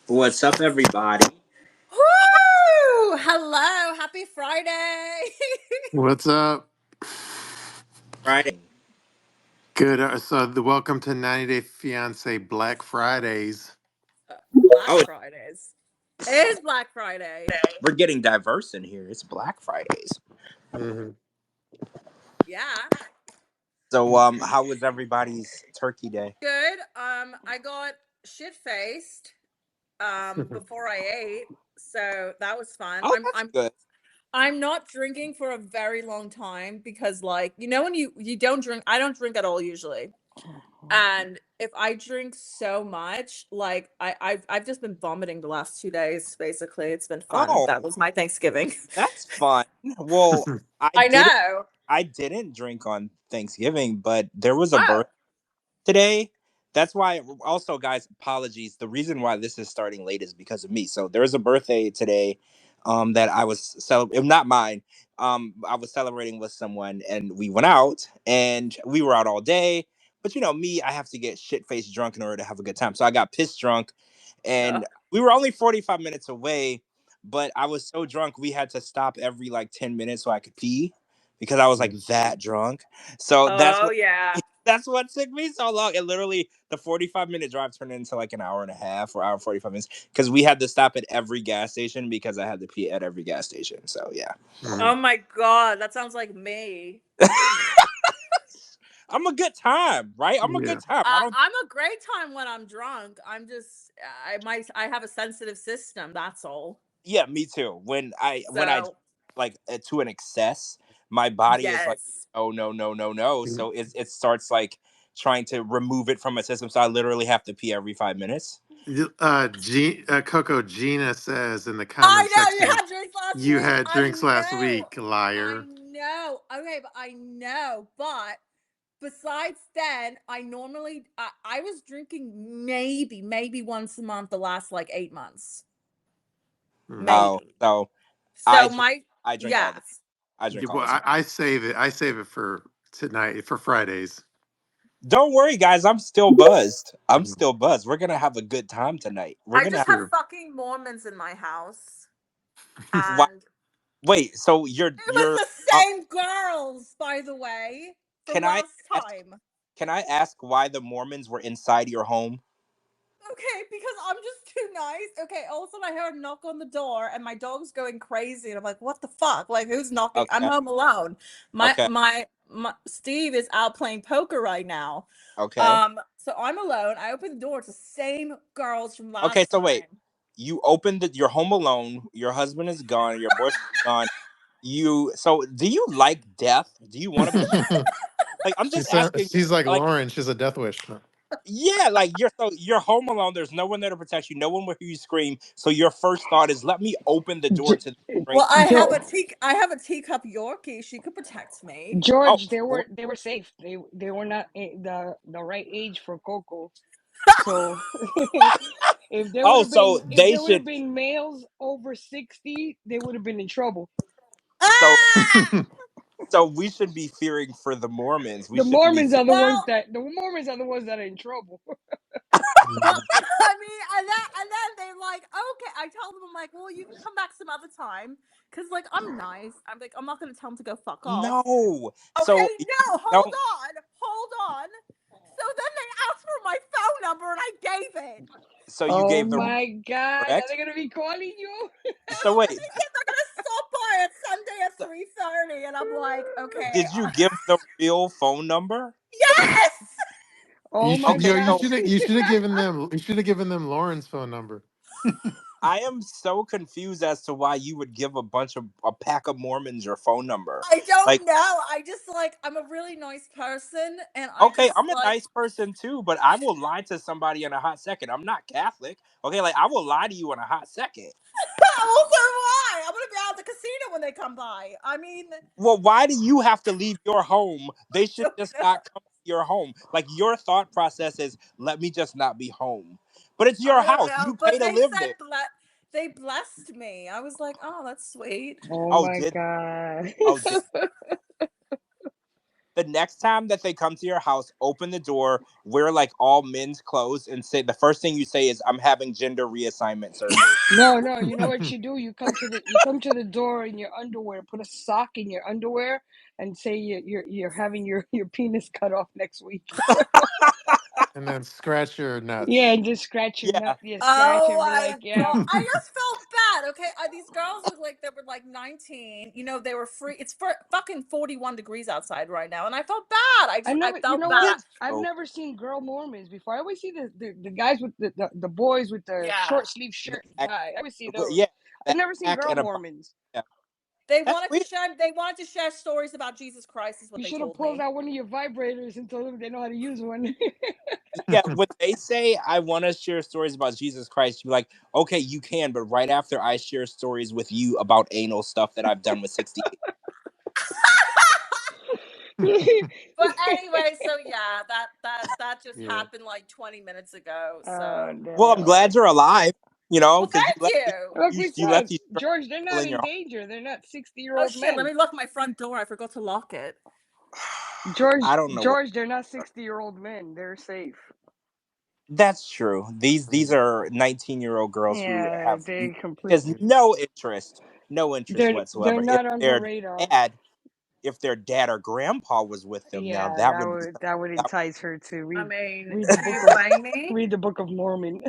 What's up, everybody? Woo! Hello, happy Friday. What's up? Friday. Good. Welcome to 90 Day Fiance Black Fridays. Black Oh, Fridays. It is Black Friday. we're getting diverse in here. It's Black Fridays. hmm Yeah. So, how was everybody's Turkey Day? Good. I got shit faced before I ate. So that was fun. Oh, I'm that's I'm good. I'm not drinking for a very long time because like, when you don't drink, I don't drink at all usually. And if I drink so much, like I've just been vomiting the last 2 days. Basically, it's been fun. Oh, That was my Thanksgiving. that's fun. Well, I I didn't. know. I didn't drink on Thanksgiving, but there was a Oh, birth today. That's why. Also, guys, apologies. The reason why this is starting late is because of me. So there was a birthday today, that I was celebrating. Not mine. I was celebrating with someone, and we went out, and we were out all day. But me, I have to get shit faced drunk in order to have a good time. So I got pissed drunk, yeah. and we were only 45 minutes away. But I was so drunk, we had to stop every like 10 minutes so I could pee because I was like that drunk. So Oh yeah. that's what took me so long. And literally, the 45-minute drive turned into like an hour and a half or hour and 45 minutes because we had to stop at every gas station because I had to pee at every gas station. So, yeah. Oh my God, that sounds like me. I'm a good time, right? I'm a Yeah. good time. I don't, I'm a great time when I'm drunk. I have a sensitive system. That's all. yeah, me too. When I So like to an excess, my body is like, yes. oh, no, no, no, no. So it starts like trying to remove it from my system. So I literally have to pee every 5 minutes. Coco Gina says in the I comment know you section, had drinks last you week. had I drinks last know. week, I liar. know. Okay, but I know. But besides then, I was drinking maybe once a month the last like 8 months. Mm. Oh, Maybe. so I So drink, my I drink all the, yes. I Yeah, drink all well, the time. I save it. I save it for tonight for Fridays. Don't worry, guys. I'm still buzzed. I'm Mm. still buzzed. We're gonna have a good time tonight. We're I gonna just have True. fucking Mormons in my house. why, And wait. So you're it you're. was the same girls, by the way, from Can I last ask? time. Can I ask why the Mormons were inside your home? Okay, because I'm just too nice. Okay, all of a sudden I heard a knock on the door and my dog's going crazy and I'm like, what the fuck? Like who's knocking? I'm Okay. home alone. My Okay. my my Steve is out playing poker right now. Okay. So I'm alone. I open the door, it's the same girls from Okay. last So wait. time. You opened it. You're home alone. Your husband is gone. Your boyfriend is gone. You. So do you like death? Do you want to be like? I'm just asking. She's like Like. Lauren. She's a death wish. Yeah, like you're home alone. There's no one there to protect you. No one will hear you scream. So your first thought is, let me open the door G- to the Well, strange. Joe, I have a teacup Yorkie. She could protect me. Oh, George, they cool. were safe. They were not the right age for Coco. So Oh, so if they they would have should. been males over 60, they would have been in trouble. So Ah! so we should be fearing for the Mormons. We The shouldn't be. Mormons are Well, the Mormons are the ones that are in trouble. well, I mean, and then they're like, okay. I tell them, I'm like, well, you can come back some other time, because like I'm nice. I'm like, I'm not gonna tell them to go fuck off. No. Okay, So no, don't. hold on. So then they asked for my phone number, and I gave it. So you Oh gave the my God, are correct. they gonna be calling you? So wait, They said they're gonna stop by at Sunday at so 3:30, and I'm like, okay, did you give the real phone number? yes. Oh my Okay, so You should have given them Lauren's phone number. I am so confused as to why you would give a pack of Mormons your phone number. I Like, don't know. I just like I'm a really nice person, and I okay, just I'm a like. nice person too, but I will lie to somebody in a hot second. I'm not Catholic. Okay, like I will lie to you in a hot second. Well, so am I. I'm gonna be out at the casino when they come by. I mean, Well, why do you have to leave your home? They should don't just know. not come to your home. Like your thought process is, let me just not be home. But it's your I don't house. know, You pay but to live there. they blessed me. I was like, oh, that's sweet. Oh Oh, my did God. oh did The next time that they come to your house, open the door, wear like all men's clothes, and say the first thing you say is, "I'm having gender reassignment surgery." No, no. You know what you do? You come to the door in your underwear. Put a sock in your underwear and say you're having your penis cut off next week. And then scratch your Yeah, nuts. and just scratch your nut. Yeah, Yeah, scratch Oh and be my like, yeah. god! I just felt bad. Okay, these girls look like they were like 19. You know, they were free. It's for fucking 41 degrees outside right now, and I felt bad. I You felt know bad. what? it's I've true. never seen girl Mormons before. I always see the guys with the boys with the Yeah, short sleeve The shirt back, tie. I always see yeah, those. I've never seen backpack girl and a Mormons. yeah. they That's wanted to weird. share. They wanted to share stories about Jesus Christ, is what You they should have told pulled me. out one of your vibrators and told them they know how to use one. Yeah, when they say I want to share stories about Jesus Christ, you're like, okay, you can, but right after I share stories with you about anal stuff that I've done with 68. But anyway, so yeah, that just Yeah. happened like 20 minutes ago. Oh So Well, I'm no! glad you're alive, well, because thank you. Like we you let said, these George, they're people not in in your home. danger. They're not 60 year Oh old shit! Let men. me lock my front door. I forgot to lock it. George, I don't know what. George, they're not 60-year-old men. They're safe. That's true. These are 19-year-old girls who Yeah, have they complete. has no interest They're whatsoever. not on her radar. Dad, if their dad or grandpa was with them, now Yeah, that that would be would that would that, entice her to I read mean, read the do book you of blame me? read the Book of Mormon.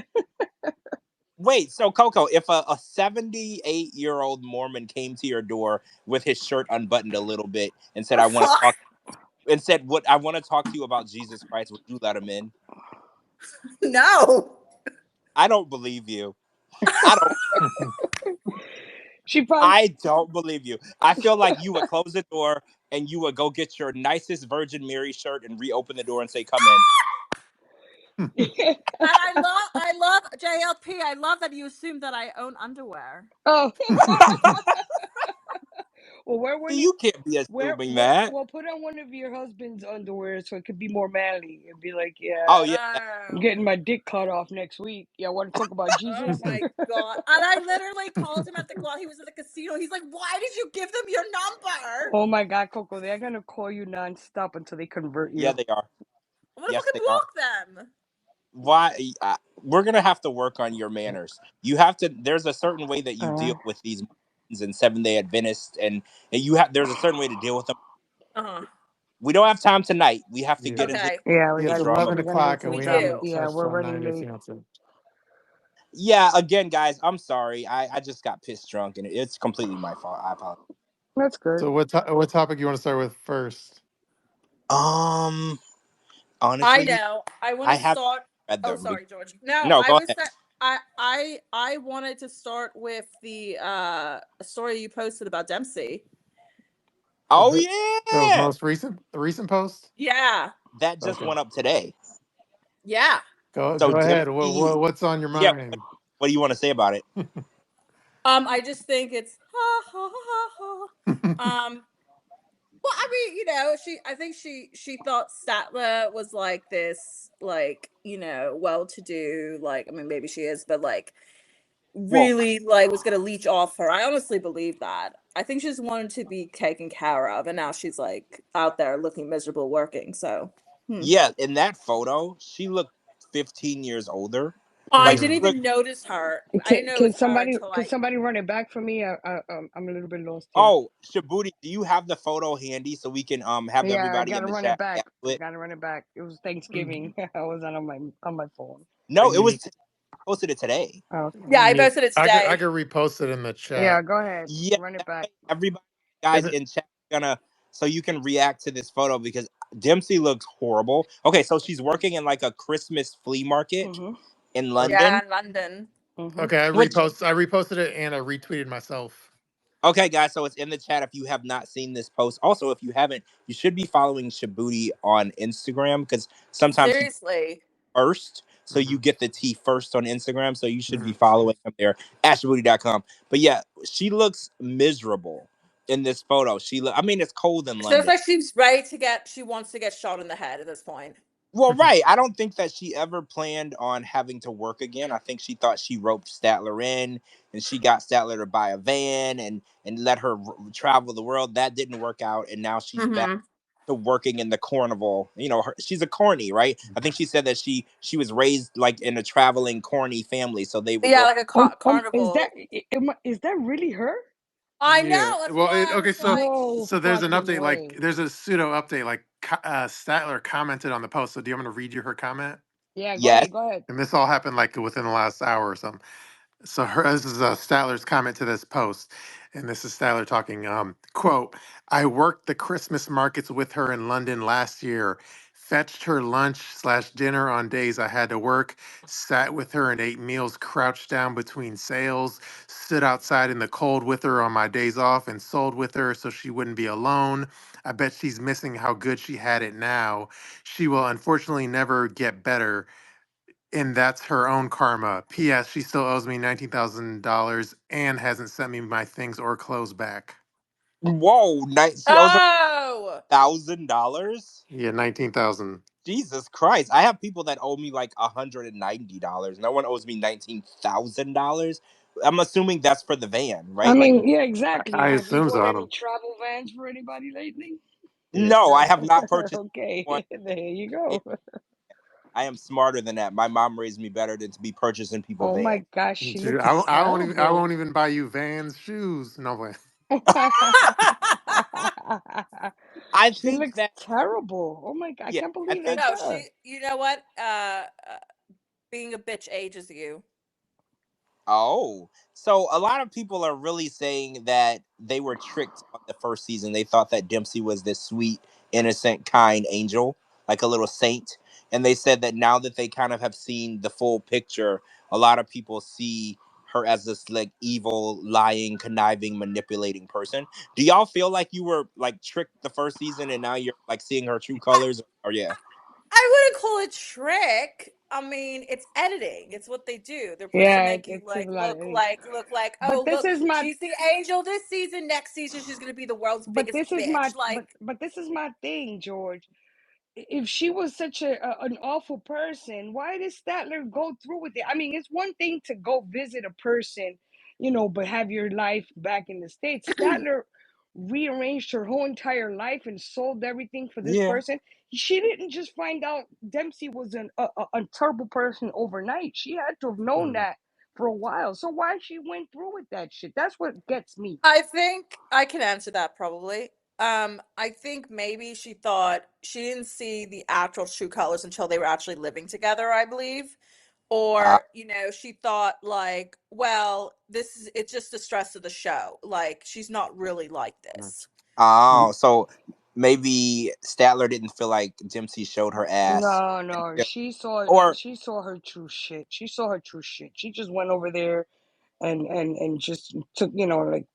wait. So Coco, if a 78-year-old Mormon came to your door with his shirt unbuttoned a little bit and said, The "I want to fuck? talk," and said, "What I want to talk to you about Jesus Christ," would you let him in? No. I don't believe you. I don't. She probably I don't believe you. I feel like you would close the door and you would go get your nicest Virgin Mary shirt and reopen the door and say, "Come in." And I love JLP. I love that you assume that I own underwear. Oh, well, wear one. You can't be assuming that. Well, put on one of your husband's underwear so it could be more manly and be like, yeah, Oh yeah, I'm Oh. getting my dick cut off next week. Yeah, want to talk about Oh Jesus? my god. And I literally called him at the while he was at the casino. He's like, "Why did you give them your number?" Oh my God, Coco, they're gonna call you nonstop until they convert yeah, you. they are. What if I Yes, could they are. block them? Why? We're gonna have to work on your manners. You have to. There's a certain way that you Uh, deal with these Mormons and Seventh Day Adventists, and you have. There's a certain way to deal with them. Uh-huh. We don't have time tonight. We have to get Yeah. into Okay. yeah, the It's drama. 11 we gotta get o'clock to and the We we drama. do. haven't Yeah, touched we're on running 90 Day late. Fiance. Yeah, again, guys, I'm sorry. I just got pissed drunk, and it's completely my fault. I apologize. That's good. So what topic you want to start with first? Um, I honestly, know. I want I to haven't start. read Oh, them. sorry, George. No, No, I go was ahead. that I wanted to start with the story you posted about Dempsey. Oh The the yeah, most recent post? Yeah. that just Okay. went up today. Yeah. So Go ahead. Dempsey, What's on your yeah. mind? What do you want to say about it? I just think it's ha ha ha ha. Well, I mean, I think she thought Statler was like this, like, well-to-do, like, I mean, maybe she is, but like, Well, really, like, was gonna leech off her. I honestly believe that. I think she just wanted to be taken care of, and now she's like out there looking miserable working. So, yeah. In that photo, she looked 15 years older. I Like she didn't Yeah. looked. even notice her. I Can didn't know it can was her somebody until can I. somebody run it back for me? I'm a little bit lost here. Oh, Shabooty, do you have the photo handy so we can have Yeah, I everybody in gotta the run it chat back. react to I it? gotta run it back. It was Thanksgiving. I was on my phone. No, it You, was posted it today. Oh, okay. Yeah, I you, posted it I today. could repost it in the Yeah, chat. go ahead. Yeah, Run it that back. way everybody, Is guys it? in chat, gonna so you can react to this photo because Dempsey looks horrible. Okay, so she's working in like a Christmas flea market Mhm. in Okay. Yeah, London, in London. Mhm. Okay. which I reposted it and I retweeted myself. okay, guys, so it's in the chat if you have not seen this post. Also, if you haven't, you should be following Shabooty on Instagram because sometimes he Seriously. first, so Hmm. you get the tea first on Instagram. So you should be Hmm. following him there at Shabooty.com. But yeah, she looks miserable in this photo. I mean, it's cold in So it's London. like she wants to get shot in the head at this point. Well, right. I don't think that she ever planned on having to work again. I think she thought she roped Statler in and she got Statler to buy a van and let her travel the world. That didn't work out. And now she's back. Mm-hmm. to working in the carnival. You know, she's a corny, right? I think she said that she was raised like in a traveling corny family, so they would Yeah, go. like a carnival. Is that really her? I Yeah. know. That's Well, why I okay. was So, like, No there's an fucking update. Like, way. there's a pseudo update. Like, Statler commented on the post. So, do you want me to read you her comment? Yeah, go Yes. ahead, go ahead. And this all happened like within the last hour or something. So this is Statler's comment to this post, and this is Statler talking. Quote: I worked the Christmas markets with her in London last year. Fetched her lunch slash dinner on days I had to work. Sat with her and ate meals crouched down between sales. Stood outside in the cold with her on my days off and sold with her so she wouldn't be alone. I bet she's missing how good she had it now. She will unfortunately never get better, and that's her own karma. P.S. She still owes me $19,000 and hasn't sent me my things or clothes back. Whoa, she owes her oh, $1,000. Yeah, 19,000. Jesus Christ! I have people that owe me like $190. No one owes me $19,000. I'm assuming that's for the van, I right? Like, mean, yeah, exactly. I Have you assume so. bought I any don't. travel vans for anybody lately? Yeah. no, I have not purchased one. Okay, there you go. I am smarter than that. My mom raised me better than to be purchasing people Oh my vans. gosh, she Dude, looks I won't even. I terrible. won't even buy you Vans shoes. No way. I She think looks that terrible. Oh my god, I yeah, can't I believe think that's no, her. she. You know what? Being a bitch ages you. oh, so a lot of people are really saying that they were tricked on the first season. They thought that Dempsey was this sweet, innocent, kind angel, like a little saint. And they said that now that they kind of have seen the full picture, a lot of people see her as this like evil, lying, conniving, manipulating person. Do y'all feel like you were like tricked the first season and now you're like seeing her true colors? Or yeah. I wouldn't call it trick. I mean, it's editing. It's what they do. They're supposed to Yeah, make you it takes like a lot of editing. look like, But oh this look, is my she's the angel this season. Next season, she's gonna be the world's but biggest this is my bitch. Like, but this is my thing, George. If she was such an awful person, why did Statler go through with it? I mean, it's one thing to go visit a person, but have your life back in the States. Statler rearranged her whole entire life and sold everything for this Yeah. person. She didn't just find out Dempsey was a terrible person overnight. She had to have known Mm. that for a while. So why she went through with that shit? That's what gets me. I think I can answer that probably. I think maybe she thought she didn't see the actual true colors until they were actually living together, I believe. Uh, Or, she thought like, well, it's just the stress of the show. Like, she's not really like Mm. this. oh, so maybe Statler didn't feel like Dempsey showed her ass. No, Or she saw her true shit. She saw her true shit. She just went over there and just took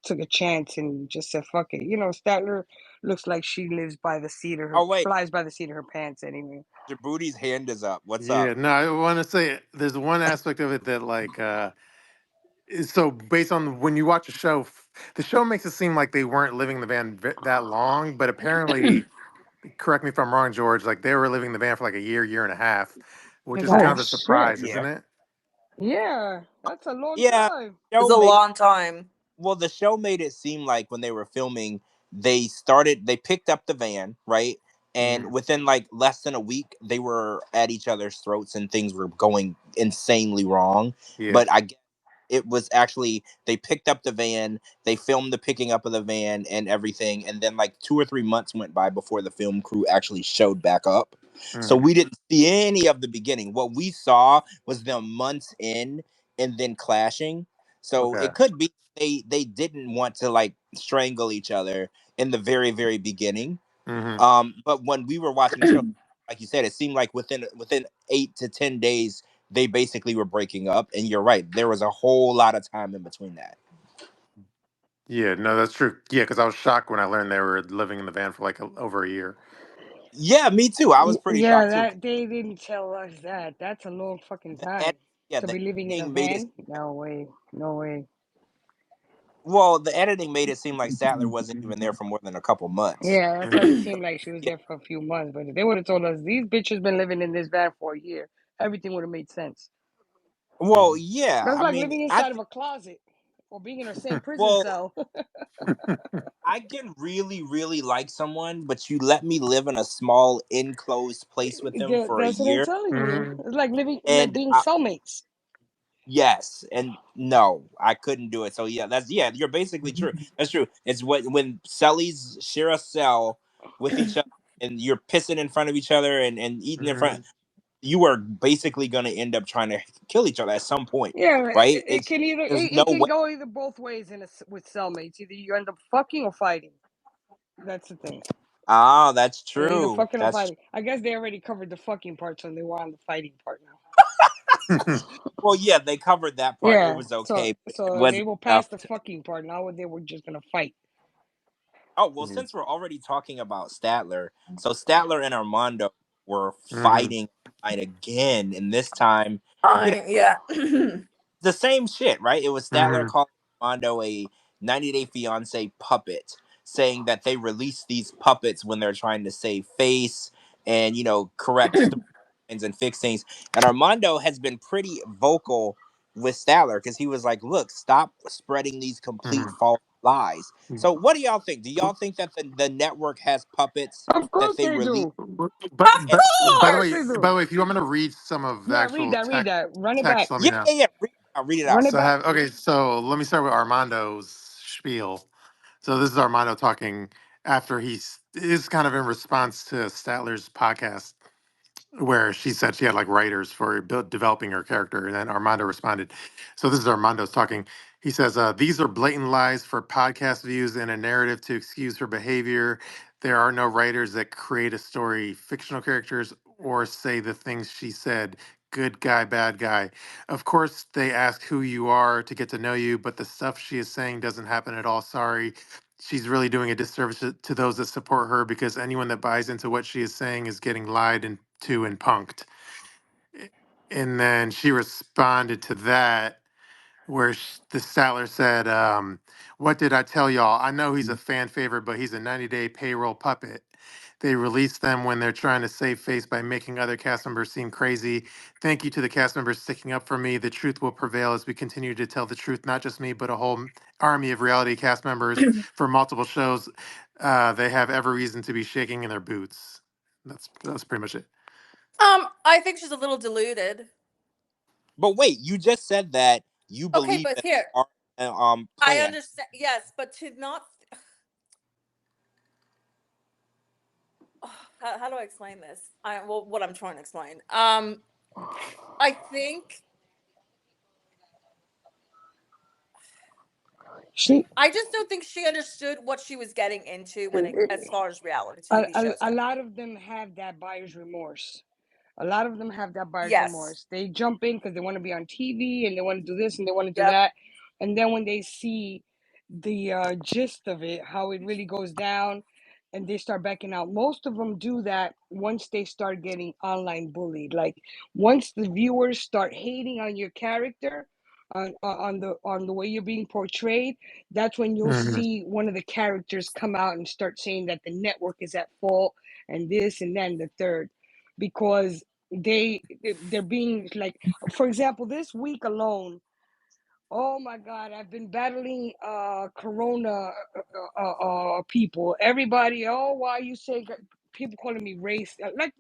took a chance and just said fuck it. Statler looks like she lives by the seat of her oh wait, flies by the seat of her pants anyway. Jabooty's hand is up. What's up? Yeah. No, I want to say there's one aspect of it that so based on when you watch a show, the show makes it seem like they weren't living the van that long, but apparently, correct me if I'm wrong, George, like they were living the van for like a year, year and a half, which is kind Oh of a shit. surprise, Yeah. isn't it? Yeah, that's a long Yeah. time. It's Show a made long time. well, the show made it seem like when they were filming, they picked up the van, right? Mm. And within like less than a week, they were at each other's throats and things were going insanely wrong. Yeah. But I guess it was actually they picked up the van, they filmed the picking up of the van and everything, and then like 2 or 3 months went by before the film crew actually showed back up. So Mm. we didn't see any of the beginning. What we saw was them months in and then clashing. So Okay. it could be they didn't want to like strangle each other in the very very beginning. Hmm. But when we were watching the show, like you said, it seemed like within 8 to 10 days they basically were breaking up. And you're right, there was a whole lot of time in between that. Yeah, no, that's true. Yeah, because I was shocked when I learned they were living in the van for like over a year. Yeah, me too. I was pretty Yeah, shocked too. that they didn't tell us that. That's a long fucking The time ed- yeah, to the be living in a editing made it van. No way, no way. well. The editing made it seem like Statler wasn't even there for more than a couple months. Yeah, that's what it Mm. seemed like. She was Yeah. there for a few months, but if they would have told us these bitches been living in this van for a year, everything would have made sense. Well, Mhm. yeah. That's I like mean, living I inside of think a closet. or being in the same prison Well, cell. I can really, really like someone, but you let me live in a small enclosed place with them for a That's what I'm year, telling you. Mhm. It's like living, like and being cellmates. yes, and no, I couldn't do it. So yeah, you're basically true. That's true. It's when cellies share a cell with each other, and you're pissing in front of each other and eating in front. Mhm. You are basically going to end up trying to kill each other at some point, Yeah, right? it can either There's no it can way. go either both ways with cellmates. Either you end up fucking or fighting. That's the thing. Ah, that's Either true. fucking or That's fighting. I guess they already covered the fucking part, so they were on the fighting part now. well, yeah, they covered that part. It Yeah, was okay, but it so they wasn't will pass enough the to. fucking part. Now they were just gonna fight. Oh well, Mhm. since we're already talking about Statler, so Statler and Armando were Mhm. fighting again, and this time, you know, Yeah. the same shit, right? It was Statler Mhm. calling Armando a 90 Day Fiance puppet, saying that they release these puppets when they're trying to save face and correct storylines and fix things. And Armando has been pretty vocal with Statler because he was like, "Look, stop spreading these complete Mhm. false lies." So, what do y'all think? Do y'all think that the network has puppets Of that course they they release? do. But Of but Of by the course course. way, they by do. the way, if you want me to read some of the Yeah, actual read that. Run it back. text, let me Yeah, know. yeah, yeah. Read it out. Read it Run out. it So I back. have okay. So let me start with Armando's spiel. So this is Armando talking after he's is kind of in response to Statler's podcast where she said she had like writers for developing her character, and then Armando responded. So this is Armando's talking. He says, "These are blatant lies for podcast views and a narrative to excuse her behavior. There are no writers that create a story, fictional characters, or say the things she said. Good guy, bad guy. Of course, they ask who you are to get to know you, but the stuff she is saying doesn't happen at all. Sorry." She's really doing a disservice to those that support her because anyone that buys into what she is saying is getting lied into and punked. And then she responded to that where the Statler said, "What did I tell y'all? I know he's a fan favorite, but he's a 90-day payroll puppet. They release them when they're trying to save face by making other cast members seem crazy. Thank you to the cast members sticking up for me. The truth will prevail as we continue to tell the truth, not just me, but a whole army of reality cast members for multiple shows. They have every reason to be shaking in their boots." That's pretty much it. I think she's a little deluded. But wait, you just said that you Okay, believe but that here, our I plan. understand. Yes, but to not. How do I explain this? Well, what I'm trying to explain. I think She I just don't think she understood what she was getting into as far as reality TV shows a go. lot of them have that buyer's remorse. A lot of them have that buyer's Yes. remorse. They jump in because they want to be on TV and they want to do this and they want to do Yep. that. And then when they see the gist of it, how it really goes down, and they start backing out. Most of them do that once they start getting online bullied. Like once the viewers start hating on your character, on the way you're being portrayed, that's when you'll Mhm. see one of the characters come out and start saying that the network is at fault and this and then the third, because they're being like, for example, this week alone, oh my god, I've been battling corona people, everybody, oh, why you say, people calling me race, like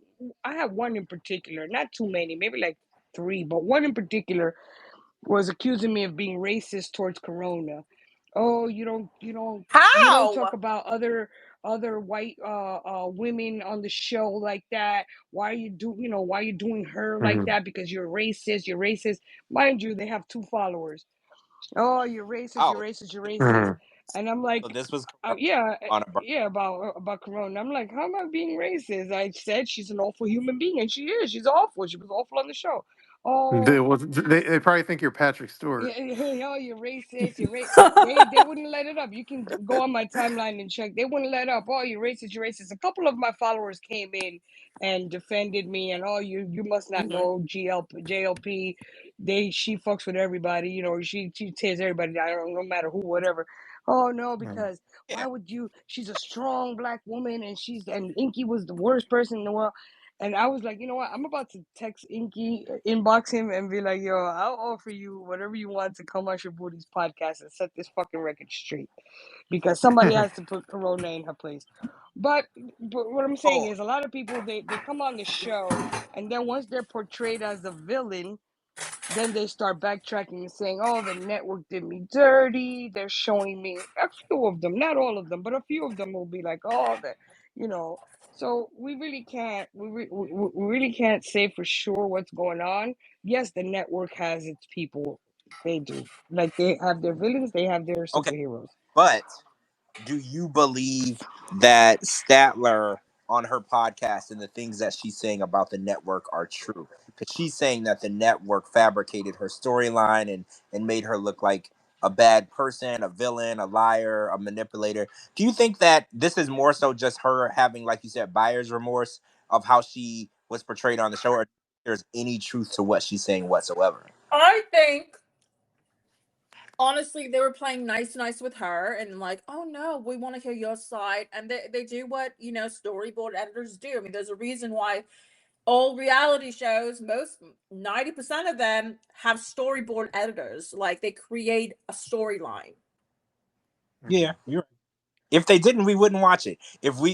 I have one in particular, not too many, maybe like three, but one in particular was accusing me of being racist towards corona. Oh, you don't talk How? about other white women on the show like that. Why are you doing her like Mhm. that? Because you're racist. Mind you, they have two followers. Oh, you're racist, you're Oh, racist, you're racist. Mhm. And I'm so like, this was yeah, on a. yeah, about corona. I'm like, how am I being racist? I said she's an awful human being, and she is. She's awful. She was awful on the show. Oh, They probably think you're Patrick Stewart. yeah, oh, you're racist. They wouldn't let it up. You can go on my timeline and check. They wouldn't let up. Oh, you're racist. You're racist. A couple of my followers came in and defended me. And oh, you must not Mhm. know JLP. She fucks with everybody. She tears everybody down. No matter who, whatever. Oh no, Mhm. because why Yeah. would you? She's a strong black woman, and Inky was the worst person in the world. And I was like, you know what? I'm about to text Inky, inbox him, and be like, yo, I'll offer you whatever you want to come on Shabooty's podcast and set this fucking record straight, because somebody has to put Corona in her place. But what I'm saying Oh, is, a lot of people, they come on the show, and then once they're portrayed as the villain, then they start backtracking and saying, "Oh, the network did me dirty. They're showing me." A few of them, not all of them, but a few of them will be like, "Oh, that," you know. So we really can't. We really can't say for sure what's going on. Yes, the network has its people. They do. Like, they have their villains. They have their okay. superheroes. But do you believe that Statler on her podcast and the things that she's saying about the network are true? Because she's saying that the network fabricated her storyline and made her look like a bad person, a villain, a liar, a manipulator. Do you think that this is more so just her having, like you said, buyer's remorse of how she was portrayed on the show, or there's any truth to what she's saying whatsoever? I think honestly they were playing nice with her and like, oh no, we want to hear your side, and they do what storyboard editors do. I mean, there's a reason why all reality shows, most 90% of them have storyboard editors. Like, they create a storyline. Yeah, you're right. If they didn't, we wouldn't watch it.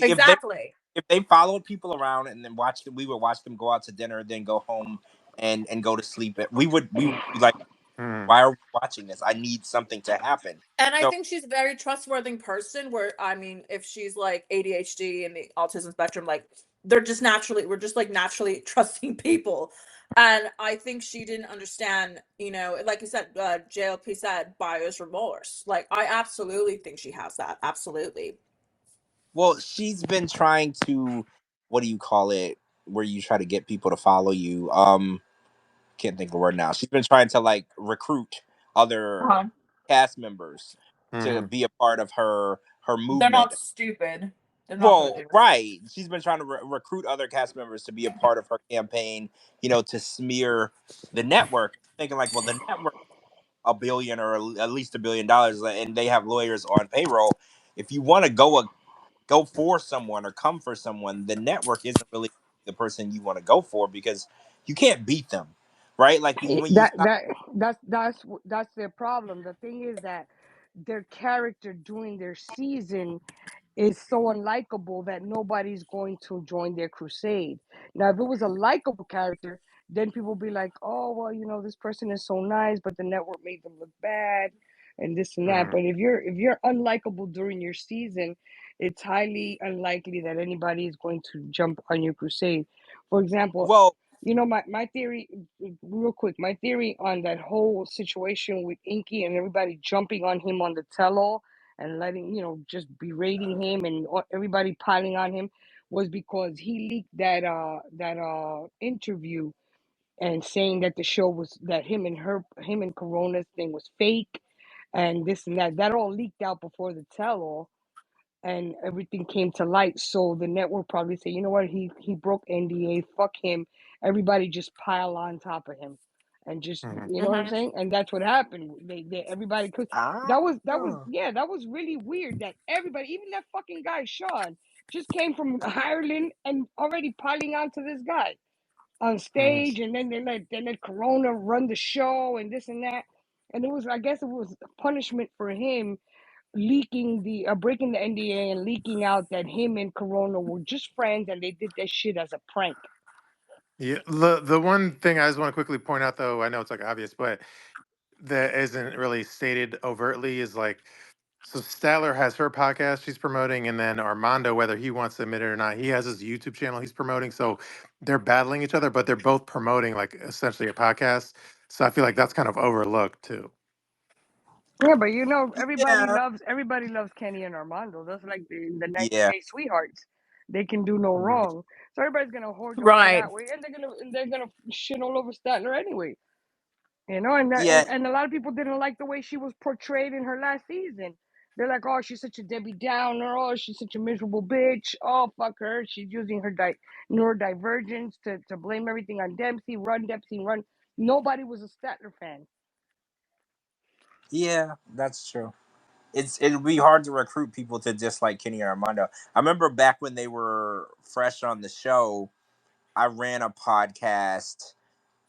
Exactly. If they followed people around and then watched them, we would watch them go out to dinner, then go home and go to sleep. We would be like, Mhm. why are we watching this? I need something to happen. And I So, think she's a very trustworthy person. Where, I mean, if she's like ADHD and the autism spectrum, like, we're just like naturally trusting people. And I think she didn't understand, like you said, JLP said, buyer's remorse. Like, I absolutely think she has that. Absolutely. well, she's been trying to, what do you call it, where you try to get people to follow you. Can't think of the word now. She's been trying to like recruit other Uh-huh. cast members to Mhm. be a part of her They're movement. not stupid. They're not going to Well, do it. right. She's been trying to recruit other cast members to be a part of her campaign, to smear the network. Thinking like, well, the network a billion or at least $1 billion, and they have lawyers on payroll. If you want to go for someone or come for someone, the network isn't really the person you want to go for because you can't beat them, right? Like when you That stop. that that's their problem. The thing is that their character during their season is so unlikable that nobody's going to join their crusade. Now, if it was a likable character, then people would be like, "Oh, well, this person is so nice, but the network made them look bad, and this and that." Mhm. But if you're unlikable during your season, it's highly unlikely that anybody is going to jump on your crusade. For example, Well, my theory, real quick, my theory on that whole situation with Inky and everybody jumping on him on the tell-all and letting just berating him and everybody piling on him, was because he leaked that interview and saying that the show was, that him and Corona's thing was fake, and this and that all leaked out before the tell-all, and everything came to light. So the network probably said, you know what, he broke NDA, fuck him. Everybody just pile on top of him, and just, Mhm. you know what I'm Mm-hmm. saying. And that's what happened. They everybody could. ah, That was yeah, that was really weird. That everybody, even that fucking guy Sean, just came from Ireland and already piling on to this guy on Mhm. stage, and then they let Corona run the show and this and that. And it was, I guess it was punishment for him leaking the breaking the NDA and leaking out that him and Corona were just friends and they did that shit as a prank. Yeah, the one thing I just want to quickly point out, though, I know it's like obvious, but that isn't really stated overtly is like, so Statler has her podcast she's promoting, and then Armando, whether he wants to admit it or not, he has his YouTube channel he's promoting. So they're battling each other, but they're both promoting like essentially a podcast. So I feel like that's kind of overlooked too. Yeah, but everybody yeah, loves Kenny and Armando. That's like the 90 yeah, Day sweethearts. They can do no Mhm. wrong. So everybody's gonna hold them for Right. that way, and they're gonna shit all over Statler anyway. And yeah, and a lot of people didn't like the way she was portrayed in her last season. They're like, oh, she's such a Debbie Downer. Oh, she's such a miserable bitch. Oh, fuck her. She's using her neurodivergence to blame everything on Dempsey. Run, Dempsey, run. Nobody was a Statler fan. yeah. That's true. It'd be hard to recruit people to just like Kenny and Armando. I remember back when they were fresh on the show. I ran a podcast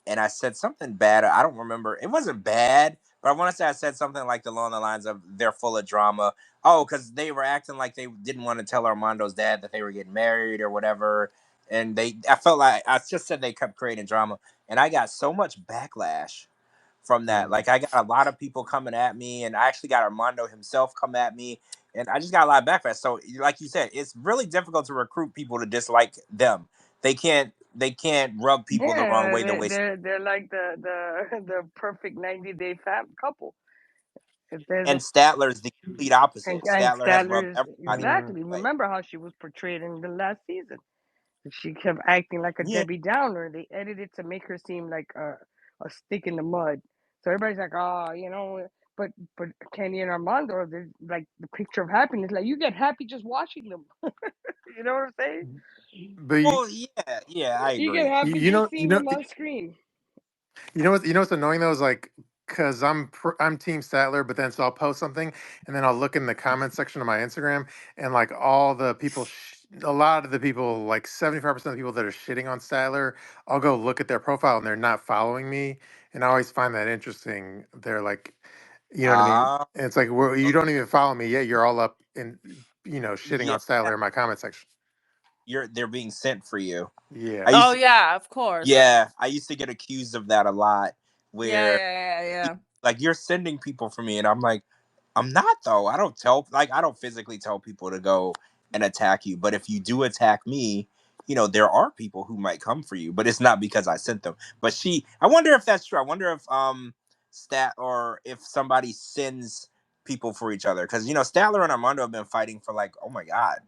and I said something bad. I don't remember. It wasn't bad, but I want to say I said something like along the lines of they're full of drama. Oh, because they were acting like they didn't want to tell Armando's dad that they were getting married or whatever. And I felt like I just said they kept creating drama, and I got so much backlash from that. Mm. Like I got a lot of people coming at me, and I actually got Armando himself come at me, and I just got a lot of backlash. So, like you said, it's really difficult to recruit people to dislike them. They can't rub people the wrong Yeah, way the way. they're like the perfect 90-day fab couple. If there's And Statler's the complete opposite. and Statler has rubbed Statler's everybody the Mm. exactly. wrong way. Remember how she was portrayed in the last season? She kept acting like a Yeah. Debbie Downer. They edited to make her seem like a stick in the mud. So everybody's like, oh, but Kenny and Armando, they're like the picture of happiness. Like you get happy just watching them. You know what I'm saying? But Well, yeah, yeah, I You get agree. happy just seeing them on screen. what's annoying though is like because I'm Team Statler, but then so I'll post something and then I'll look in the comment section of my Instagram and like all the people, a lot of the people, like 75% of the people that are shitting on Statler, I'll go look at their profile and they're not following me, and I always find that interesting. They're like, you know what I mean? Ah, And it's like, well, you don't even follow me yet. You're all up in, shitting yeah, on Statler in my comment section. they're being sent for you. I Yeah. used Oh to, yeah, of course. yeah, I used to get accused of that a lot, Yeah, where yeah, yeah, yeah. like you're sending people for me, and I'm like, I'm not though. I don't physically tell people to go and attack you, but if you do attack me, there are people who might come for you, but it's not because I sent them. But I wonder if that's true. I wonder if stat or if somebody sends people for each other, because Statler and Armando have been fighting for like, oh my god,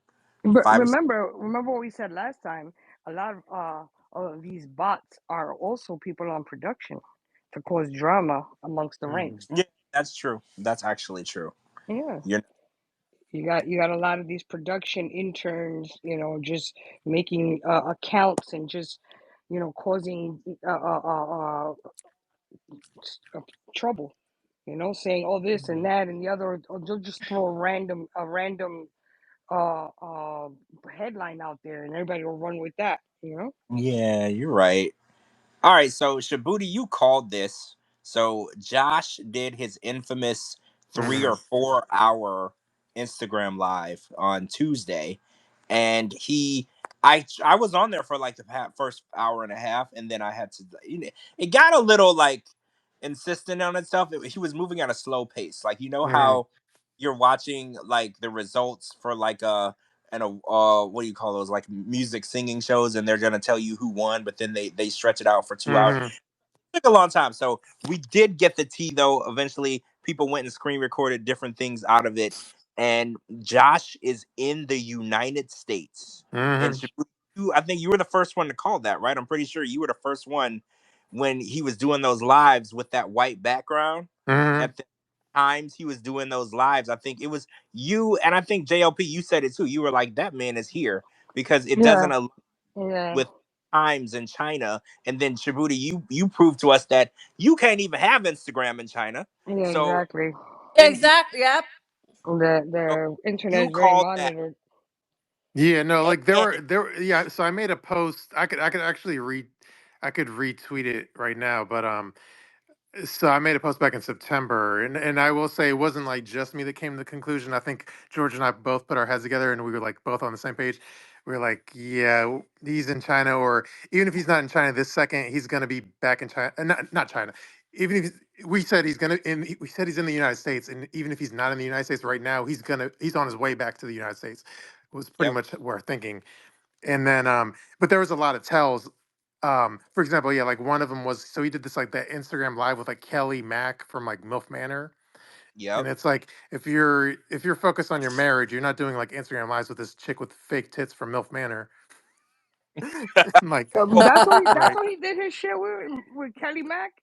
But 5 or 6. remember what we said last time. A lot of these bots are also people on production to cause drama amongst the Mhm. ranks. Yeah, that's true. That's actually true. Yeah, You're you got a lot of these production interns, just making accounts and just, causing trouble. Saying all this and that and the other. Or they'll just throw a random uh, uh, headline out there, and everybody will run with that. Yeah, you're right. All right, so Shabooty, you called this. So Josh did his infamous 3 or 4 hour Instagram live on Tuesday, and I was on there for like the first hour and a half, and then I had to. It got a little like insistent on itself. He was moving at a slow pace, like Mhm. how you're watching like the results for like and a what do you call those, like music singing shows, and they're gonna tell you who won, but then they stretch it out for 2 hours. Mhm. Took a long time. So we did get the tea though. Eventually, people went and screen recorded different things out of it. And Josh is in the United States. And Mhm. Shabu, I think you were the first one to call that, right? I'm pretty sure you were the first one when he was doing those lives with that white background. Mhm. At the times he was doing those lives, I think it was you, and I think JLP, you said it too. You were like, that man is here because it Yeah, doesn't align yeah, with times in China. And then Shabuti, you proved to us that you can't even have Instagram in China. yeah, So exactly. and he Exactly. Yep. so The internet you is very called that. monitored. Yeah, no, And like then yeah, so I made a post. I could actually I could retweet it right now, but so I made a post back in September, and I will say it wasn't like just me that came to the conclusion. I think George and I both put our heads together, and we were like both on the same page. We were like, yeah, he's in China, or even if he's not in China this second, he's gonna be back in China. Not China. Even if we said he's gonna, we said he's in the United States, and even if he's not in the United States right now, he's on his way back to the United States. Was pretty yep, much what we're thinking. And then but there was a lot of tells. For example, yeah, like one of them was, so he did this like that Instagram live with like Kelly Mack from like MILF Manor. And yep. it's like if you're focused on your marriage, you're not doing like Instagram lives with this chick with fake tits from MILF Manor. I'm like, Well, That's like, how he did his shit with Kelly Mack.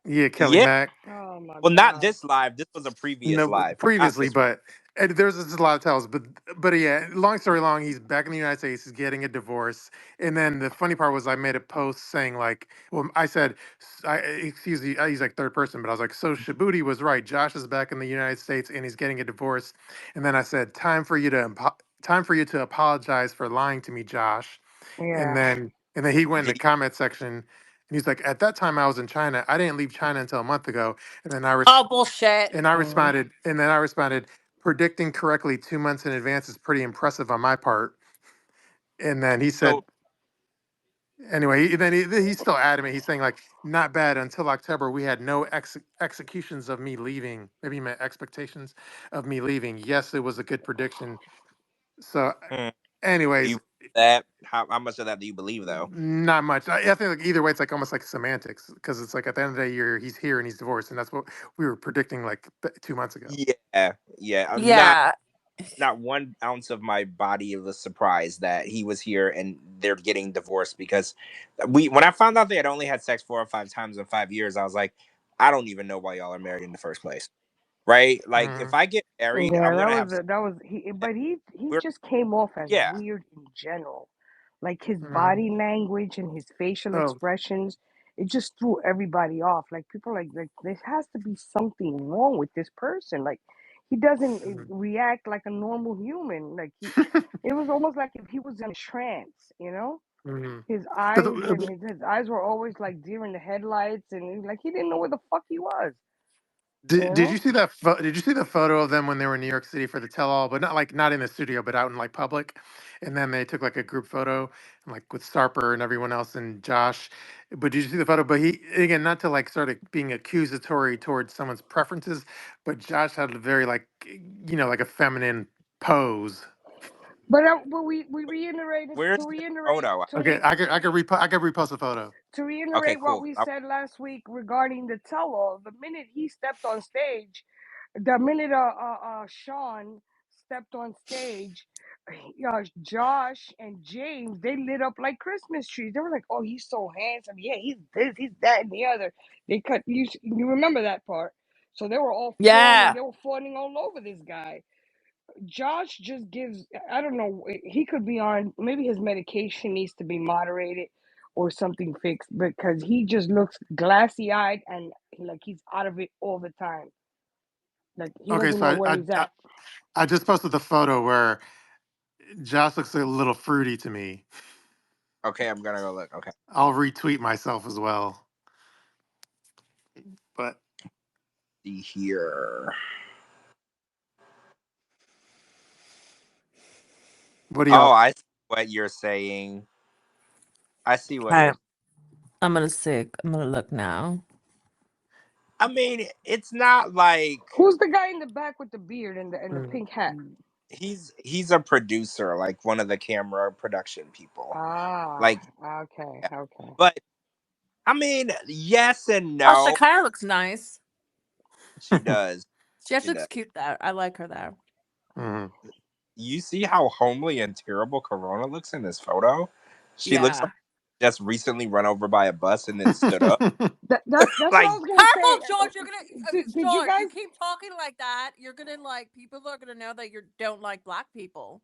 yeah, Kelly yeah. Mack. Oh my Well, not god. this live. This was a previous No, live. Not previously, this one. but and there's just a lot of tells. But yeah, long story long, he's back in the United States. He's getting a divorce, and then the funny part was I made a post saying like, well, I said, excuse me, I use like third person, but I was like, so Shabooty was right. Josh is back in the United States and he's getting a divorce, and then I said, time for you to apologize for lying to me, Josh. And Yeah. then And then he went in the Did comment section and he's like, at that time I was in China. I didn't leave China until a month ago. And then Oh, bullshit. I responded, predicting correctly 2 months in advance is pretty impressive on my part. And then he said, so anyway, he's still adamant. He's saying like, not bad. Until October, we had no executions of me leaving. Maybe he meant expectations of me leaving. Yes, it was a good prediction. So, hmm, do anyways, you that how much of that do you believe though? not much. I think like either way, it's like almost like semantics because it's like at the end of the day, he's here and he's divorced, and that's what we were predicting like 2 months ago. Yeah, yeah. I'm not Yeah. not 1 ounce of my body was surprised that he was here and they're getting divorced because when I found out they had only had sex 4 or 5 times in 5 years, I was like, I don't even know why y'all are married in the first place, right? Like if Hmm. I get married, Yeah, I'm gonna have that was he, but he we're just came off as yeah. weird in general. Like his Hmm. body language and his facial Oh, expressions, it just threw everybody off. Like people like there has to be something wrong with this person. Like he doesn't react like a normal human. Like it was almost like if he was in a trance, you know? hmm. His But eyes and his eyes were always like deer in the headlights, and like he didn't know where the fuck he was, you did you know? see that? Did you see the photo of them when they were in New York City for the tell-all, but not in the studio, but out in like public? And then they took like a group photo, and, like with Starper and everyone else and Josh. But did you see the photo? But he again, not to like start being accusatory towards someone's preferences, but Josh had a very like like a feminine pose. But we reiterated Where's to the reiterate photo? to Okay, re, I could repost the photo. to Okay, reiterate what cool. we said last week regarding the tell-all. The minute he stepped on stage, the minute Sean stepped on stage, Josh and James, they lit up like Christmas trees. They were like, "Oh, he's so handsome. Yeah, he's this, he's that, and the other." They cut you remember that part? So they were all fawning. Yeah. They were fawning all over this guy. Josh just gives, I don't know, he could be on, maybe his medication needs to be moderated or something fixed because he just looks glassy eyed and like he's out of it all the time. Like he Okay, doesn't so know where he's at. I just posted the photo where Josh looks a little fruity to me. Okay, I'm gonna go look. Okay. I'll retweet myself as well. But See here. what do Oh, y'all? I see what you're saying. I see what Okay. you're I'm gonna see. I'm gonna look now. I mean, it's not like Who's the guy in the back with the beard and the Mm. pink hat? he's a producer, like one of the camera production people. Ah, Like, okay, okay. but I mean, yes and Oh, she no. kind of looks nice. She does. She She actually looks does. cute there. I like her there. Mhm. You see how homely and terrible Corona looks in this photo? She looks like Yeah. just recently run over by a bus and then stood up. That's what I Like, was gonna say. Careful, George. You're gonna Did you George. You guys? keep talking like that. You're gonna like people are gonna know that you don't like black people.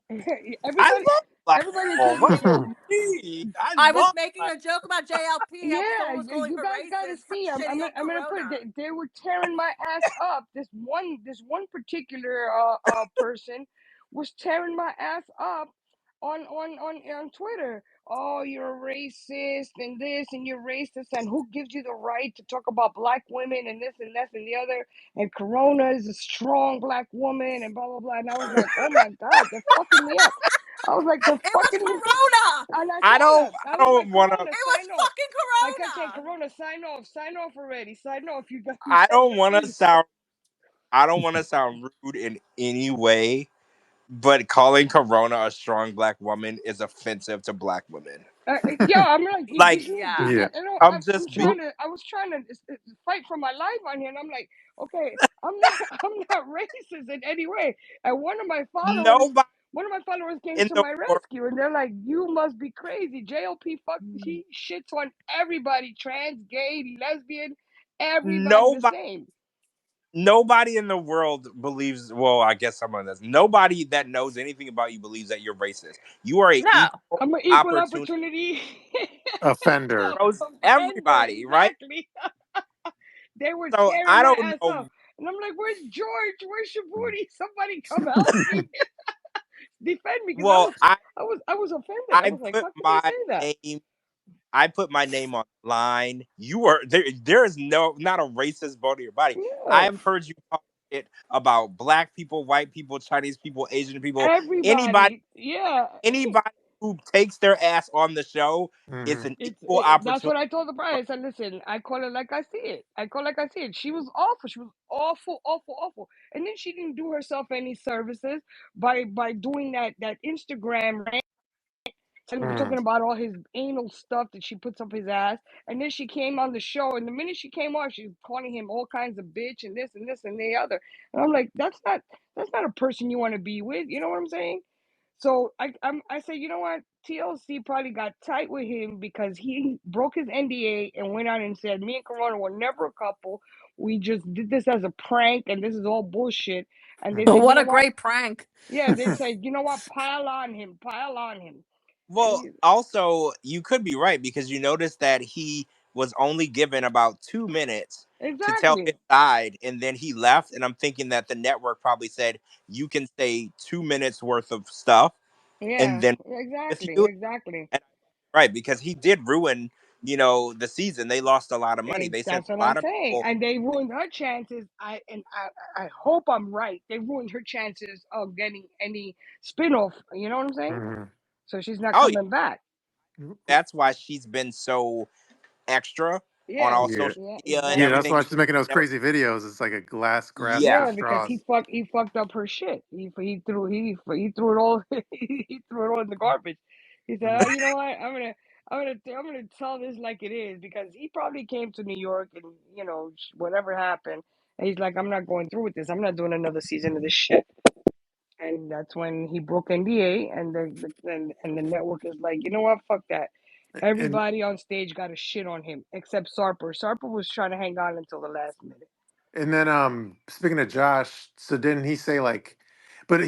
I Everybody, love black everybody people. What just do you mean? I I was love making black. a joke about JLP. How yeah, someone was calling you her guys got to racist for see. shitting on I'm gonna put Corona. it. They were tearing my ass up. This one particular person was tearing my ass up on Twitter. Oh, you're a racist and this and you're racist and who gives you the right to talk about black women and this and that and the other and Corona is a strong black woman and blah blah blah. And I was like, oh my god, they're fucking me up. I was like, they're It was fucking me. Corona. And I I told don't. her, I I was like, don't want to. Corona, It was sign off. fucking I kept saying, Corona. Corona, sign off already. Sign off. You I said don't your want to piece. sound. I don't want to sound rude in any way, but calling Corona a strong black woman is offensive to black women. Yeah, I'm like, did Like, you? Yeah. Yeah. I'm I'm just being. trying to. I was trying to fight for my life on here, and I'm like, okay, I'm not, I'm not racist in any way. And Nobody one of my followers came in to the my world. rescue, and they're like, you must be crazy. JLP, fuck, he shits on everybody, trans, gay, lesbian, everybody the Nobody. same. Nobody in the world believes. Well, I guess someone does. Nobody that knows anything about you believes that you're racist. You are an No. equal I'm an equal opportunity. opportunity Offender. Knows offender, everybody, right? exactly. They were So tearing I my don't ass know. up. And I'm like, where's George? Where's Shabooty? Somebody come help me. Defend me. Because Well, I was offended. I I was like, put how could they my say that? name. I put my name on the line. You are there. There is not a racist bone in your body. I Yeah, have heard you talk shit about black people, white people, Chinese people, Asian people, anybody, everybody. Yeah, anybody who takes their ass on the show is Hmm. an equal that's what opportunity. I told the bride. I said, listen, I call it like I see it. I call it like I see it. She was awful. She was awful, awful, awful. And then she didn't do herself any services by doing that Instagram rant and Hmm. talking about all his anal stuff that she puts up his ass. And then she came on the show, and the minute she came on, she was calling him all kinds of bitch and this and the other. And I'm like, that's not a person you want to be with. You know what I'm saying? So I say, you know what? TLC probably got tight with him because he broke his NDA and went out and said, me and Corona were never a couple. We just did this as a prank, and this is all bullshit. And they said, you What know a what? great prank. Yeah, they said, you know what? Pile on him. And Well, also, you could be right because you notice that he was only given about 2 minutes to tell his exactly, side, and then he left. And I'm thinking that the network probably said you can say 2 minutes worth of stuff, and yeah, then with exactly, you. exactly. And right, because he did ruin, the season. They lost a lot of money. They said That's what a I'm lot of saying. people. And they ruined her chances. I hope I'm right. They ruined her chances of getting any spinoff. You know what I'm saying? Hmm. So she's not Oh, yeah, coming back. that's why she's been so extra on Yeah, all Yeah. social yeah, media and Yeah, that's everything. why exactly. Because she's making those you know, crazy videos. It's like a glass grasping for yeah. Yeah, because straws. he fucked up her shit. He threw it all he threw it all in the garbage. He said, oh, Hmm. you know what? I'm gonna tell this like it is because he probably came to New York and whatever happened, and he's like, I'm not going through with this. I'm not doing another season of this shit. And that's when he broke NDA, and the network is like, you know what? Fuck that. And Everybody on stage got a shit on him except Sarper. Sarper was trying to hang on until the last minute. and then speaking of Josh, so didn't he say like, but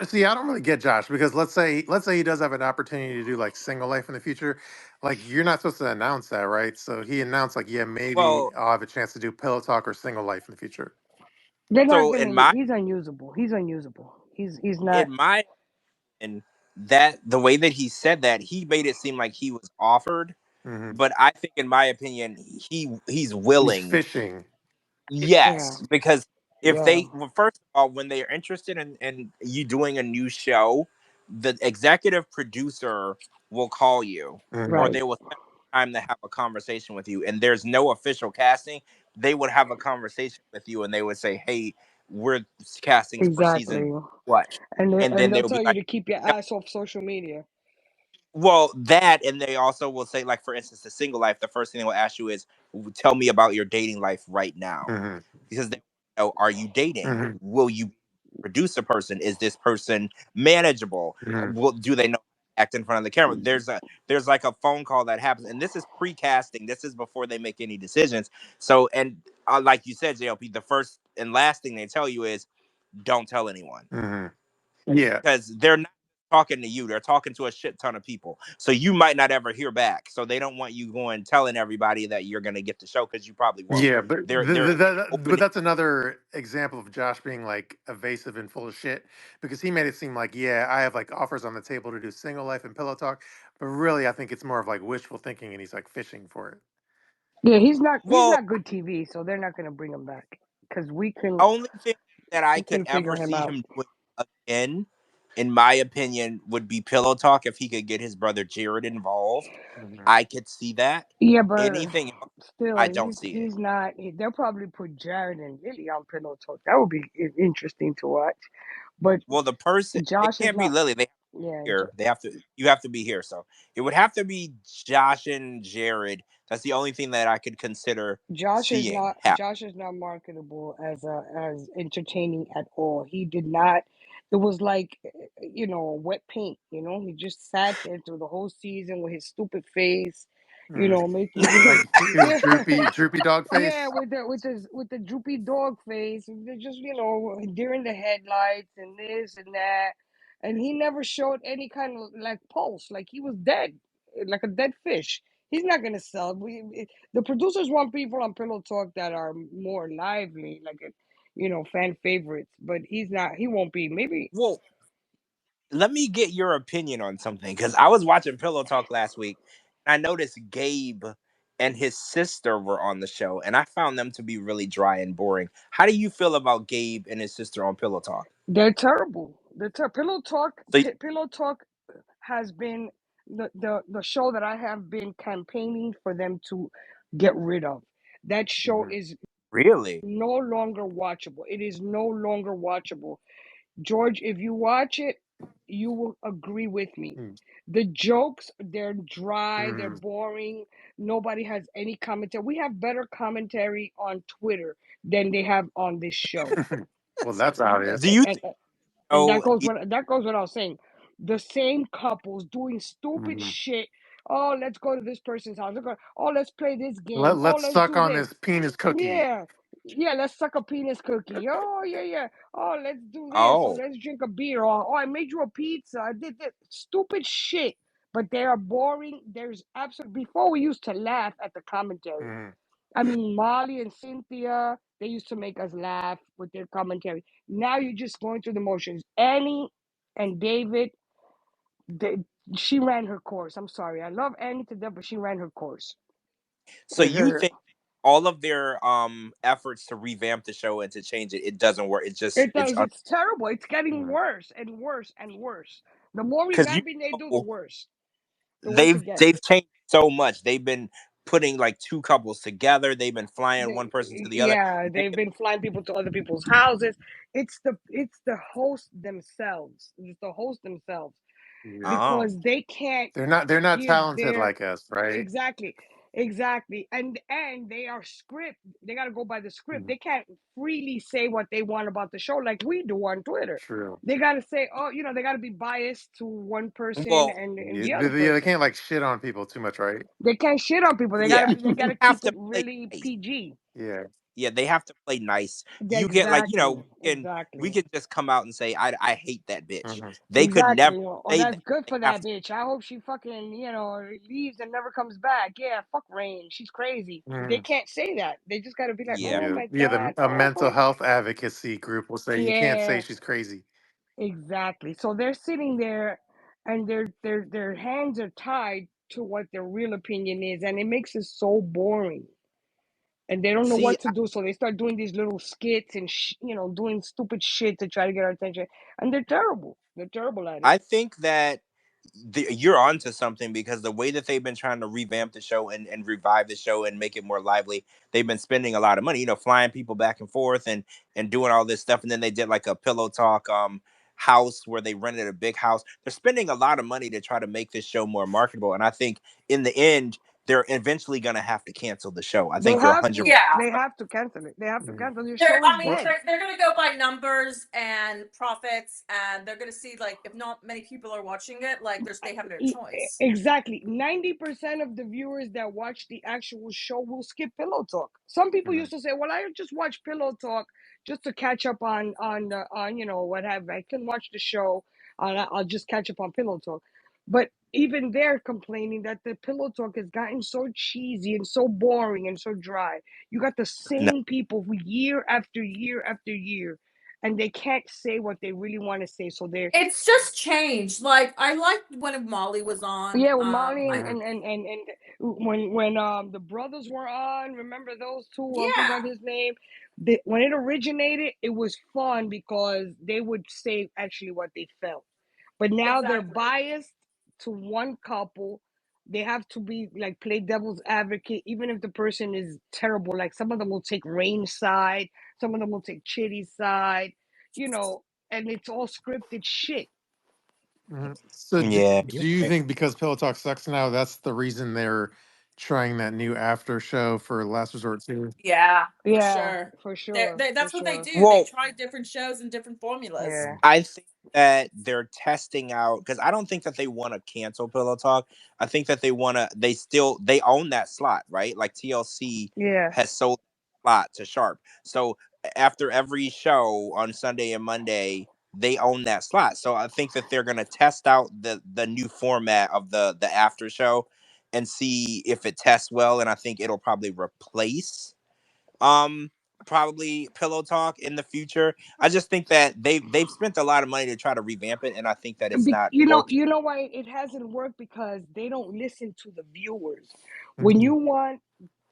see, I don't really get Josh because let's say he does have an opportunity to do like single life in the future, like you're not supposed to announce that, right? So he announced like, yeah, maybe Well, I'll have a chance to do pillow talk or single life in the future. They're not so gonna. in my He's unusable. He's unusable. He's not. in my and that the way that he said that, he made it seem like he was offered, Hmm. but I think in my opinion he's He's willing. fishing. Yeah, Yes, because if yeah, they, well, first of all, when they are interested in you doing a new show, the executive producer will call you, Hmm. or right. they will set time to have a conversation with you, and there's no official casting. They would have a conversation with you, and they would say, "Hey, we're casting for season Exactly. what," And and then they'll they'll be tell you like, to keep your "Yep." ass off social media. Well, that, and they also will say, like, for instance, the single life. The first thing they will ask you is, "Tell me about your dating life right now," Hmm. because they know, are you dating? Hmm. Will you produce a person? Is this person manageable? Hmm. Do they know how to act in front of the camera? There's like a phone call that happens, and this is pre-casting. This is before they make any decisions. So, and like you said, JLP, the first and last thing they tell you is, don't tell anyone, Hmm. Yeah. because they're not talking to you, they're talking to a shit ton of people, so you might not ever hear back, so they don't want you going telling everybody that you're going to get the show, because you probably won't. Yeah, but They're but opening. that's another example of Josh being like evasive and full of shit because he made it seem like, yeah, I have like offers on the table to do single life and pillow talk, but really I think it's more of like wishful thinking and he's like fishing for it. Yeah, he's Well, not good TV, so they're not gonna bring him back because only thing that I we could can ever figure him see out. him doing again, in my opinion, would be pillow talk. If he could get his brother Jared involved, Hmm. I could see that. Yeah, but Anything else, still, I don't see it. he's not. They'll probably put Jared and Lily on Pillow Talk. That would be interesting to watch. But Well, the person, it Josh is can't be not. Lily. They have to Yeah, be here. You have to be here. So it would have to be Josh and Jared. That's the only thing that I could consider seeing happen. Josh is not marketable as entertaining at all. He did not. It was like wet paint. He just sat there through the whole season with his stupid face. Hmm. Making Like his yeah. droopy dog Yeah, face. with the droopy dog face, and they're just during the headlights and this and that, and he never showed any kind of like pulse, like he was dead, like a dead fish. He's not gonna sell. The producers want people on Pillow Talk that are more lively, like fan favorites, but he's not. He won't be. Maybe Well, let me get your opinion on something, because I was watching Pillow Talk last week, I noticed Gabe and his sister were on the show, and I found them to be really dry and boring. How do you feel about Gabe and his sister on Pillow Talk? They're terrible. Pillow Talk. So, Pillow Talk has been the show that I have been campaigning for them to get rid of. That show Mhm. is really? no longer watchable. It is no longer watchable. George, if you watch it, you will agree with me. The jokes, they're dry, they're Mhm. boring. Nobody has any commentary. We have better commentary on Twitter than they have on this show. Well, that's Do obvious. you And and know? that goes what I was saying. The same couples doing stupid Mhm. shit. Oh, let's go to this person's house. Oh, let's play this game. Oh, Let's let's suck do on this. this penis cookie. Yeah. Yeah, let's suck a penis cookie. Oh, yeah, yeah. Oh, let's do this. Or Oh, let's drink a beer. Or, oh, I made you a pizza. I did this. Stupid shit. But they are boring. There's absolutely, before we used to laugh at the commentary. Mhm. I mean, Molly and Cynthia, they used to make us laugh with their commentary. Now you're just going through the motions. Annie and David, they, she ran her course. I'm sorry. I love Annie to death, but she ran her course so with you her. think all of their efforts to revamp the show and to change it, it doesn't work. It just It does. It's terrible. It's getting Mhm. worse and worse and worse. The more because revamping they do, the know worse. The worse they've it gets. they've changed so much. They've been putting like two couples together. They've been flying one person to the other. Yeah, They they've been flying people to other people's houses. It's the host themselves. It's the host themselves Yeah. oh because they can't They're not give talented their like us, right? exactly, exactly, and they are script. They got to go by the script. Mhm. They can't freely say what they want about the show like we do on Twitter. True. They got to say, oh, they got to be biased to one person well and Yeah, the other they person. can't like shit on people too much, right? They can't shit on people. They yeah, gotta they they gotta have keep it to play really nice. PG. Yeah. Yeah, they have to play nice. You get like Exactly, we exactly. can just come out and say I hate that bitch. Hmm. They could never Exactly. Oh, say that's that. good They for have that to. bitch. I hope she fucking, leaves and never comes back. Yeah, fuck Rain. She's crazy. They Hmm. can't say that. They just gotta be like, Yeah, oh Yeah. my Yeah. God. A Oh, mental health advocacy group will say you can't say yeah, she's crazy. exactly. So they're sitting there and their hands are tied to what their real opinion is, and it makes it so boring. And they don't know see, what to do, so they start doing these little skits and doing stupid shit to try to get our attention. And they're terrible. They're terrible at it. I think that you're onto something because the way that they've been trying to revamp the show and revive the show and make it more lively, they've been spending a lot of money, flying people back and forth and doing all this stuff. And then they did like a pillow talk house where they rented a big house. They're spending a lot of money to try to make this show more marketable. And I think in the end, they're eventually gonna have to cancel the show. I They think they're have 100. to. Yeah. They have to cancel it. They have to Mhm. cancel. Your They're, show is I mean, Well, dead. they're going to go by numbers and profits, and they're going to see, like, if not many people are watching it, like, they have no choice. Exactly. 90% of the viewers that watch the actual show will skip Pillow Talk. Some people mhm. used to say, "Well, I just watch Pillow Talk just to catch up on what have I can watch the show. I'll just catch up on Pillow Talk." But even they're complaining that the Pillow Talk has gotten so cheesy and so boring and so dry. You got the No, same people year after year after year, and they can't say what they really want to say. So they're It's just changed. Like, I liked when Molly was on. yeah, with Molly and I Mhm. when the brothers were on, remember those two? I Yeah, forgot his name. When it originated, it was fun because they would say actually what they felt. But now they're exactly. biased to one couple. They have to be like play devil's advocate, even if the person is terrible. Like some of them will take Rain's side, some of them will take Chitty's side, you know, and it's all scripted shit. Mhm. So, yeah, do you're you right. think because Pillow Talk sucks now, that's the reason they're trying that new after show for Last Resort 2? Yeah, for Yeah, sure. for sure, for That's what they sure. do. They Well, try different shows and different formulas. Yeah. I think that they're testing out because I don't think that they want to cancel Pillow Talk. I think that they want to. They own that slot, right? Like TLC Yeah. has sold that slot to Sharp. So after every show on Sunday and Monday, they own that slot. So I think that they're gonna test out the new format of the after show and see if it tests well. And I think it'll probably replace um probably Pillow Talk in the future. I just think that they've spent a lot of money to try to revamp it, and I think that it's not working. You know why it hasn't worked, because they don't listen to the viewers. When Mhm. you want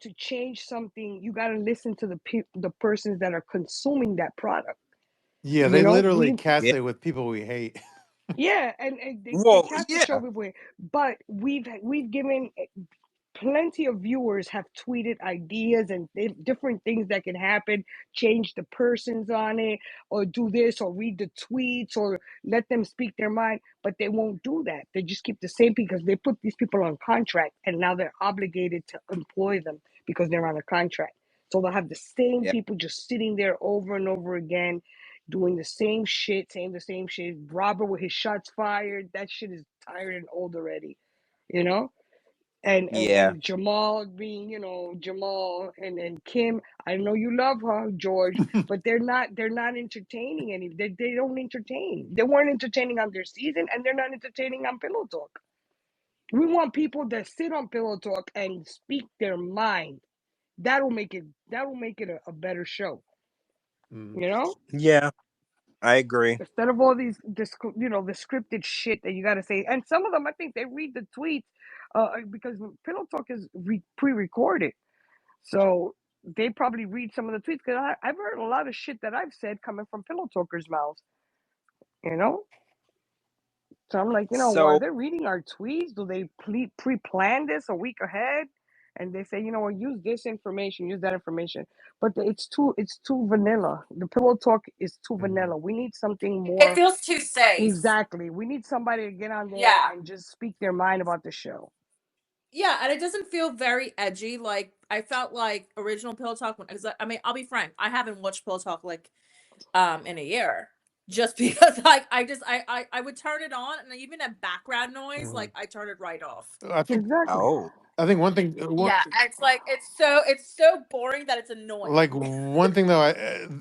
to change something, you got to listen to the persons that are consuming that product. Yeah, You they know, literally we cast Yeah. it with people we hate. yeah, and they Well, cast the show yeah, before, but we've given plenty of viewers have tweeted ideas and different things that can happen, change the persons on it, or do this, or read the tweets, or let them speak their mind. But they won't do that. They just keep the same, because they put these people on contract, and now they're obligated to employ them because they're on a contract. So they'll have the same yeah, people just sitting there over and over again, doing the same shit, saying the same shit. Robert with his shots fired, that shit is tired and old already, you know. yeah, And Jamal being, Jamal and Kim. I know you love her, George, but they're not entertaining any. They don't entertain. They weren't entertaining on their season, and they're not entertaining on Pillow Talk. We want people that sit on Pillow Talk and speak their mind. That'll make it a better show. Mm. You know, yeah. I agree. instead of all the scripted shit that you got to say. And some of them, I think they read the tweets, because Pillow Talk is pre-recorded. So they probably read some of the tweets, because I've heard a lot of shit that I've said coming from Pillow Talkers' mouths, you know? So I'm like, are So they reading our tweets? Do they pre-plan this a week ahead? And they say, well, use this information, use that information. But it's too vanilla. The Pillow Talk is too Mhm. vanilla. We need something It more. feels too safe. Exactly. We need somebody to get on there Yeah. and just speak their mind about the show. Yeah, and it doesn't feel very edgy. Like I felt like original Pillow Talk, because I mean, I'll be frank, I haven't watched Pillow Talk like in a year, just because like I would turn it on, and even that background noise, Mhm. like I turn it right off. I think Exactly. oh, I think one thing Yeah, it's like it's so boring that it's like annoying. one thing though,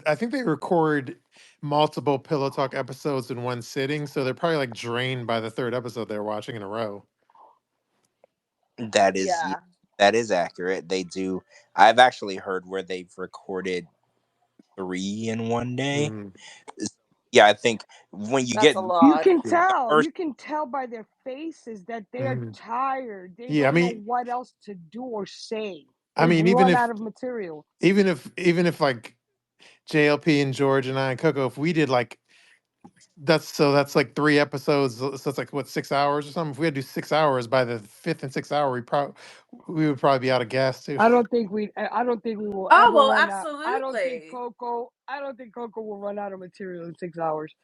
I think they record multiple Pillow Talk episodes in one sitting, so they're probably like drained by the third episode they're watching in a row. that is yeah, Yeah, that is accurate. They do. I've actually heard where they've recorded three in one day. Mm. Yeah, I think when you that's get a You lot. can the tell. first, You can tell by their faces that they are Mhm. tired. They Yeah, don't know what else to do or say. I They've mean, run out of material. even if like JLP and George and I and Coco, if we did like that's like 3 episodes, so it's like what, 6 hours or something. If we had to do 6 hours, by the fifth and sixth hour, we would probably be out of gas too. I don't think we will Oh ever well, run out. absolutely. I don't think Coco will run out of material in 6 hours.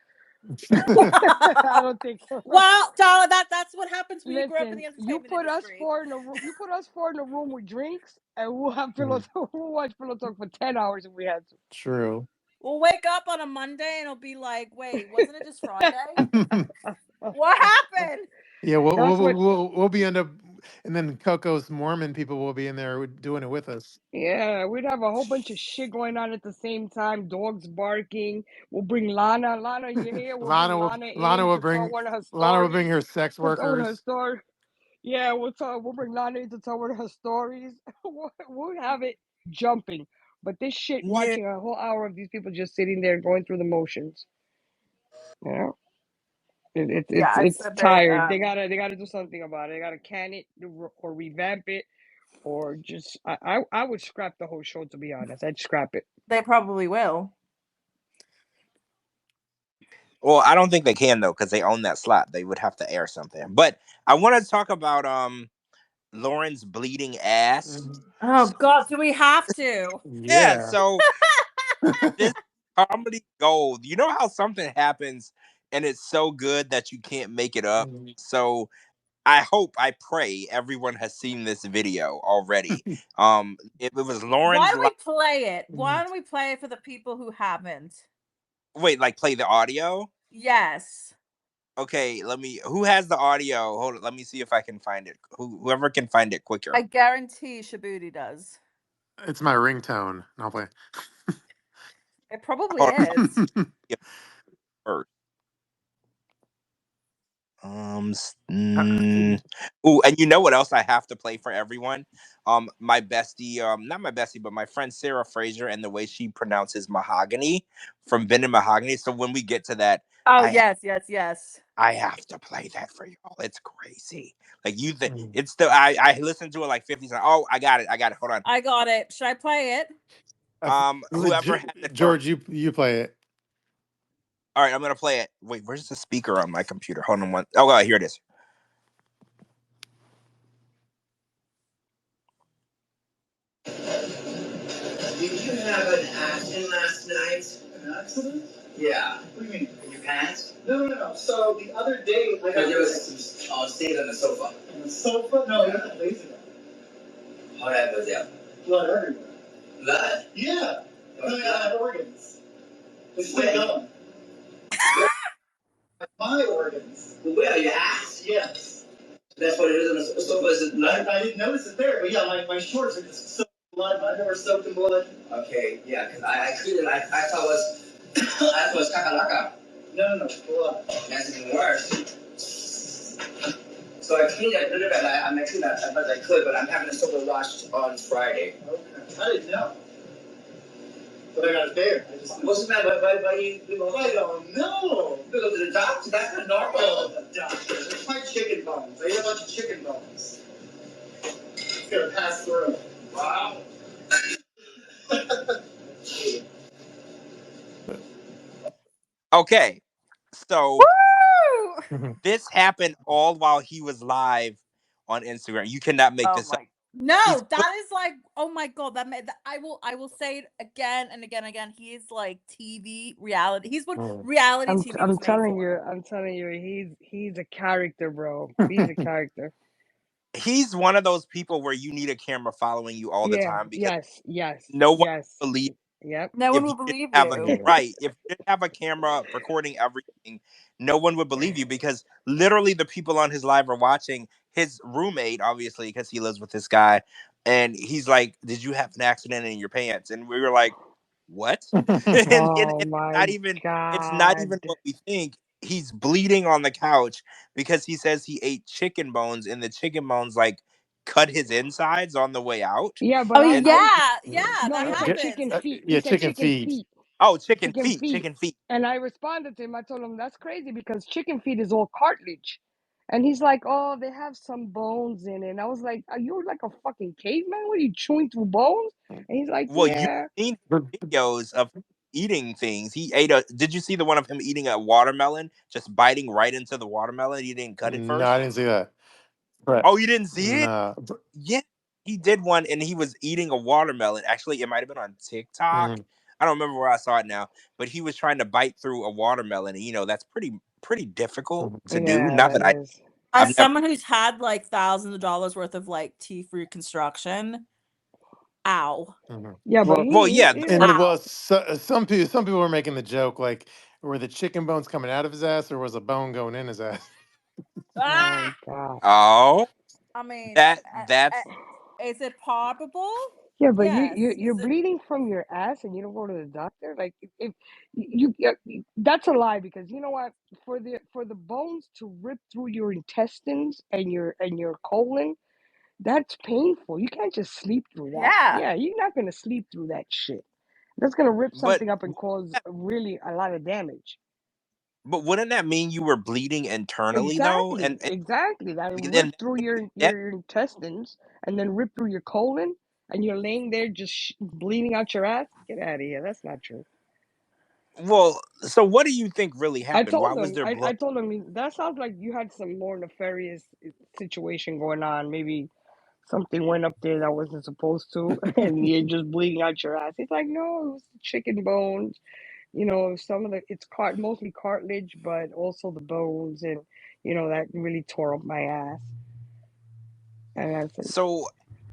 Well, I don't think so. darling, that's what happens when you grow up in Listen, the entertainment industry. you put us four in a room with drinks, and we'll have pillow Mm, talk. We'll watch Pillow Talk for 10 hours if we had true. We'll wake up on a Monday and it'll be like, wait, wasn't it just Friday? Yeah, What happened? That's what. we'll be end up, and then Coco's Mormon people will be in there doing it with us. Yeah, we'd have a whole bunch of shit going on at the same time. Dogs barking. We'll bring Lana. Lana, you here? We'll bring Lana Lana in will to tell bring one of her Lana will bring stories. her sex To tell one of her workers. stories. Yeah, we'll bring Lana in to tell one of her stories. We'll have it jumping. But this shit, yeah. watching a whole hour of these people just sitting there going through the motions. You know, Yeah, it's it's a bit. tired. They gotta do something about it. They gotta can it or revamp it, or just I would scrap the whole show, to be honest. I'd scrap it. They probably will. Well, I don't think they can though because they own that slot. They would have to air something. But I want to talk about Lauren's bleeding ass. Mhm. Oh God, do we have to? Yeah, Yeah. so this comedy gold. You know how something happens and it's so good that you can't make it up. Mhm. So I pray everyone has seen this video already. It was Why Lauren's don't live. we play it? Why don't we play it for the people who haven't? Wait, like play the audio? Yes, Okay, let me. Who has the audio? Hold on, let me see if I can find it. Whoever can find it I quicker. guarantee Shabooty does. It's my ringtone. I'll play. It probably Hold on, is. yeah, first. Ooh, and you know what else I have to play for everyone? My bestie, not my bestie, but my friend Sarah Fraser, and the way she pronounces mahogany from Ben and Mahogany. So when we get to that, Oh I yes, yes. I have to play that for y'all. It's crazy. Like you think Mhm. it's the I listened to it like 50 times. Oh, I got it. Hold on. I got it. Should I play it? Whoever had the first. George, you play it. All right, I'm gonna play it. Wait, where's the speaker on my computer? Hold on one. Oh, here it is. Did you have an accident last night? An accident? Yeah. What do you mean? In your pants? No. So the other day, I got there was stayed on the sofa. On the sofa? No, I got lazy. How that was there? Blood everywhere. Blood? Yeah. I had organs. They stay gone. My organs. Where? Your ass? Yes. That's what it is on the sofa. Is it blood? I didn't notice it there, but yeah, my shorts are just soaked in blood. My underwear soaked in blood. Okay, yeah, because I cleaned it. I thought it was I thought it was kakalaka. No, blood. That's even worse. So I cleaned it a little bit. I cleaned it as much as I could, but I'm having a sofa washed on Friday. Okay. I didn't know. But I got it there. What's the matter? Why you I don't know. You go to the doctor? That's not normal. Oh, the doctor. It's my chicken bones. I eat a bunch of chicken bones. It's gonna pass through. Wow. Okay, so Woo! Mhm. this happened all while he was live on Instagram. You cannot make Oh this up. my. No, He's that is like, oh my god, I will say it again and again and again. He is like TV reality. He's what Mhm. reality TV was I'm made telling for. you, he's a character, bro. He's a character. he's one of those people where you need a camera following you all the Yeah, time because yes, no one yes. will believe Yep. No one if you will didn't believe have a you. Mhm. right, if you didn't have a camera recording everything, no one would believe you because literally the people on his live are watching his roommate, obviously, because he lives with this guy, and he's like, "Did you have an accident in your pants?" And we were like, "What?" And Oh my it's not God. even what we think. He's bleeding on the couch because he says he ate chicken bones, and the chicken bones like cut his insides on the way out. Yeah, Oh but And I yeah, no, that he said Get, happens. chicken feet. He yeah, said chicken chicken feet. feet. oh, chicken feet. And I responded to him. I told him that's crazy because chicken feet is all cartilage. And he's like, "Oh, they have some bones in it." And I was like, "Are you like a fucking caveman? What are you chewing through bones?" And he's like, Well, you've "Yeah." seen videos of him eating things. He ate a. Did you see the one of him eating a watermelon, just biting right into the watermelon? He didn't cut it No, I first. didn't see that. But Oh, you didn't see it? no. Yeah, he did one, and he was eating a watermelon. Actually, it might have been on TikTok. Mhm. I don't remember where I saw it now, but he was trying to bite through a watermelon, and that's pretty difficult Mhm. to do. Yeah, Not that that is. I've As never. someone who's had like thousands of dollars worth of like teeth reconstruction, ow, Mhm. Yeah, but Well, Well, yeah, he and was. it was ow. some people were making the joke like, were the chicken bones coming out of his ass or was a bone going in his ass? My Ah! God. oh, I mean, that's is it probable? Yeah, but Yes. you're Is it? bleeding from your ass and you don't go to the doctor. Like if that's a lie because you know what? For the bones to rip through your intestines and your colon, that's painful. You can't just sleep through that. Yeah. Yeah, you're not gonna sleep through that shit. That's gonna rip but something up and cause really a lot of damage. but wouldn't that mean you were bleeding internally though? Exactly. That And rip then through your intestines and then rip through your colon, and you're laying there just bleeding out your ass. Get out of here. That's not true. well, so what do you think really I happened? Why told was him. there blood? I told him that sounds like you had some more nefarious situation going on. Maybe something went up there that wasn't supposed to, and you're just bleeding out your ass. He's like, no, it was chicken bones. Some of mostly cartilage, but also the bones, and that really tore up my ass. And I said, So,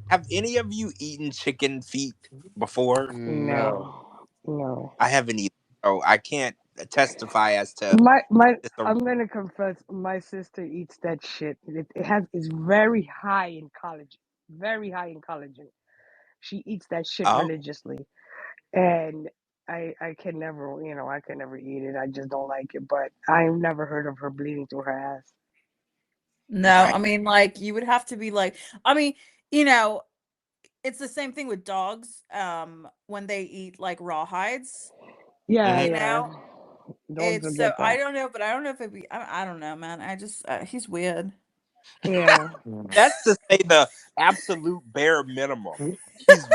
have any of you eaten chicken feet before? No. no, no. I haven't either. So I can't testify as to My if it's a I'm gonna confess, my sister eats that shit. It's very high in collagen, very high in collagen. She eats that shit oh. religiously, and I can never, I can never eat it. I just don't like it. But I've never heard of her bleeding through her ass. No, Right. I mean, like, you would have to be like, I mean, you know, it's the same thing with dogs, when they eat, like, raw hides, Yeah, Mhm. you yeah. know? Dogs It's will so get I that. don't know, but I don't know if it'd be I don't know, man. I just he's weird. Yeah. That's to say the absolute bare minimum. He's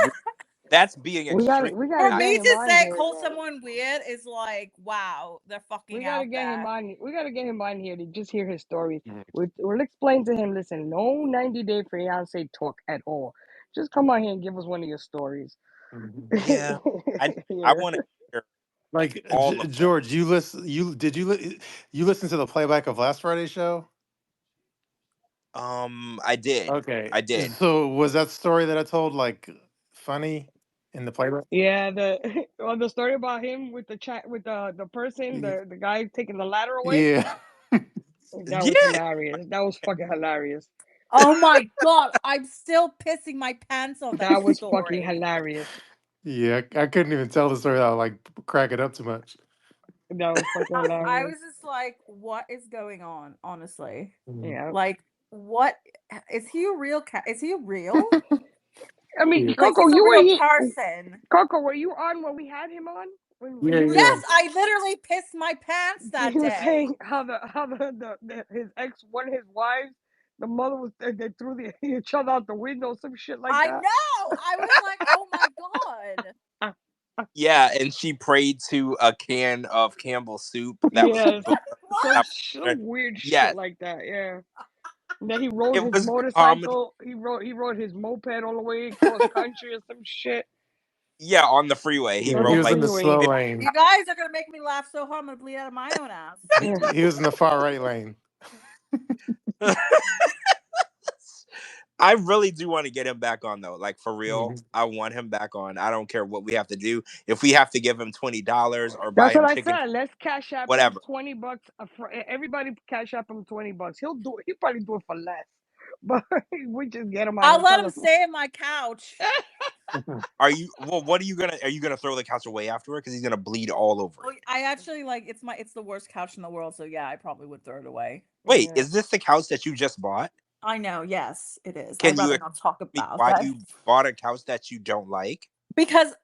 that's being extreme. We For gotta I- get me him to on say here, call man. someone weird is like, wow, they're We fucking gotta out get him there. on. We gotta get him on here to just hear his stories. Mhm. We'll explain to him. Listen, no 90-day fiance talk at all. Just come on here and give us one of your stories. Mhm. yeah. I Yeah. want to hear Like all of them. George, you listen. You listen to the playback of last Friday's show? I did. Okay, I did. so was that story that I told like funny in the playback? Yeah, the story about him with the chat with the person, the guy taking the ladder away. Yeah. That Yeah. was hilarious. That was fucking hilarious. Oh my god, I'm still pissing my pants on that That was fucking story. hilarious. Yeah, I couldn't even tell the story without like cracking up too much. That was fucking I hilarious. was just like, what is going on, honestly? Mhm. Yeah. Like, what is he a real cat? Is he real? I mean, Yeah. Like, Coco, he's a you were real here. person. Coco, were you on when we had him on? When Yeah, he was yeah. Yes, on, I literally pissed my pants he that was day. saying how his ex, one of his wives, the mother was they threw each other out the window, some shit like I that. know. I was like, oh my god. Yeah, and she prayed to a can of Campbell's soup that was Yes, What? some weird shit yes, like that. Yeah. And then he rode it his was comedy. motorcycle. He rode his moped all the way across country or some shit Yeah, on the freeway. He Yeah, on he the rode was like in the freeway. slow 50 lane. You guys are gonna make me laugh so hard I'm gonna bleed out of my own ass. Yeah. He was in the far right lane. I really do want to get him back on though. Like for real, Mhm. I want him back on. I don't care what we have to do. If we have to give him $20 or buy That's what him I chicken, said. Let's cash app him whatever. $20. Everybody cash app him $20. He'll do it. He'll probably do it for less. But we just get him on I'll and let tell him him. stay in my couch. Are you well, what are you gonna throw the couch away afterward? Because he's gonna bleed all over Oh, it. I actually like it's the worst couch in the world, so yeah, I probably would throw it away. Wait, Yeah. is this the couch that you just bought? I know, yes, it is. I'd Can you rather explain not talk to me about why that. you bought a couch that you don't like? Because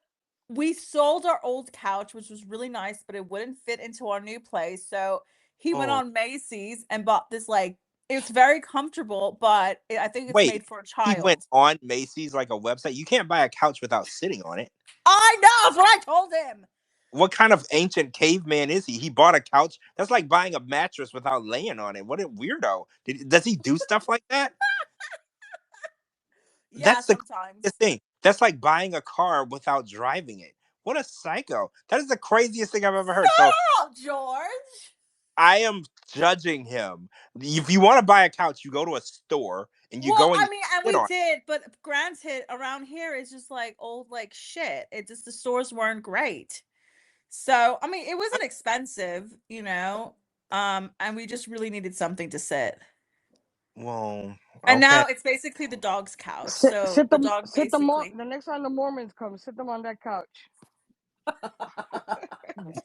we sold our old couch, which was really nice, but it wouldn't fit into our new place. So he went Oh, on Macy's and bought this like it's very comfortable, but I think it's wait. made for a He went child. on Macy's like a website. You can't buy a couch without sitting on it. I know, that's what I told him. What kind of ancient caveman is he? He bought a couch. That's like buying a mattress without laying on it. What a weirdo. Does he do stuff like that? Yeah, That's the sometimes. craziest thing. That's like buying a car without driving it. What a psycho. That is the craziest thing I've ever heard. So Stop, George. I am judging him. If you want to buy a couch, you go to a store and you Well, go and I you mean, and sit we on it. did, but granted, around here is just like old like shit. It just the stores weren't great. So, I mean, it wasn't expensive, you know. And we just really needed something to sit. Well, And okay. now it's basically the dog's couch. So the dog Sit them on basically the next time the Mormons come. Sit them on that couch.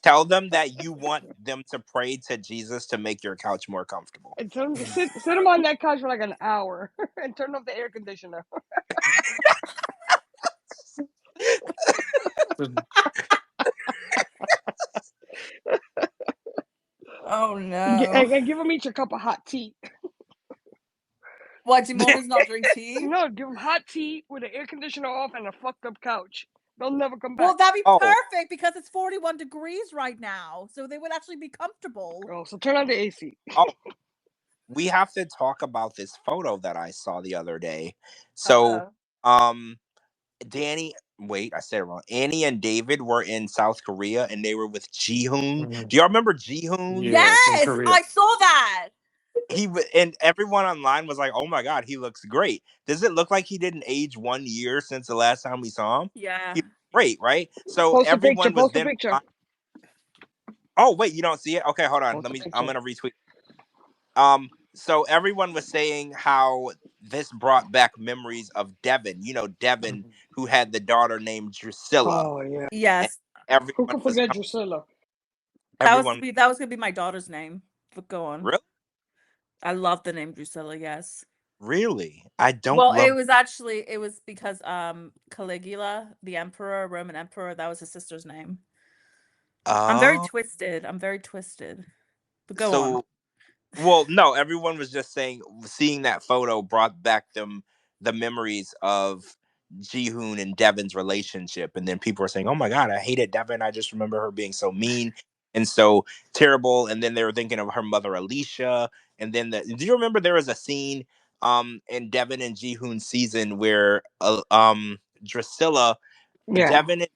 Tell them that you want them to pray to Jesus to make your couch more comfortable. And sit them on that couch for like an hour and turn off the air conditioner. Oh And, no. and give them each a cup of hot tea. What do Mormons not drink tea? No, give them hot tea with the air conditioner off and a fucked up couch. They'll never come back. Well, that'd be Oh, perfect because it's 41 degrees right now. So they would actually be comfortable. Oh, so turn on the AC. oh, we have to talk about this photo that I saw the other day. So, Uh-oh. um, Danny, wait, I said it wrong. Annie and David were in South Korea and they were with Jihoon. Mhm. Do y'all remember Jihoon? Yeah, from Yes, Korea. I saw that. And everyone online was like, "Oh my god, he looks great." Does it look like he didn't age 1 year since the last time we saw him? Yeah. He looked great, right? So Post a picture. everyone was Post a then. picture. Oh wait, you don't see it? Okay, hold on. Post a I'm picture. gonna retweet. So everyone was saying how this brought back memories of Devin. You know, Devin who had the daughter named Drusilla, Oh yeah. and Yes. Who everyone could was forget Drusilla? That was everyone that was gonna be my daughter's name. But go on. really. I love the name Drusilla, yes. Really? I don't Well, love. it was because Caligula, the emperor, Roman emperor, that was his sister's name. I'm very Oh, twisted. I'm very twisted. But go on. so well, no, everyone was just saying seeing that photo brought back the memories of Jihoon and Devin's relationship. And then people were saying, "Oh my god, I hated Devin. I just remember her being so mean and so terrible." And then they were thinking of her mother Alicia. And then do you remember there was a scene in Devin and Jihoon's season where Drusilla, Yeah. Devin and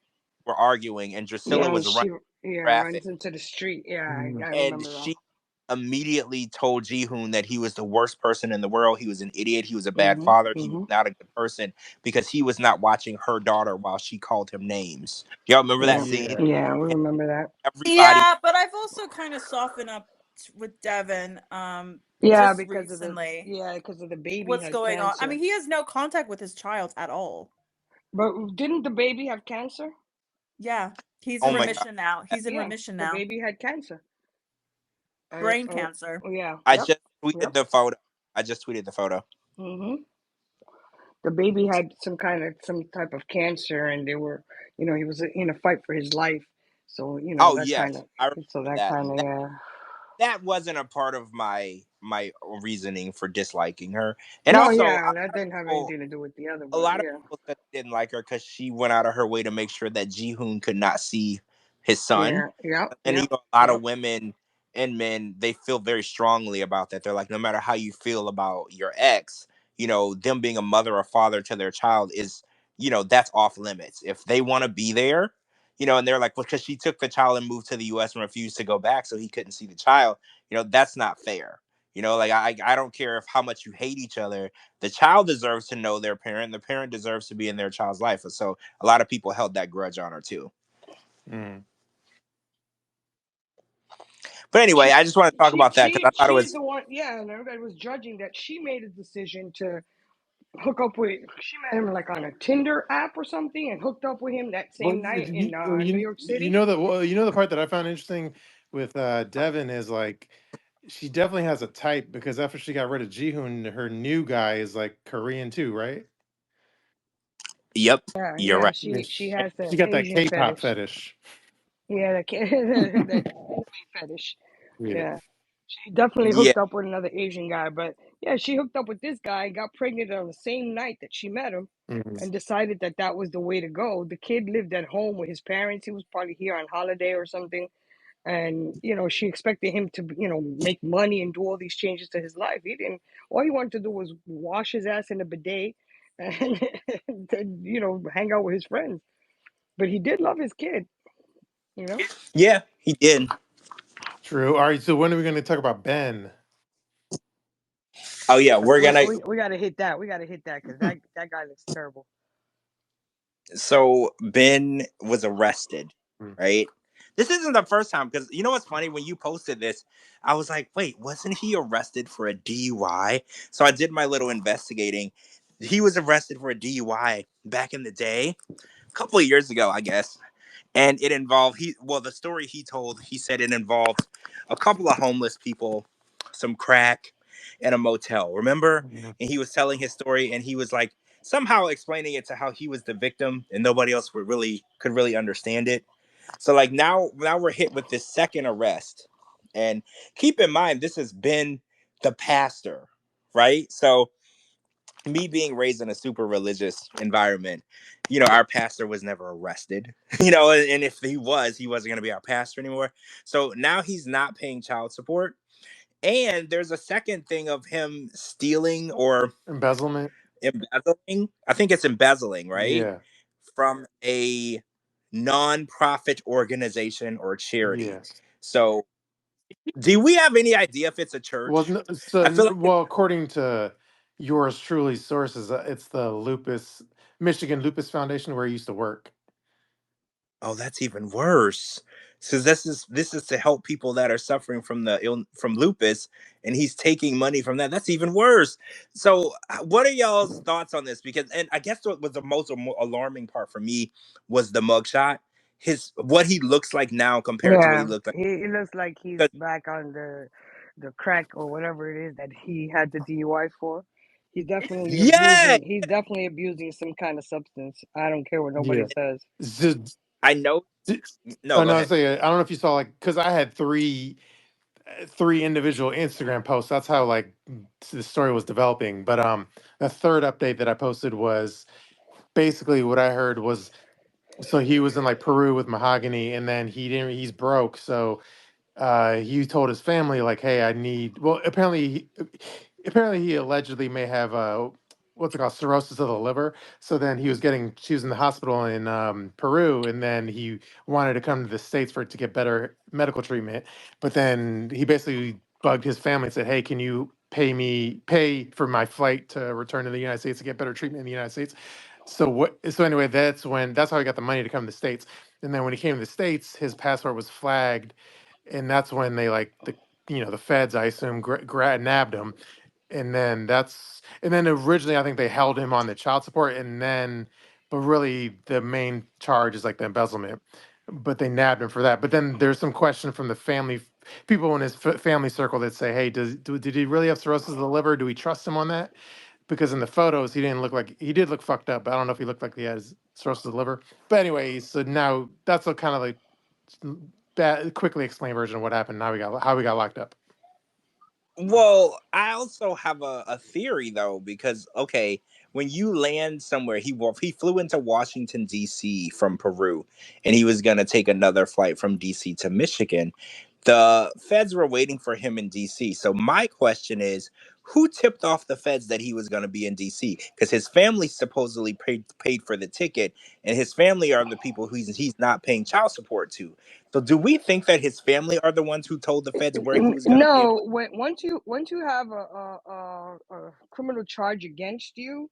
were arguing and Drusilla Yeah, was running she traffic runs into the street. Yeah, Mhm. I and remember that. she immediately told Jihoon that he was the worst person in the world. He was an idiot. He was a bad Mhm. father. He was Mhm. not a good person because he was not watching her daughter while she called him names. Y'all remember that Yeah. scene? Yeah. Yeah, we And remember that. everybody. Yeah, but I've also kind of softened up with Devin Yeah, just because of recently. the baby What's has going on? I cancer. mean, he has no contact with his child at all. But didn't the baby have cancer? Yeah, he's Oh in my god! remission now. He's in Yeah, remission the now. baby had cancer. Brain cancer. Yeah. I Yep. just tweeted Yep. the photo. I just tweeted the photo. Mhm. The baby had some type of cancer, and they were, he was in a fight for his life. So Oh that kind yes, of, I remember so that that. kind of, yeah. That wasn't a part of my reasoning for disliking her. And No, also, yeah, that didn't have anything to do with the other, a but lot of yeah, people said they didn't like her because she went out of her way to make sure that Jihoon could not see his son. yeah, yep, And yep, a lot of yep. women and men, they feel very strongly about that. They're like, no matter how you feel about your ex, them being a mother or father to their child is, that's off limits. If they want to be there, and they're like, well, because she took the child and moved to the US and refused to go back, so he couldn't see the child, that's not fair. Like I don't care if how much you hate each other, the child deserves to know their parent. The parent deserves to be in their child's life. So a lot of people held that grudge on her too. Mm. But anyway, She, I just want to talk about that because I thought it she's was. the one, yeah, and everybody was judging that she made a decision to hook up with. She met him like on a Tinder app or something, and hooked up with him that Well, same night in you, New you York you City. know that the part that I found interesting with Devin is like she definitely has a type because after she got rid of Jihoon, her new guy is like Korean too, right? Yep, Yeah, you're yeah, right. Yeah, she has she the got that Asian K-pop fetish. fetish. Yeah, the anime fetish. Yeah. Yeah, she definitely Yeah, hooked up with another Asian guy, but yeah, she hooked up with this guy, got pregnant on the same night that she met him, Mhm. and decided that that was the way to go. The kid lived at home with his parents. He was probably here on holiday or something, and she expected him to make money and do all these changes to his life. He didn't. All he wanted to do was wash his ass in a bidet and hang out with his friends. But he did love his kid, you know. yeah, he did. True. All right. So when are we going to talk about Ben? Oh yeah, we're We, gonna. we, we gotta hit that. We gotta hit that because that guy looks terrible. So Ben was arrested, Mm. right? This isn't the first time because you know what's funny when you posted this, I was like, wait, wasn't he arrested for a DUI? So I did my little investigating. He was arrested for a DUI back in the day, a couple of years ago, I guess. And it involved the story he told, he said it involved a couple of homeless people, some crack, and a motel, remember? Mhm. And he was telling his story and he was like somehow explaining it to how he was the victim and nobody else could really understand it. So like now we're hit with this second arrest. And keep in mind this has been the pastor, right? So me being raised in a super religious environment, our pastor was never arrested, and if he wasn't going to be our pastor anymore. So now he's not paying child support. And there's a second thing of him stealing or Embezzlement. embezzling. I think it's embezzling, right? Yeah. From a non-profit organization or charity. Yes. So do we have any idea if it's a Well, church? I feel like well, according to yours truly sources, it's the Michigan Lupus Foundation where he used to work. oh, that's even worse. So this is to help people that are suffering from from lupus, and he's taking money from that. That's even worse. So, what are y'all's thoughts on this? Because, and I guess what was the most alarming part for me was the mugshot. What he looks like now compared to what he Yeah, looked like. he looks like he's 'Cause- back on the the crack or whatever it is that he had the DUI for. He's definitely Yeah, abusing. He's definitely abusing some kind of substance. I don't care what nobody Yeah. says. Z- I know. z- No, Oh go no, I ahead. say I don't know if you saw like because I had three individual Instagram posts. That's how like the story was developing. But the third update that I posted was basically what I heard was so he was in like Peru with Mahogany, and then he's broke, so he told his family like, "Hey, I need." Well, apparently he allegedly may have what's it called, cirrhosis of the liver. So then she was in the hospital in Peru, and then he wanted to come to the States for it to get better medical treatment. But then he basically bugged his family and said, "Hey, can you pay for my flight to return to the United States to get better treatment in the United States?" So anyway, that's how he got the money to come to the States. And then when he came to the States, his passport was flagged, and that's when they like the feds, I assume, nabbed him. And then originally I think they held him on the child support, and then but really the main charge is like the embezzlement, but they nabbed him for that. But then there's some question from the family people in his family circle that say, hey, did he really have cirrhosis of the liver? Do we trust him on that? Because in the photos he did look fucked up, but I don't know if he looked like he has cirrhosis of the liver. But anyway, so now that's a kind of like quickly explain version of what happened. How we got locked up. Well, I also have a theory though, because okay, when you land somewhere, he flew into Washington D.C. from Peru, and he was gonna take another flight from D.C. to Michigan. The feds were waiting for him in D.C. So my question is, who tipped off the feds that he was gonna be in D.C.? Because his family supposedly paid for the ticket, and his family are the people who he's not paying child support to. So do we think that his family are the ones who told the feds where he was gonna be in? No, once you have a criminal charge against you,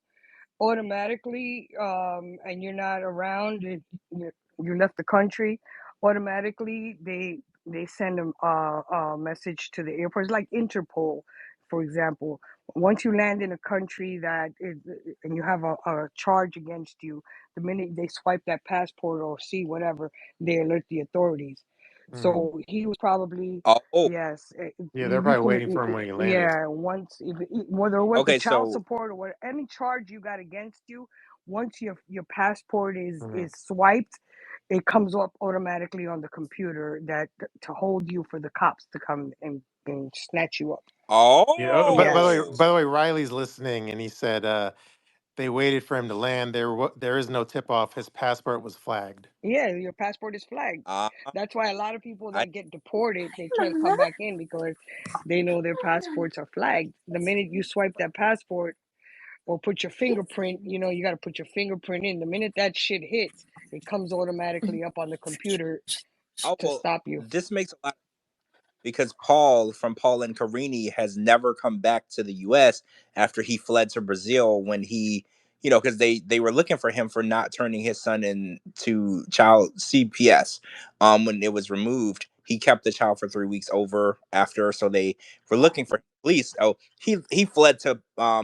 automatically, and you're not around, you left the country, automatically they send a message to the airport. It's like Interpol, for example. Once you land in a country that is, and you have a charge against you, the minute they swipe that passport or see whatever, they alert the authorities. Mm. So he was probably, Oh, yes, Yeah, they're you probably can, waiting for him when he landed. yeah, once if whether it was the okay. child So support or what, any charge you got against you, once your passport Mhm. is swiped, it comes up automatically on the computer that to hold you for the cops to come and snatch you up. Yeah. By the way, Yes. Riley's listening, and he said they waited for him to land. There is no tip off. His passport was flagged. Yeah, your passport is flagged. uh, That's why a lot of people I that get deported, they can't come back in because they know their passports are flagged. The minute you swipe that passport or put your fingerprint, you got to put your fingerprint in. The minute that shit hits, it comes automatically up on the computer oh to well, stop you. this makes a lot because Paul from Paul and Carini has never come back to the U.S. after he fled to Brazil when because they were looking for him for not turning his son into child CPS. When it was removed, he kept the child for 3 weeks over after, so they were looking for police. Oh, he fled to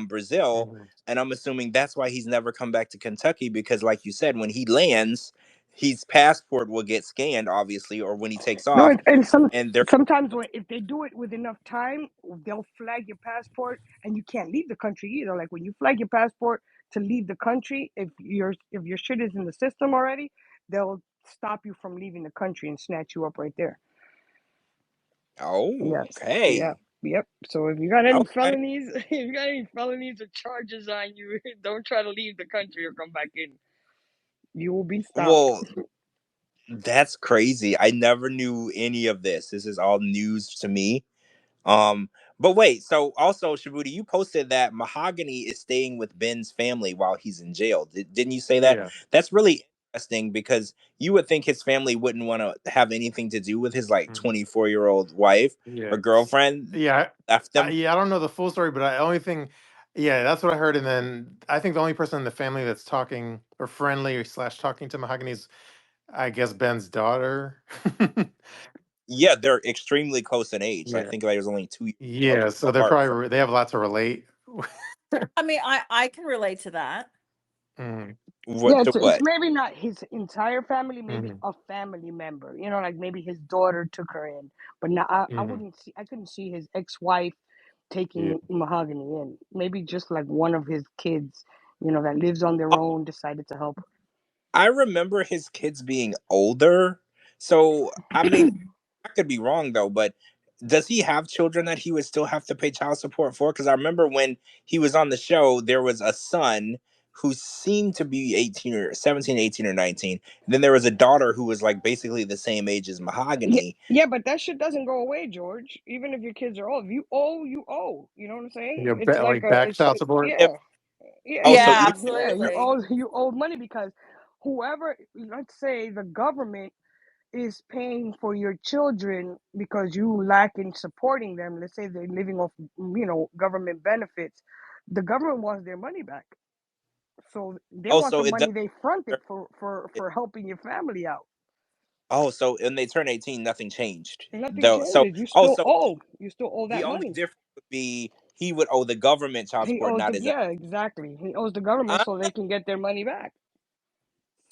Brazil, Mhm. and I'm assuming that's why he's never come back to Kentucky because, like you said, when he lands, his passport will get scanned, obviously, or when he takes No, off, and and they're sometimes if they do it with enough time, they'll flag your passport, and you can't leave the country either. Like when you flag your passport to leave the country, if your shit is in the system already, they'll stop you from leaving the country and snatch you up right there. Oh, Yes. okay. Yep. Yep. So if you got any Okay. felonies, if you got any felonies or charges on you, don't try to leave the country or come back in. You will be stopped. Well, that's crazy. I never knew any of this. This is all news to me. Um, but wait, so also Shabooty, you posted that Mahogany is staying with Ben's family while he's in jail. Didn't you say that? Yeah. That's really interesting because you would think his family wouldn't want to have anything to do with his like Mhm. 24-year-old wife Yeah. or girlfriend Yeah. left them. Yeah. I don't know the full story, but only thing. Yeah, that's what I heard. And then I think the only person in the family that's talking or friendly or slash talking to Mahogany is, I guess, Ben's daughter. Yeah, they're extremely close in age. I Yeah. think there's only 2 years Yeah. So they're apart from. probably they have a lot to relate. I mean, I can relate to that. Mhm. What Yeah, to it's what? maybe not his entire family, maybe Hmm. a family member. You know, like maybe his daughter took her in, but now I Hmm. wouldn't see. I couldn't see his ex-wife Yeah. taking Mahogany in. Maybe just like one of his kids, you know, that lives on their Oh, own, decided to help. I remember his kids being older. So I mean, I could be wrong though, but does he have children that he would still have to pay child support for? Because I remember when he was on the show, there was a son who seemed to be 18 or 17, 18 or 19. And then there was a daughter who was like basically the same age as Yeah, Mahogany. yeah, but that shit doesn't go away, George. Even if your kids are old, if you owe, you owe. You know what I'm saying? Your like back It's child like, support. If yeah, yeah, oh, yeah, so Yeah, even yeah. absolutely. You owe money because whoever, let's say the government is paying for your children because you lack in supporting them. Let's say they're living off, government benefits. The government wants their money back, so they oh, want so the it doesn't. money they fronted for helping your family out. Oh, so when they turn 18, nothing changed. Nothing Though, so changes. You oh, still so owe. You still owe the that only money. difference would be he would owe the government child He support, owes not the his own. Yeah, exactly. He owes the government so they can get their money back.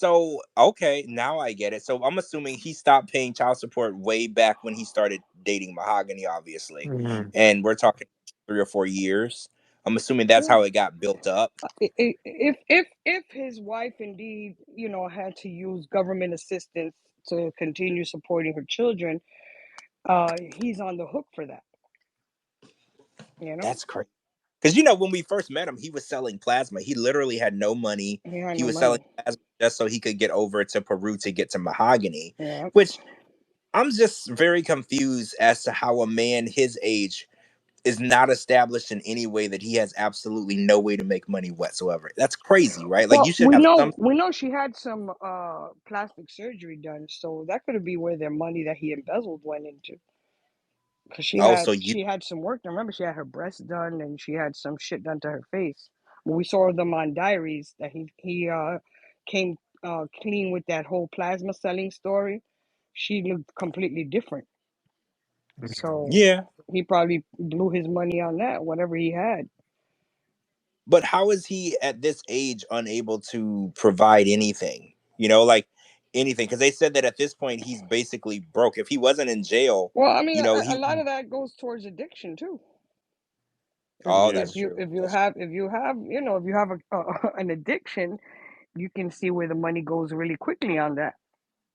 So okay, now I get it. So I'm assuming he stopped paying child support way back when he started dating Mahogany, obviously, Hmm. and we're talking 3 or 4 years. I'm assuming that's Yeah. how it got built up. If his wife indeed had to use government assistance to continue supporting her children, he's on the hook for that. You know, That's crazy. Because when we first met him, he was selling plasma. He literally had no money. he had He no was selling money. plasma just so he could get over to Peru to get to Mahogany, Yeah. which I'm just very confused as to how a man his age is not established in any way that he has absolutely no way to make money whatsoever. That's crazy, right? Like you Well, should we have know some. we know she had some plastic surgery done, so that could be where their money that he embezzled went into. Because she Oh, had so you she had some work done. Remember, she had her breasts done and she had some shit done to her face. When we saw them on diaries, that he came clean with that whole plasma selling story. She looked completely different. So yeah. he probably blew his money on that, whatever he had. But how is he at this age unable to provide anything? Like anything? Because they said that at this point he's basically broke. If he wasn't in jail, Well, I mean, a he. lot of that goes towards addiction too. If Oh, if that's you true. if you That's have if you have if you have an addiction, you can see where the money goes really quickly on that.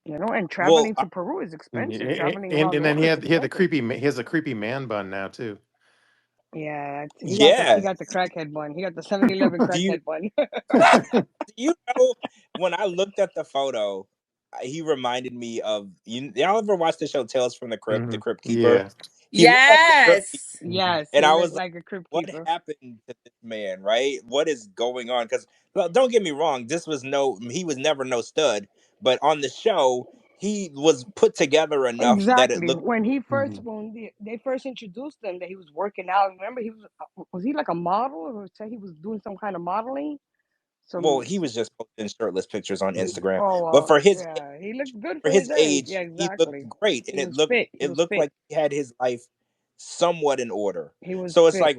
And well. traveling to Peru is expensive. And, Traveling and around the and then world is he had the expensive. creepy he has a creepy man bun now too. Yeah, he Yeah. got the crackhead bun. He got the 7-Eleven Do you crackhead bun. do you know when I looked at the photo, he reminded me of y'all ever watch the show Tales from the Crypt, the Hmm. Crypt Keeper? Yeah. He looked like the Crypt Keeper. Yes. Hmm. Yes, And he I looked was like, like a crypt what keeper. happened to this man, right? What is going on? Because, well, don't get me wrong, he was never no stud, but on the show, he was put together enough that it Exactly. looked, Hmm. When they first introduced him, that he was working out. Remember, was he like a model, or say he was doing some kind of modeling? well, Some he was just posting shirtless pictures on Instagram. Oh But well, for his yeah, he looked good for for his his age. Yeah, age, he looked exactly. great, and He was fit. He it was looked fit. like he had his life somewhat in order. He was So it's fit. like,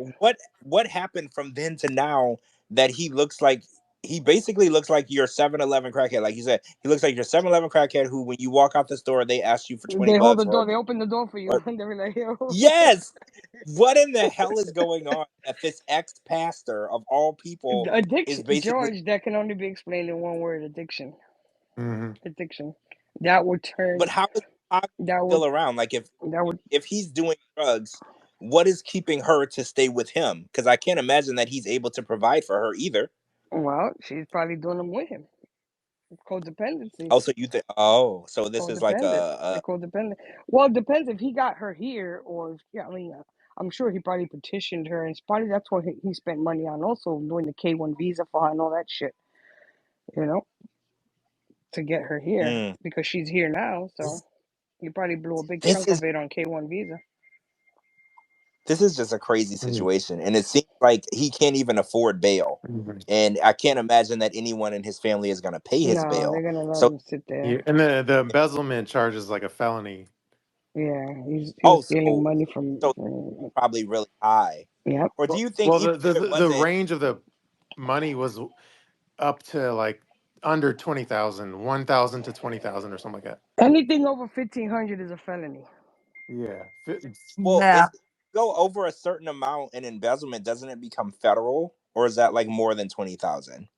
what happened from then to now that he basically looks like your 7-Eleven crackhead, like you said. He looks like your 7-Eleven crackhead who, when you walk out the store, they ask you for twenty They hold bucks the door. They open the door for you, or and they were like, "Yo." yes. What in the hell is going on that this ex pastor of all people is Addiction, basically? George. That can only be explained in one word: addiction. Hmm. Addiction. That would But turn. how is Pac That would. still around? Like That would. if he's doing drugs, what is keeping her to stay with him? Because I can't imagine that he's able to provide for her either. Well, she's probably doing them with him. Codependency. Also, you think? Oh, so this is like Codependent. a They're codependent. Well, it depends if he got her here or yeah. I mean, I'm sure he probably petitioned her, and it's probably that's what he spent money on, also doing the K1 visa for her and all that shit. You know, to get her here mm, because she's here now. So this, he probably blew a big this chunk is of it on K1 visa. just a crazy situation, and it seems like he can't even afford bail. Hmm. And I can't imagine that anyone in his family is going to pay his No, they're bail. gonna let So, him sit there. Yeah. And the embezzlement charge is like a felony. Yeah, he was oh, stealing so money so from probably really high. yep. Or do Well, you think well, even if it the wasn't? range of the money was up to like under 20,000, 1,000 to 20,000 or something like that. Anything over 1,500 is a felony. Yeah. Well, Yeah. is go over a certain amount in embezzlement, doesn't it become federal, or is that like more than 20,000?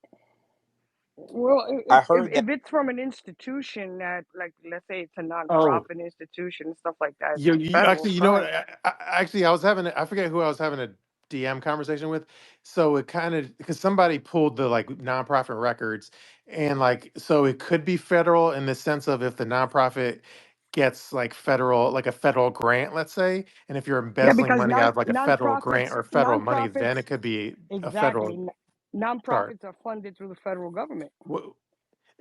Well, I heard that. if it's from an institution that, like, let's say it's a Oh, nonprofit institution and stuff like that, it's a you federal actually, you know what? crime. Actually, I forget who I was having a DM conversation with. So it kind of, because somebody pulled the like nonprofit records, and like, so it could be federal in the sense of if the nonprofit gets like federal, like a federal grant, let's say, and if you're Yeah, embezzling because money out of like a federal grant or federal money, then it could be a exactly, federal charge. nonprofits are funded through the federal government.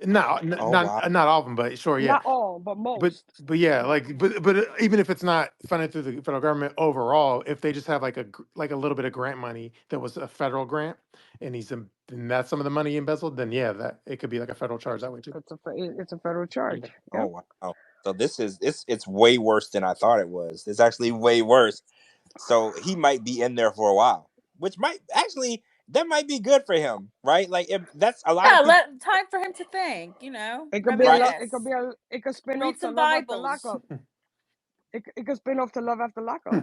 No, Oh wow. not all of them, but sure, yeah. Not all, but most. But yeah, like but even if it's not funded through the federal government overall, if they just have like like a little bit of grant money that was a federal grant, and and that's some of the money he embezzled, then yeah, that it could be like a federal charge that way too. It's a federal charge. Yeah. Yeah. Oh wow. So this is it's way worse than I thought it was. It's actually way worse. So he might be in there for a while, which might actually that might be good for him, right? Like if that's a lot Yeah, of people, time for him to think, It could be right? it could spin Read off to some Love After Bibles. Lockup. It could spin off to Love After Lockup.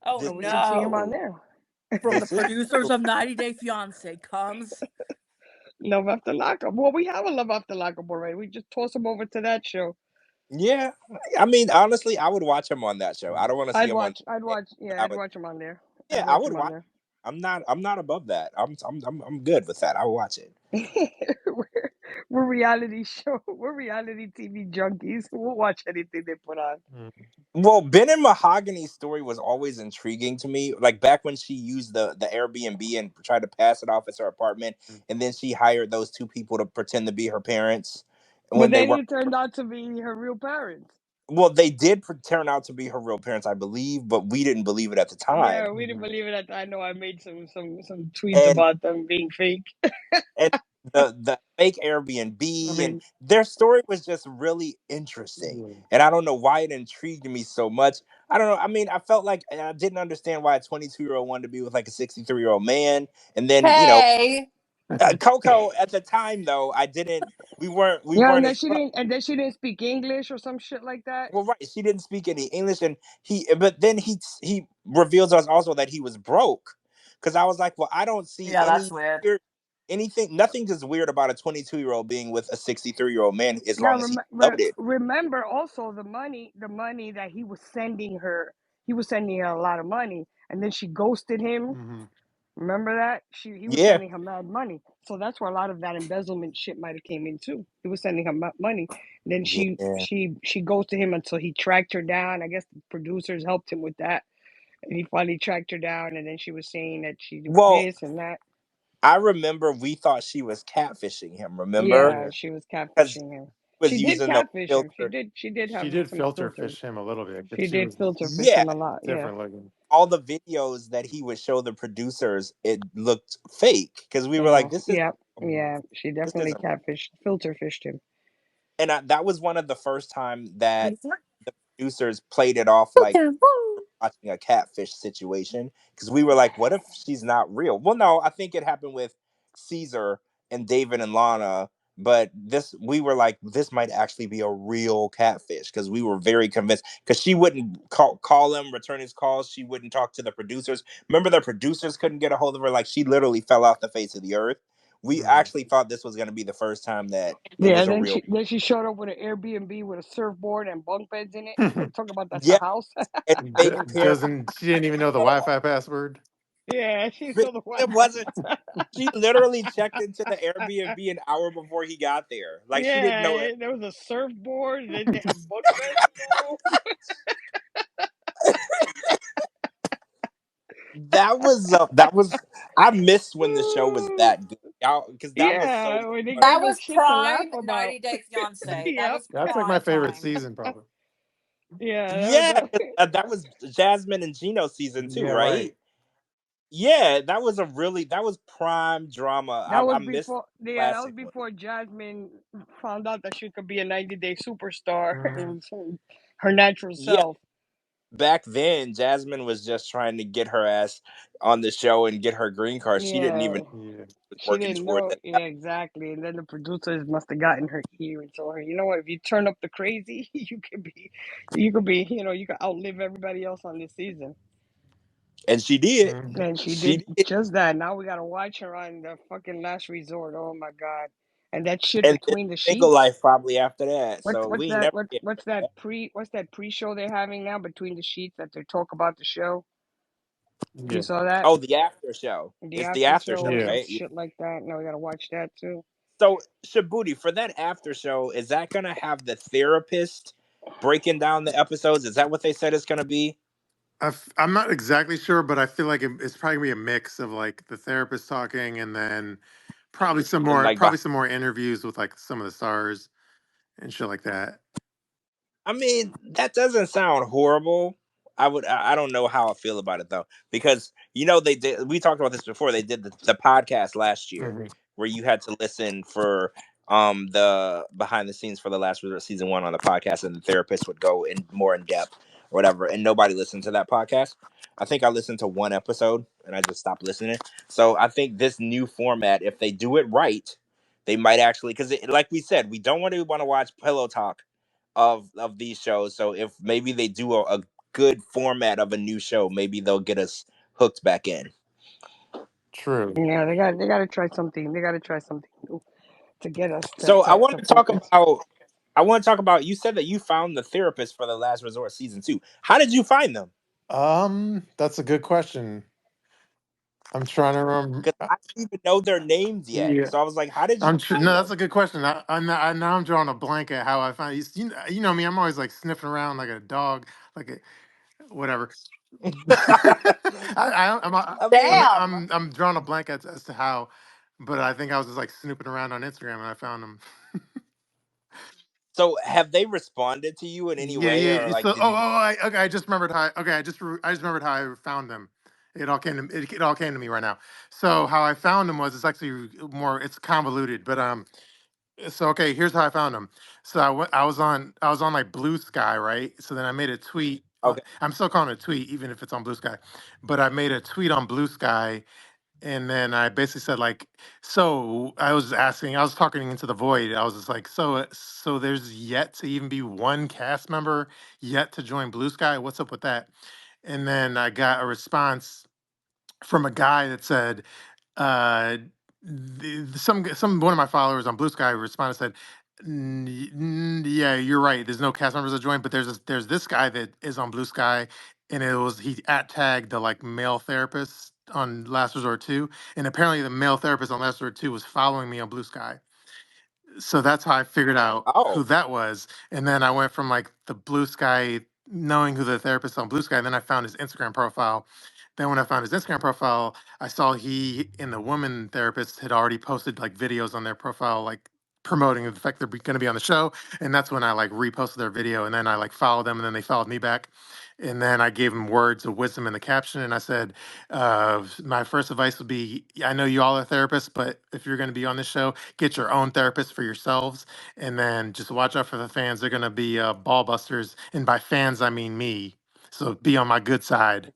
Oh This And we is can see him on no. there. From the this is producers of 90 Day Fiance comes. Love After Lockup. Well, we have a Love After Lockup already. We just toss him over to that show. yeah. I mean, honestly, I would watch him on that show. I don't want to see him on. But I I'd would. watch him on there. Yeah, I would watch. I'm not above that. I'm good with that. I will watch it. we're, we're reality show. We're reality TV junkies. We'll watch anything they put on. Well, Ben and Mahogany's story was always intriguing to me. Like back when she used the Airbnb and tried to pass it off as her apartment, and then she hired those two people to pretend to be her parents But when they then weren't. it turned out to be her real parents. Well, they did turn out to be her real parents, I believe, but we didn't believe it at the Yeah, time. we didn't believe it. I know I made some tweets And about them being fake. and the fake I Airbnb and mean, their story was just really interesting. And I don't know why it intrigued me so much. I don't know. I mean, I felt like I didn't understand why a 22-year-old wanted to be with like a 63-year-old man. And then, Hey. Coco at the time though, I didn't we Yeah, weren't as close. and then she didn't speak English or some shit like that. Well, right, she didn't speak any English, and but then he reveals us also that he was broke. Because I was like, well, I don't see Yeah, that's weird. anything. Nothing is weird about a 22-year-old being with a 63-year-old man as Yeah, long as he's loaded. remember also the money that he was sending her. He was sending her a lot of money, and then she ghosted him. Remember that he was Yeah. sending her mad money, so that's where a lot of that embezzlement shit might have came in too. He was sending her money, then Yeah. she ghosted him until he tracked her down. I guess the producers helped him with that, and he finally tracked her down. And then she was saying that she was Well, this and that. I remember we thought she was catfishing him. Remember, Yeah, she was because catfishing him. he was She did using the catfish him. filter. She did she have did some filter filter. fish him a little bit, but She she did was filter fish Yeah. him a lot. Yeah. different looking. All the videos that he would show the producers, it looked fake because we were like, Yeah. "This is Yeah. Yeah. She this definitely isn't." filter fished him. And that was one of the first time that the producers played it off like watching a catfish situation because we were like, what if she's not real? Well, no, I think it happened with Caesar and David and Lana, but this we were like, this might actually be a real catfish because we were very convinced because she wouldn't call him, return his calls. She wouldn't talk to the producers. Remember, the producers couldn't get a hold of her. Like she literally fell off the face of the earth. We actually thought this was going to be the first time that it Yeah. was a real. Then she showed up with an Airbnb with a surfboard and bunk beds in it. Talk about that's a Yeah, house. and fake hair. She didn't even know the Wi-Fi password. Yeah, she saw the It Wi-Fi. wasn't. She literally checked into the Airbnb an hour before he got there. Like she didn't know Yeah, it. there was a surfboard. They had bunk beds in the room. That was. I missed when the show was that good, y'all, because that was so Yeah, when they much gave That fun. us was shit to laugh prime about. 90 Day Fiance. That Yep. was That's like my prime favorite time. season, probably. Yeah, Yeah, that 'cause, that was Jasmine and Gino season two, Yeah, right. right? Yeah, that was prime drama. that I was missed before. the Yeah, that was classic one. before Jasmine found out that she could be a 90-day superstar. It Mhm. was her natural Yeah, self. back then, Jasmine was just trying to get her ass on the show and get her green card. She didn't even Yeah. Yeah. was She working didn't toward know. that. Yeah, exactly. And then the producers must have gotten her ear and told her, you know what, if you turn up the crazy, you could outlive everybody else on this season. And she did. Mhm. And she She did did. just that. Now we gotta watch her on the fucking Last Resort. Oh my god. And that shit And then between the single sheets. life probably after that. What's So what's we ain't that never what get what's that pre-show they're having now between the sheets that they talk about the show? You Yeah. saw that? Oh, the after show. The It's the after after show show, or Yeah. some right? shit like that. Now we gotta watch that too. So Shabooty, for that after show, is that gonna have the therapist breaking down the episodes? Is that what they said it's gonna be? I'm not exactly sure, but I feel like it's probably gonna be a mix of like the therapist talking, and then And like, probably some more interviews with like some of the stars and shit like that. I mean, that doesn't sound horrible. I don't know how I feel about it though, because they did. We talked about this before. They did the podcast last year Hmm. where you had to listen for the behind the scenes for the last resort season 1 on the podcast, and the therapist would go in more in depth or whatever. And nobody listened to that podcast. I think I listened to one episode and I just stopped listening. So I think this new format, if they do it right, they might actually, because like we said, we don't want to watch pillow talk of these shows. So if maybe they do a good format of a new show, maybe they'll get us hooked back in. True. Yeah, they gotta try something. They gotta try something new to get us to So to, to focus. I want to talk about, you said that you found the therapist for the Last Resort season 2. How did you find them? That's a good question. I'm trying to remember. Because I didn't even know their names yet. Yeah. So I was like, how did you No, find that's them? a good question. Now I'm drawing a blank at how I found you know me. I'm always like sniffing around like a dog, like a whatever. I mean, I'm drawing a blank as to how, but I think I was just like snooping around on Instagram and I found them. so have they responded to you in any Yeah, way, or yeah. like So, did you? okay. I just remembered how. Okay, I just remembered how I found them. It all came to me right now. So how I found them was, it's actually more, it's convoluted, but so okay, here's how I found them. So I was on like Blue Sky, right? So then I made a tweet. Okay. I'm still calling it a tweet, even if it's on Blue Sky. But I made a tweet on Blue Sky, and then I basically said like, so I was talking into the void. I was just like, so there's yet to even be one cast member yet to join Blue Sky. What's up with that? And then I got a response from a guy that said, uh, some one of my followers on Blue Sky responded, said, yeah, you're right. There's no cast members that joined, but there's this guy that is on Blue Sky, and he at tagged the like male therapist on Last Resort 2, and apparently the male therapist on Last Resort 2 was following me on Blue Sky. So that's how I figured out Oh, who that was. And then I went from like the Blue Sky, knowing who the therapist on Blue Sky, and then I found his Instagram profile. Then when I found his Instagram profile, I saw he and the woman therapist had already posted like videos on their profile, like promoting the fact they're going to be on the show. And that's when I like reposted their video, and then I like followed them, and then they followed me back. And then I gave them words of wisdom in the caption, and I said, my first advice would be, I know you all are therapists, but if you're going to be on this show, get your own therapist for yourselves, and then just watch out for the fans. They're going to be ball busters, and by fans I mean me. So be on my good side.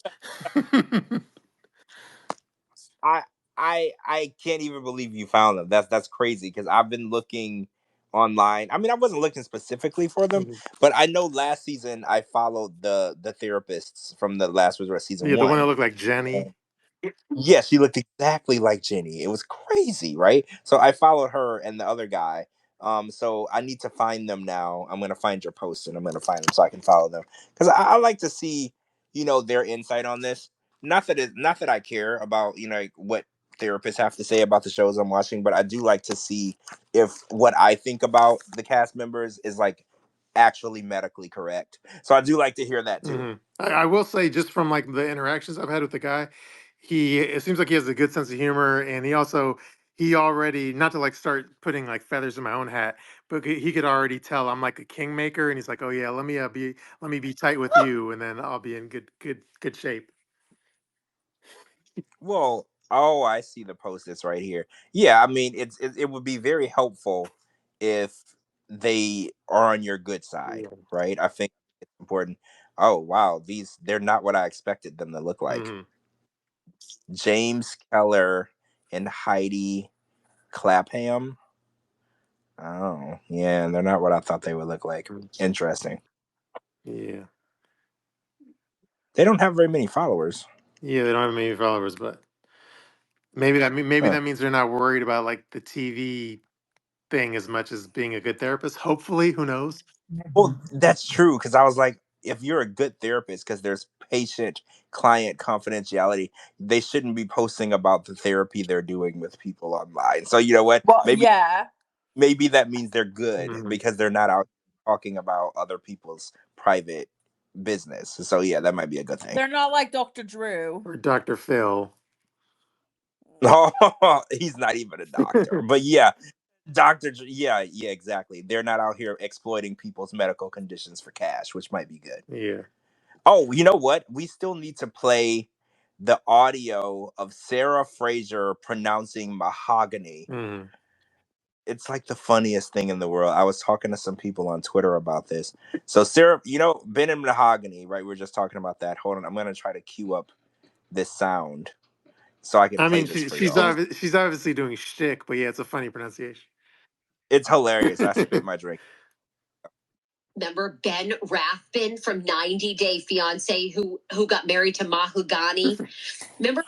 I I can't even believe you found them. That's crazy, because I've been looking online. I mean, I wasn't looking specifically for them, Mhm. but I know last season I followed the therapists from the Last Resort season Yeah, the one that 1. looked like Jenny. Yes, she looked exactly like Jenny. It was crazy, right? So I followed her and the other guy. So I need to find them now. I'm gonna find your post and I'm gonna find them so I can follow them, because I like to see, their insight on this. Not that I care about, like, what therapists have to say about the shows I'm watching, but I do like to see if what I think about the cast members is like actually medically correct. So I do like to hear that too. I will say, just from like the interactions I've had with the guy, it seems like he has a good sense of humor, and he already, not to like start putting like feathers in my own hat, but he could already tell I'm like a kingmaker, and he's like, oh yeah, let me be tight with you, and then I'll be in good shape. Well, oh, I see the post-its right here. Yeah, I mean, it would be very helpful if they are on your good side, Yeah. right? I think it's important. Oh wow, they're not what I expected them to look like. Hmm. James Keller and Heidi Clapham. Oh, yeah, they're not what I thought they would look like. Interesting. Yeah. They don't have very many followers. Yeah, they don't have many followers, but maybe Huh. that means they're not worried about like the TV thing as much as being a good therapist. Hopefully, who knows? Well, that's true because I was like, if you're a good therapist, because there's patient client confidentiality, they shouldn't be posting about the therapy they're doing with people online. So you know what? Well, Maybe yeah. maybe that means they're good Mhm. because they're not out talking about other people's private business. So yeah, that might be a good thing. They're not like Dr. Drew. Or Dr. Phil. Oh, he's not even a doctor. But yeah, yeah, yeah, exactly. They're not out here exploiting people's medical conditions for cash, which might be good. Yeah. Oh, you know what? We still need to play the audio of Sarah Fraser pronouncing mahogany. Mhm. It's like the funniest thing in the world. I was talking to some people on Twitter about this. So Sarah, Ben and Mahogany, right? We are just talking about that. Hold on, I'm gonna try to cue up this sound so I can I play mean, this she, for she's y'all. obvi- she's obviously doing shtick, but yeah, it's a funny pronunciation. It's hilarious. I spit my drink. Remember Ben Rathbun from 90 Day Fiance who got married to Mahogany? Remember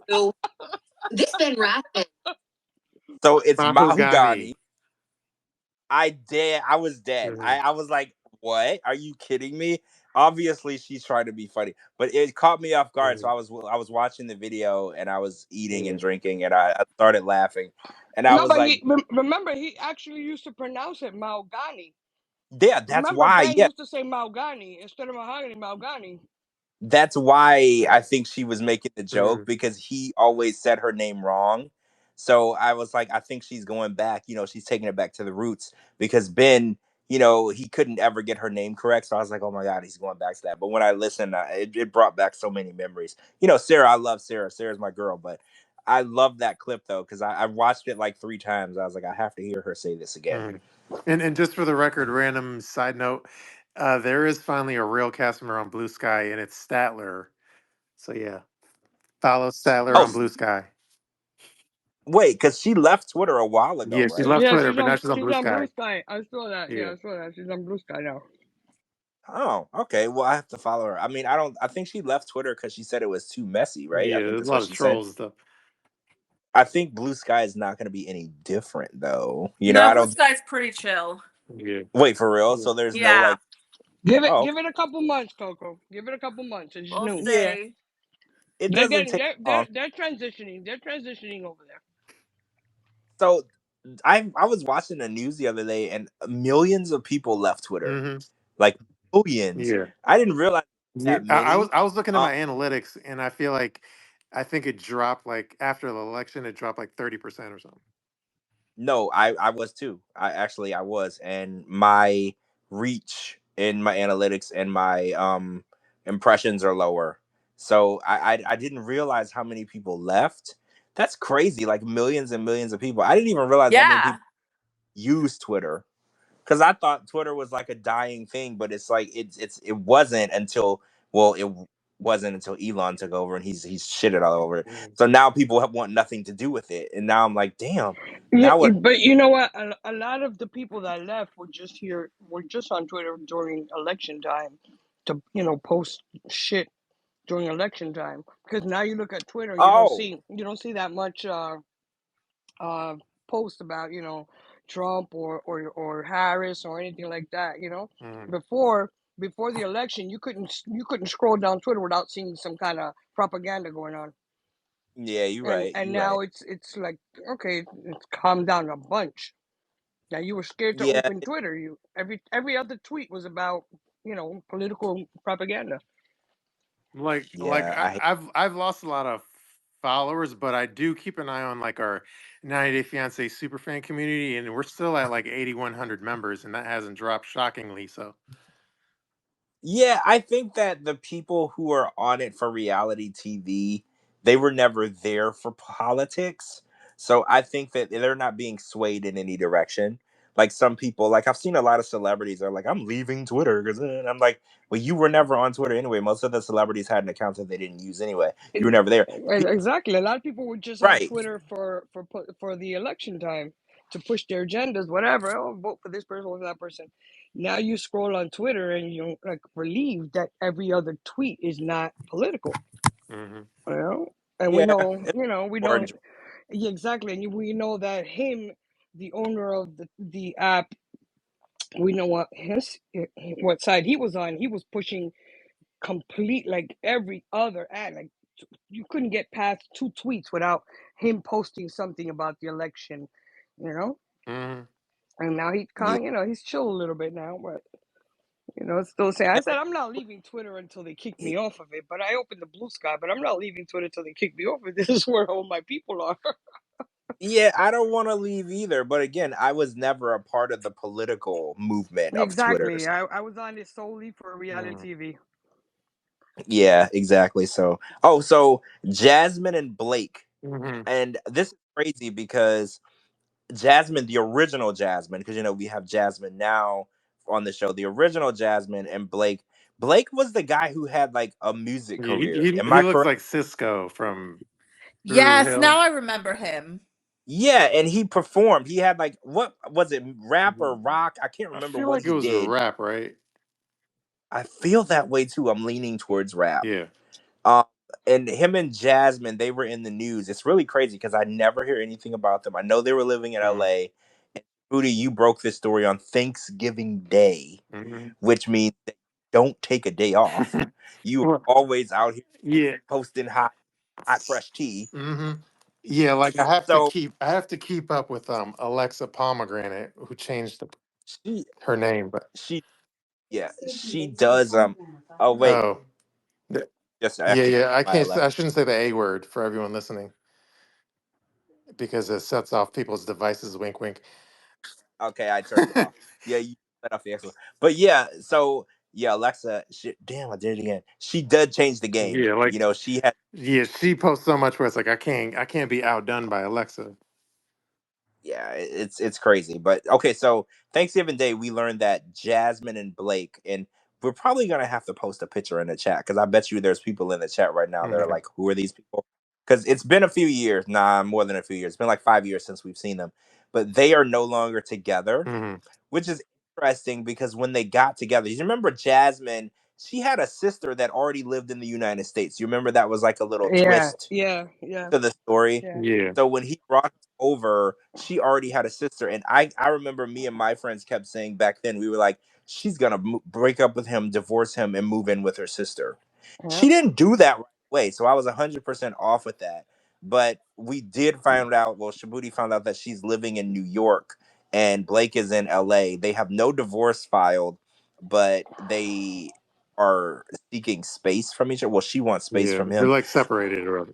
who? This Ben Rathbun. So it's Mahogany. Mahogany. I was dead. Mhm. I was like, what? Are you kidding me? Obviously, she's trying to be funny, but it caught me off guard. So Mhm. I was watching the video and I was eating Yeah. and drinking, and I started laughing, and I No, was but like, remember he actually used to pronounce it Mahogany. yeah, that's Remember why. Ben Yeah, used to say Mahogany instead of Mahogany, Mahogany. that's why I think she was making the joke Mhm. because he always said her name wrong. So I was like, I think she's going back. She's taking it back to the roots because Ben, he couldn't ever get her name correct. So I was like, oh my god, he's going back to that. But when I listened, it brought back so many memories. Sarah, I love Sarah. Sarah's my girl, but I love that clip though because I watched it like 3 times. I was like, I have to hear her say this again. Mhm. And just for the record, random side note, there is finally a real cast member on Blue Sky, and it's Statler. So yeah, follow Statler Oh, on Blue Sky. wait, because she left Twitter a while ago, Yeah, she right? left Yeah, Twitter, but now she's on she's Blue on Blue Sky. Sky. I saw that. Yeah, Yeah. I saw that. She's on Blue Sky now. Oh, okay. Well, I have to follow her. I mean, I don't. I think she left Twitter because she said it was too messy, right? I Yeah, think there's a that's lot what of she said. trolls and stuff. I think Blue Sky is not going to be any different, though. No, I Blue don't. Sky's pretty chill. Yeah. Wait for real. Yeah. So there's no Yeah, like. Oh, okay. Give it a couple months, Coco. Give it a couple months. It's we'll new. Yeah, see. it doesn't take long. They're transitioning. They're transitioning over there. So I was watching the news the other day, and millions of people left Twitter, Hmm. like millions. Yeah. I didn't realize Yeah. that I was many. I was looking at Um, my analytics, and I think it dropped like after the election, it dropped like 30% or something. No, I was too. I was, and my reach in my analytics and my impressions are lower. So I didn't realize how many people left. That's crazy, like millions and millions of people. I didn't even realize that many Yeah, people use Twitter because I thought Twitter was like a dying thing, but it's like it wasn't until wasn't until Elon took over and he's shitted all over it. Mhm. So now people want nothing to do with it, and now I'm like, damn. Yeah, Now what? but you know what? A lot of the people that left were just here, were just on Twitter during election time to, post shit during election time. Because now you look at Twitter, Oh, you don't see that much uh post about, Trump or Harris or anything like that. Mhm. Before before the election, you couldn't scroll down Twitter without seeing some kind of propaganda going on. yeah, you're And right. and You're right. now it's like, okay, it's calmed down a bunch. Now you were scared to Yeah, open Twitter. You every other tweet was about, political propaganda. Like yeah. I've lost a lot of followers, but I do keep an eye on like our 90 Day Fiance superfan community, and we're still at like 8,100 members, and that hasn't dropped shockingly. So Yeah, I think that the people who are on it for reality TV, they were never there for politics. So I think that they're not being swayed in any direction. Like some people, like I've seen a lot of celebrities are like, I'm leaving Twitter because I'm like, well, you were never on Twitter anyway. Most of the celebrities had an account that they didn't use anyway. You were never there. Exactly. A lot of people were just on Right. Twitter for the election time to push their agendas, whatever. Oh, vote for this person, vote for that person. Now you scroll on Twitter and you're like relieved that every other tweet is not political. Mm-hmm. You know, and we Yeah. know, It's we more know, yeah, exactly, and we know that him, the owner of the app, we know what side he was on. He was pushing complete like every other ad. Like you couldn't get past 2 tweets without him posting something about the election, you know. Mm-hmm. And now he's yeah. kind, he's chill a little bit now, but it's still saying. I said I'm not leaving Twitter until they kick me off of it. But I opened the blue sky, but I'm not leaving Twitter until they kick me off of it. This is where all my people are. Yeah, I don't want to leave either. But again, I was never a part of the political movement of Twitter. Exactly. I was on this solely for reality Mm-hmm. TV. Yeah, exactly. So, oh, so Jasmine and Blake, Mm-hmm. and this is crazy because Jasmine, the original Jasmine, because we have Jasmine now on the show. The original Jasmine and Blake. Blake was the guy who had like a music Yeah, career. Am he I looks correct? like Cisco from Drew Yes, Hill. now I remember him. Yeah, and he performed. He had like what was it, rap or rock? I can't I remember feel what like it he was a did. rap, right? I feel that way too. I'm leaning towards rap. Yeah. Um, and him and Jasmine, they were in the news. It's really crazy because I never hear anything about them. I know they were living in Mm-hmm. LA. And Booty, you broke this story on Thanksgiving Day, Mm-hmm. which means that you don't take a day off. You are Well, always out here yeah. posting hot fresh tea. Mm-hmm. Yeah, like So I have to keep up with Alexa Pomegranate, who changed she her name, but she yeah, she does oh wait, oh, th- just yeah, activated yeah. my Alexa. I shouldn't say the A word for everyone listening because it sets off people's devices. Wink, wink. Okay, I turned it off. Yeah, you let off the X one. But yeah, so yeah, Alexa, damn, I did it again. She did change the game. Yeah, like She had yeah, she posts so much where it's like I can't be outdone by Alexa. yeah, it's crazy. But okay, so Thanksgiving Day, we learned that Jasmine and Blake, and we're probably gonna have to post a picture in the chat because I bet you there's people in the chat right now that are Mm-hmm. like, who are these people? Because it's been a few years, nah, more than a few years. It's been like 5 years since we've seen them, but they are no longer together, Mm-hmm. which is interesting because when they got together, you remember Jasmine? She had a sister that already lived in the United States. You remember that was like a little Yeah, twist yeah, yeah, to the story. yeah. Yeah, So when he brought her over, she already had a sister, and I remember me and my friends kept saying back then we were like, she's gonna break up with him, divorce him, and move in with her sister. Yeah. She didn't do that right away, so I was 100% off with that. But we did find out. Well, Shabooty found out that she's living in New York, and Blake is in LA. They have no divorce filed, but they are seeking space from each other. Well, she wants space yeah. from They're him. like separated or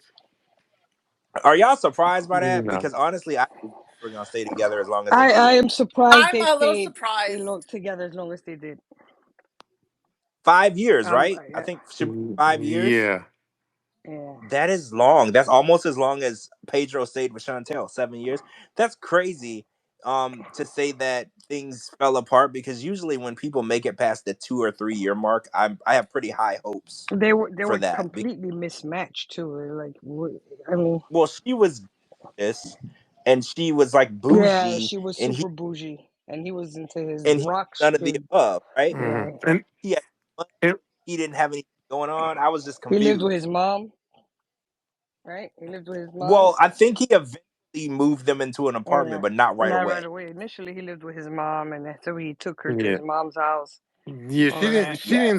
Are y'all surprised by that? no. Because honestly, I think we're gonna stay together as long as they I did. am surprised I'm they a little stayed surprised. together as long as they did. 5 years, right? I Yeah, think should be 5 years. Yeah, yeah. That is long. That's almost as long as Pedro stayed with Chantel. 7 years. That's crazy. To say that things fell apart because usually when people make it past the 2 or 3 year mark, I have pretty high hopes They for were that. completely mismatched too. Like, I mean, Well, she was this, and she was like yeah, bougie, she was and he super bougie, and he was into his and he rock. none of the above, right? hmm Right. and He had money, it, he didn't have anything going on. I was just He lived with confused. his mom, right? He lived with his mom. Well, I think he eventually moved them into an Oh apartment, yeah, but not right not right away. away. Initially, he lived with his mom, and so he took her to yeah, his mom's house. yeah. All of that. Yeah.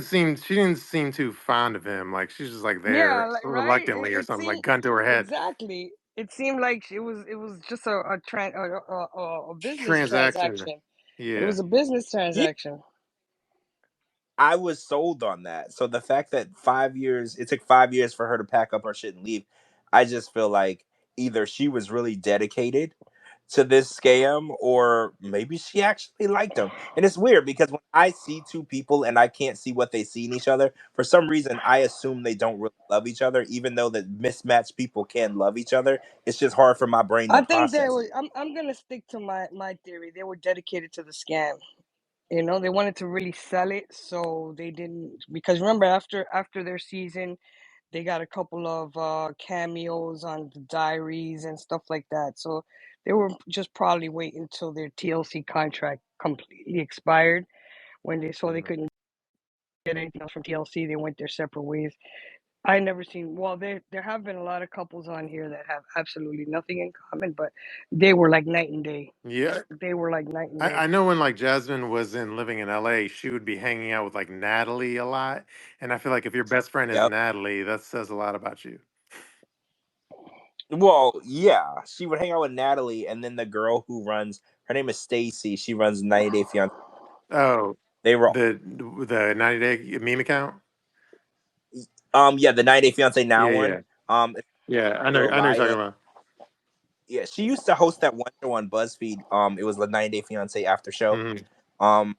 She didn't seem too fond of him. Like she's just like Yeah, there like, right. reluctantly or It something, like seemed gun to her head. exactly. It seemed like it was just a business Transaction. transaction. It Yeah. was a business Yeah. transaction. I was sold on that. So the fact that 5 years, it took 5 years for her to pack up her shit and leave, I just feel like either she was really dedicated to this scam, or maybe she actually liked him. And it's weird because when I see two people and I can't see what they see in each other, for some reason I assume they don't really love each other, even though the mismatched people can love each other. It's just hard for my brain to I think they process. were. I'm gonna stick to my theory. They were dedicated to the scam. You know, they wanted to really sell it, so they didn't. Because remember, after their season, they got a couple of cameos on the diaries and stuff like that. So they were just probably waiting until their TLC contract completely expired. When they saw they Mhm. couldn't get anything else from TLC, they went their separate ways. I never seen. Well, there have been a lot of couples on here that have absolutely nothing in common, but they were like night and day. Yeah, They were like night and day. I know when like Jasmine was in living in LA, she would be hanging out with like Natalie a lot, and I feel like if your best friend is Yep. Natalie, that says a lot about you. Well, yeah, she would hang out with Natalie, and then the girl who runs, her name is Stacy. She runs 90 Day Fiance. Oh, They were, the 90-day meme account. yeah, the 90 Day Fiance now Yeah, one. yeah, It's yeah. girl I know you're talking Raya. about. Yeah, she used to host that one show on BuzzFeed. It was the 90 Day Fiance after show. Mhm. Um,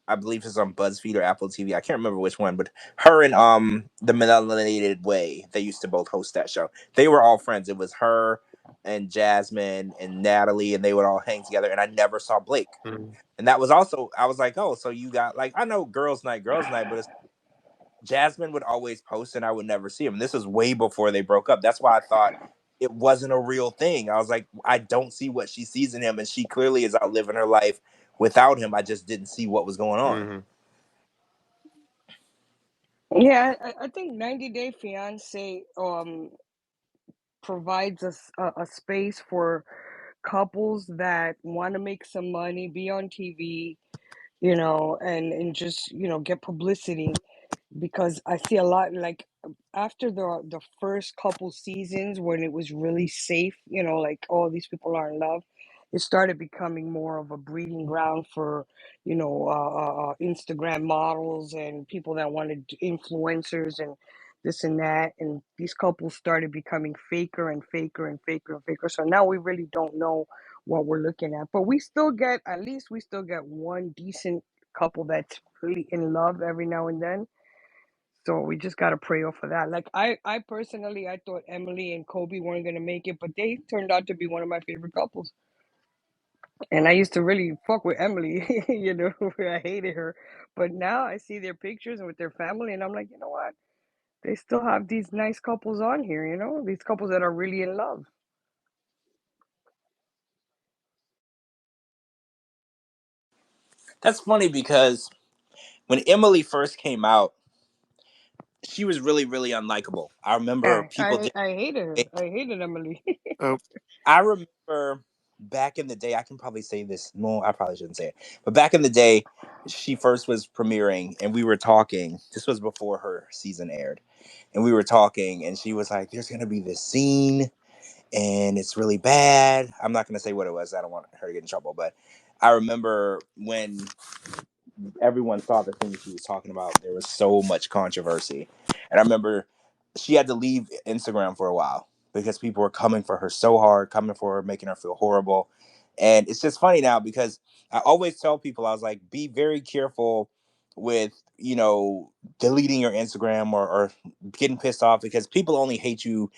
I believe it's on BuzzFeed or Apple TV. I can't remember which one, but her and the Melanated Way, they used to both host that show. They were all friends. It was her and Jasmine and Natalie, and they would all hang together. And I never saw Blake. Mhm. And that was also, I was like, oh, so you got like, I know girls' night, but it's Jasmine would always post and I would never see him. This is way before they broke up. That's why I thought it wasn't a real thing. I was like, I don't see what she sees in him, and she clearly is out living her life without him. I just didn't see what was going on. Mhm. Yeah, I think 90 Day Fiance provides us a space for couples that want to make some money, be on TV, and just, get publicity. Because I see a lot, like, after the first couple seasons when it was really safe, like, oh, these people are in love, it started becoming more of a breeding ground for, Instagram models and people that wanted influencers and this and that, and these couples started becoming faker and faker and faker and faker. So now we really don't know what we're looking at, but we still get one decent couple that's really in love every now and then. So we just gotta pray off of that. Like, I personally, I thought Emily and Kobe weren't gonna make it, but they turned out to be one of my favorite couples. And I used to really fuck with Emily, I hated her. But now I see their pictures and with their family, and I'm like, you know what? They still have these nice couples on here, these couples that are really in love. That's funny because when Emily first came out, she was really, really unlikable. I remember Yeah, people I did. I hated her. I hated Emily. Oh, I remember back in the day, I can probably say this. No, I probably shouldn't say it. But back in the day, she first was premiering and we were talking. This was before her season aired. And we were talking and she was like, there's going to be this scene and it's really bad. I'm not going to say what it was. I don't want her to get in trouble. But I remember when everyone saw the thing she was talking about, there was so much controversy. And I remember she had to leave Instagram for a while because people were coming for her so hard, coming for her, making her feel horrible. And it's just funny now because I always tell people, I was like, be very careful with, deleting your Instagram or getting pissed off because people only hate you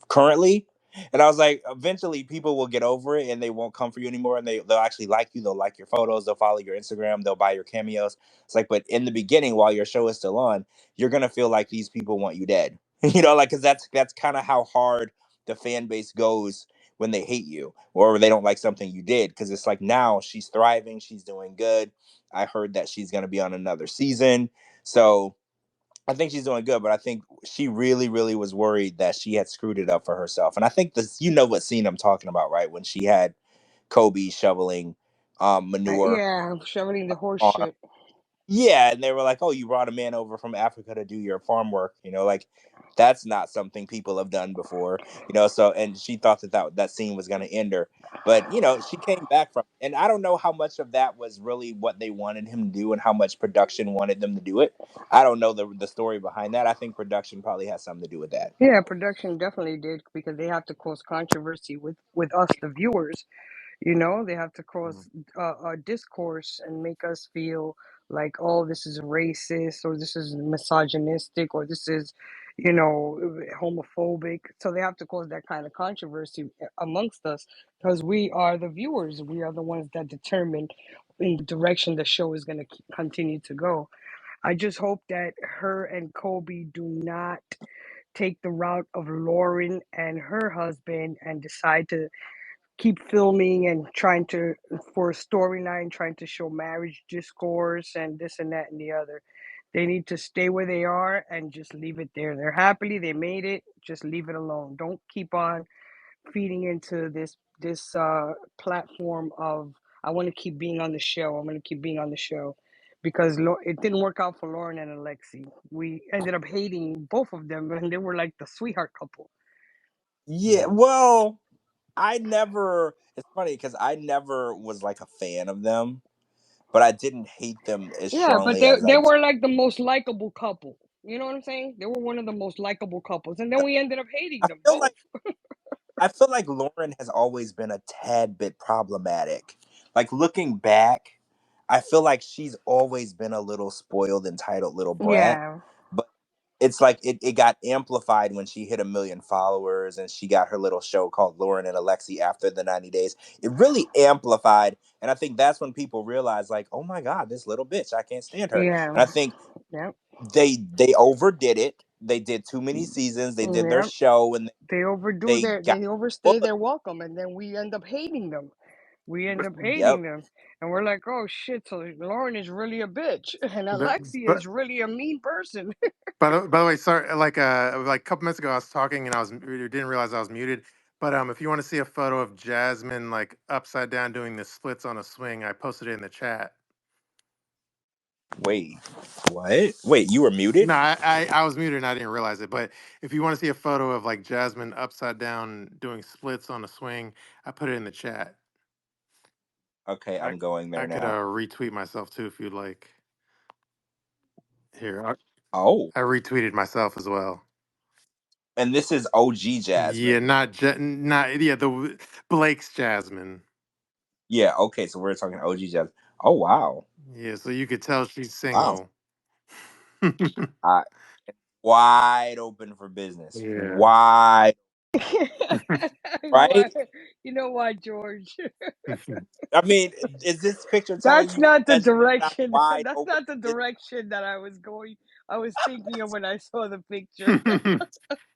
currently. And I was like, eventually people will get over it and they won't come for you anymore. And they'll actually like you. They'll like your photos. They'll follow your Instagram. They'll buy your cameos. It's like, but in the beginning, while your show is still on, you're going to feel like these people want you dead. Cause that's kind of how hard the fan base goes when they hate you or they don't like something you did. Cause it's like now she's thriving. She's doing good. I heard that she's going to be on another season. So I think she's doing good, but I think she really, really was worried that she had screwed it up for herself. And I think this, what scene I'm talking about, right? When she had Kobe shoveling manure Yeah, shoveling the horse on. shit. Yeah, and they were like, "Oh, you brought a man over from Africa to do your farm work." Like that's not something people have done before. So and she thought that scene was going to end her, but she came back from, and I don't know how much of that was really what they wanted him to do and how much production wanted them to do it. I don't know the story behind that. I think production probably has something to do with that. Yeah, production definitely did because they have to cause controversy with us, the viewers. You know, they have to cause a discourse and make us feel like, oh, this is racist or this is misogynistic or this is, homophobic. So they have to cause that kind of controversy amongst us because we are the viewers. We are the ones that determine in the direction the show is going to continue to go. I just hope that her and Kobe do not take the route of Lauren and her husband and decide to keep filming and trying to for a storyline, trying to show marriage discourse and this and that and the other. They need to stay where they are and just leave it there. They're happily, they made it. Just leave it alone. Don't keep on feeding into this platform of I want to keep being on the show. I'm going to keep being on the show because it didn't work out for Lauren and Alexi. We ended up hating both of them, and they were like the sweetheart couple. Yeah, well, I never. It's funny because I never was like a fan of them, but I didn't hate them as Yeah, but strongly they as they I do. were like the most likable couple. You know what I'm saying? They were one of the most likable couples, and then we ended up hating I them feel both. like I feel like Lauren has always been a tad bit problematic. Like looking back, I feel like she's always been a little spoiled, entitled little brat. Yeah, But it's like it got amplified when she hit 1 million followers and she got her little show called Lauren and Alexi after the 90 days. It really amplified. And I think that's when people realized, like, oh my God, this little bitch, I can't stand her. And yeah, I think yep, they overdid it. They did too many seasons. They did their yep. show and they got They full overstay of their welcome, and then we end up hating them. We end up yep. hating them, and we're like, oh shit! So Lauren is really a bitch, and But Alexia but is really a mean person. by the way, sorry. Like a couple minutes ago, I was talking and I didn't realize I was muted. But if you want to see a photo of Jasmine like upside down doing the splits on a swing, I posted it in the chat. Wait, what? Wait, you were muted? No, I was muted and I didn't realize it. But if you want to see a photo of like Jasmine upside down doing splits on a swing, I put it in the chat. Okay, I I'm going I there could now. retweet myself too if you'd like. Here, Oh, I retweeted myself as well. and this is OG Yeah, Jasmine. not yeah the Blake's Jasmine. Yeah, okay, so we're talking OG Jasmine. Oh wow. Yeah, so you could tell she's Wow. single. I wide open for business. Yeah. Wide, right? What? You know what, George? I mean, is this picture telling That's you not the that she's not direction. wide That's open not the for business? direction that I was going. I was thinking of when I saw the picture.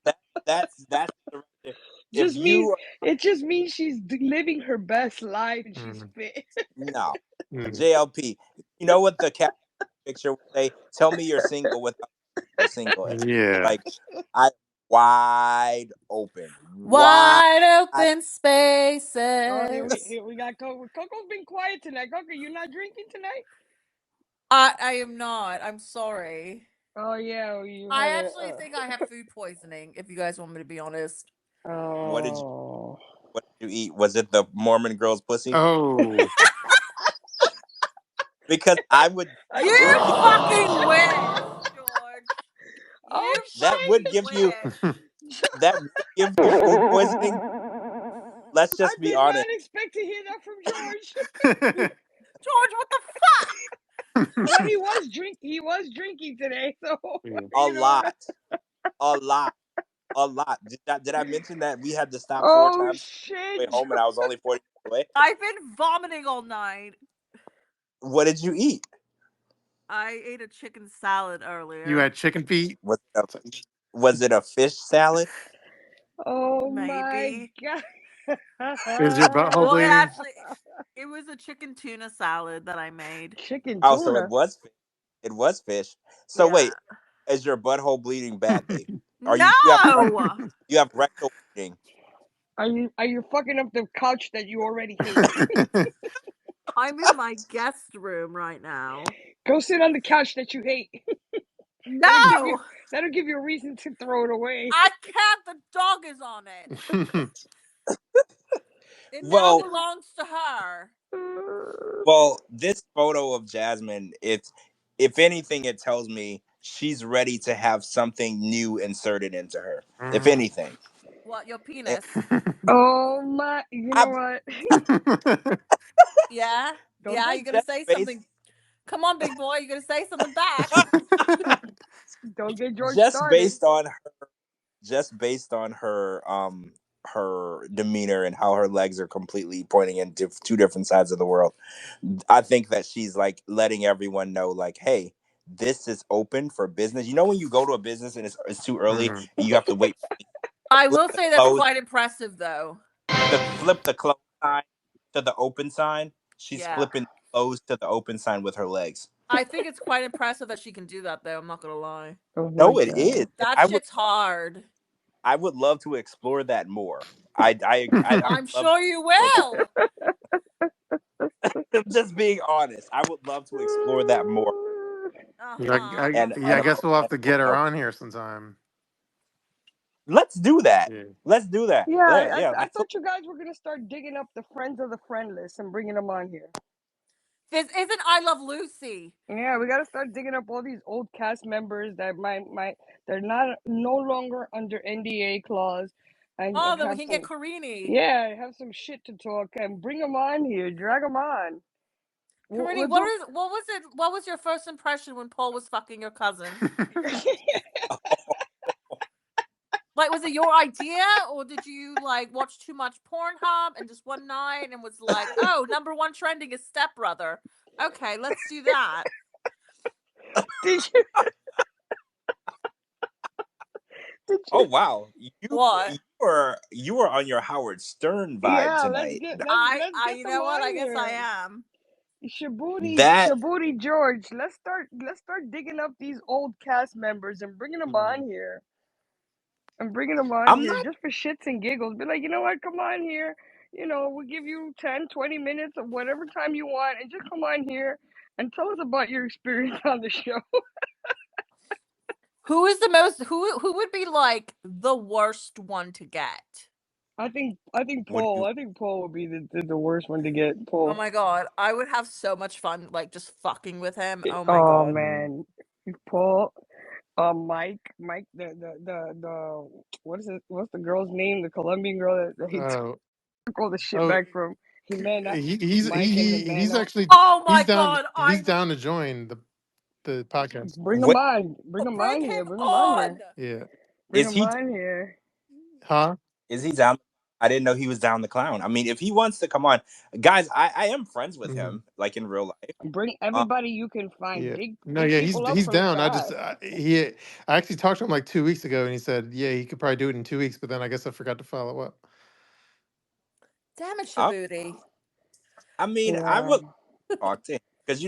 That that's the direction. If Just means you it just means she's living her best life and she's Mm, fit. no mm. JLP, you know what the caption picture would say? Tell me you're single without you're single. And Yeah. like I wide open, wide. Wide open Oh, spaces. here we got Coco. Coco's been quiet tonight. Coco, you're not drinking tonight? I am not. I'm sorry. Oh yeah, you I had a. actually think I have food poisoning, if you guys want me to be honest. What did you Oh. what did you eat? Was it the Mormon girl's pussy? Oh. Because I would Are that you You would give you fucking wish, George. Oh You that fucking would give you wish. that would give you food poisoning. Let's I just be did not honest. expect to hear that from George. George, what the fuck? Well, he was drinking today, so Yeah. A you know. lot, a lot, a lot. Did I mention that we had to stop 4 Oh times on the way shit, home and I was only 40 minutes away? I've been vomiting all night. What did you eat? I ate a chicken salad You earlier. had chicken feet? Was it a, was it a fish salad? oh my Maybe. Is your butthole Well, bleeding? it was a chicken tuna salad that I made. chicken Oh, so it tuna. was fish. It was fish. So Yeah. wait, is your butthole bleeding badly? Are No! you have rectal bleeding? Are you fucking up the couch that you already hate? I'm in my guest room right now. Go sit on the couch that you hate. That'll give you No! that'll give you a reason to throw it away. I can't. The dog is on it. It now Well, belongs to her. well, this photo of Jasmine, it's if anything, it tells me she's ready to have something new inserted into her. If Mm. anything. What, your And penis? Oh my! You know I'm what? Yeah? Don't Yeah, take you're gonna just say based something. Come on, big boy, you're gonna say something back. don't get George just started. based on her demeanor and how her legs are completely pointing in two different sides of the world. I think that she's like letting everyone know, like, hey, this is open for business. You know, when you go to a business and it's too early Mhm. and you have to wait, I flip will the say that's close, quite impressive, though. flip the close sign to the open sign. She's Yeah. flipping the close to the open sign with her legs. I think it's quite impressive that she can do that, though. I'm not gonna lie. Oh my No, it is. god! And That shit's hard. I would love to explore that more. I would I'm love to sure you explore that. will. I'm just being honest. I would love to explore that more. Uh Yeah, huh. Uh yeah, I And huh. guess we'll have and to get her also, on here sometime. let's do that. Yeah. Let's do that. Yeah, Yeah, yeah. I thought you guys were gonna start digging up the friends of the friendless and bringing them on here. This isn't I Love Lucy. Yeah, we gotta start digging up all these old cast members that might they're not no longer under NDA clause, Oh, and then we have can get some Karini. yeah have some shit to talk and bring them on here, drag them on. Karini, We'll do. what was it? What was your first impression when Paul was fucking your cousin? Like, was it your idea, or did you like watch too much Pornhub and just one night and was like, oh, number one trending is Stepbrother. Okay, let's do that. Did you? Did Oh you? wow, What? you were on your Howard Stern vibe Yeah, tonight. let's get You them know what? on I guess I here. am. That Shabooty George. Let's start digging up these old cast members and bringing them on Mhm. here. I'm bringing them on I'm here not. just for shits and giggles. Be like, you know what? Come on here. We'll give you 10, 20 minutes of whatever time you want and just come on here and tell us about your experience on the show. Who is the most? Who would be like the worst one to get? I think What do Paul. you? I think Paul would be the worst one to get. Oh Paul. my god, I would have so much fun, like just fucking with him. Oh my Oh god. Mhm. man. Paul. Mike, the what is it? What's the girl's name? The Colombian girl that he Oh, took all the shit oh, back from Jimena, he's Mike and he's Jimena. actually Oh my god, he's I down to join the podcast. Bring him bring on here, him bring him on on. here, Yeah. bring Is him he on here. Huh? is he down? I didn't know he was down the clown. I mean, if he wants to come on, guys, I am friends with Hmm. him, like in real life. Bring Um, everybody you can find. Yeah. No, Dig yeah, people up he's from the down. past. I actually talked to him like 2 weeks ago, and he said, yeah, he could probably do it in 2 weeks, but then I guess I forgot to follow up. Damn it, I, Shabooty. I mean, I Yeah, would talk to him because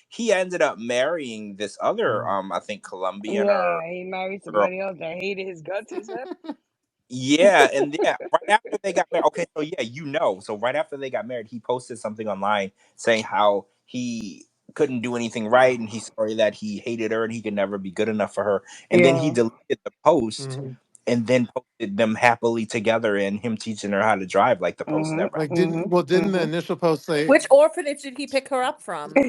he ended up marrying this other Mhm. I think Colombian yeah. or He married girl. somebody else that hated his guts. He said. Yeah, and yeah, right after they got married. Okay, so yeah, so right after they got married, he posted something online saying how he couldn't do anything right, and he's sorry that he hated her and he could never be good enough for her. And then he Yeah. deleted the post, Mhm. and then posted them happily together and him teaching her how to drive, like the post Mhm. never. Like, Mhm. didn't the Mhm. initial post say, Which orphanage did he pick her up from?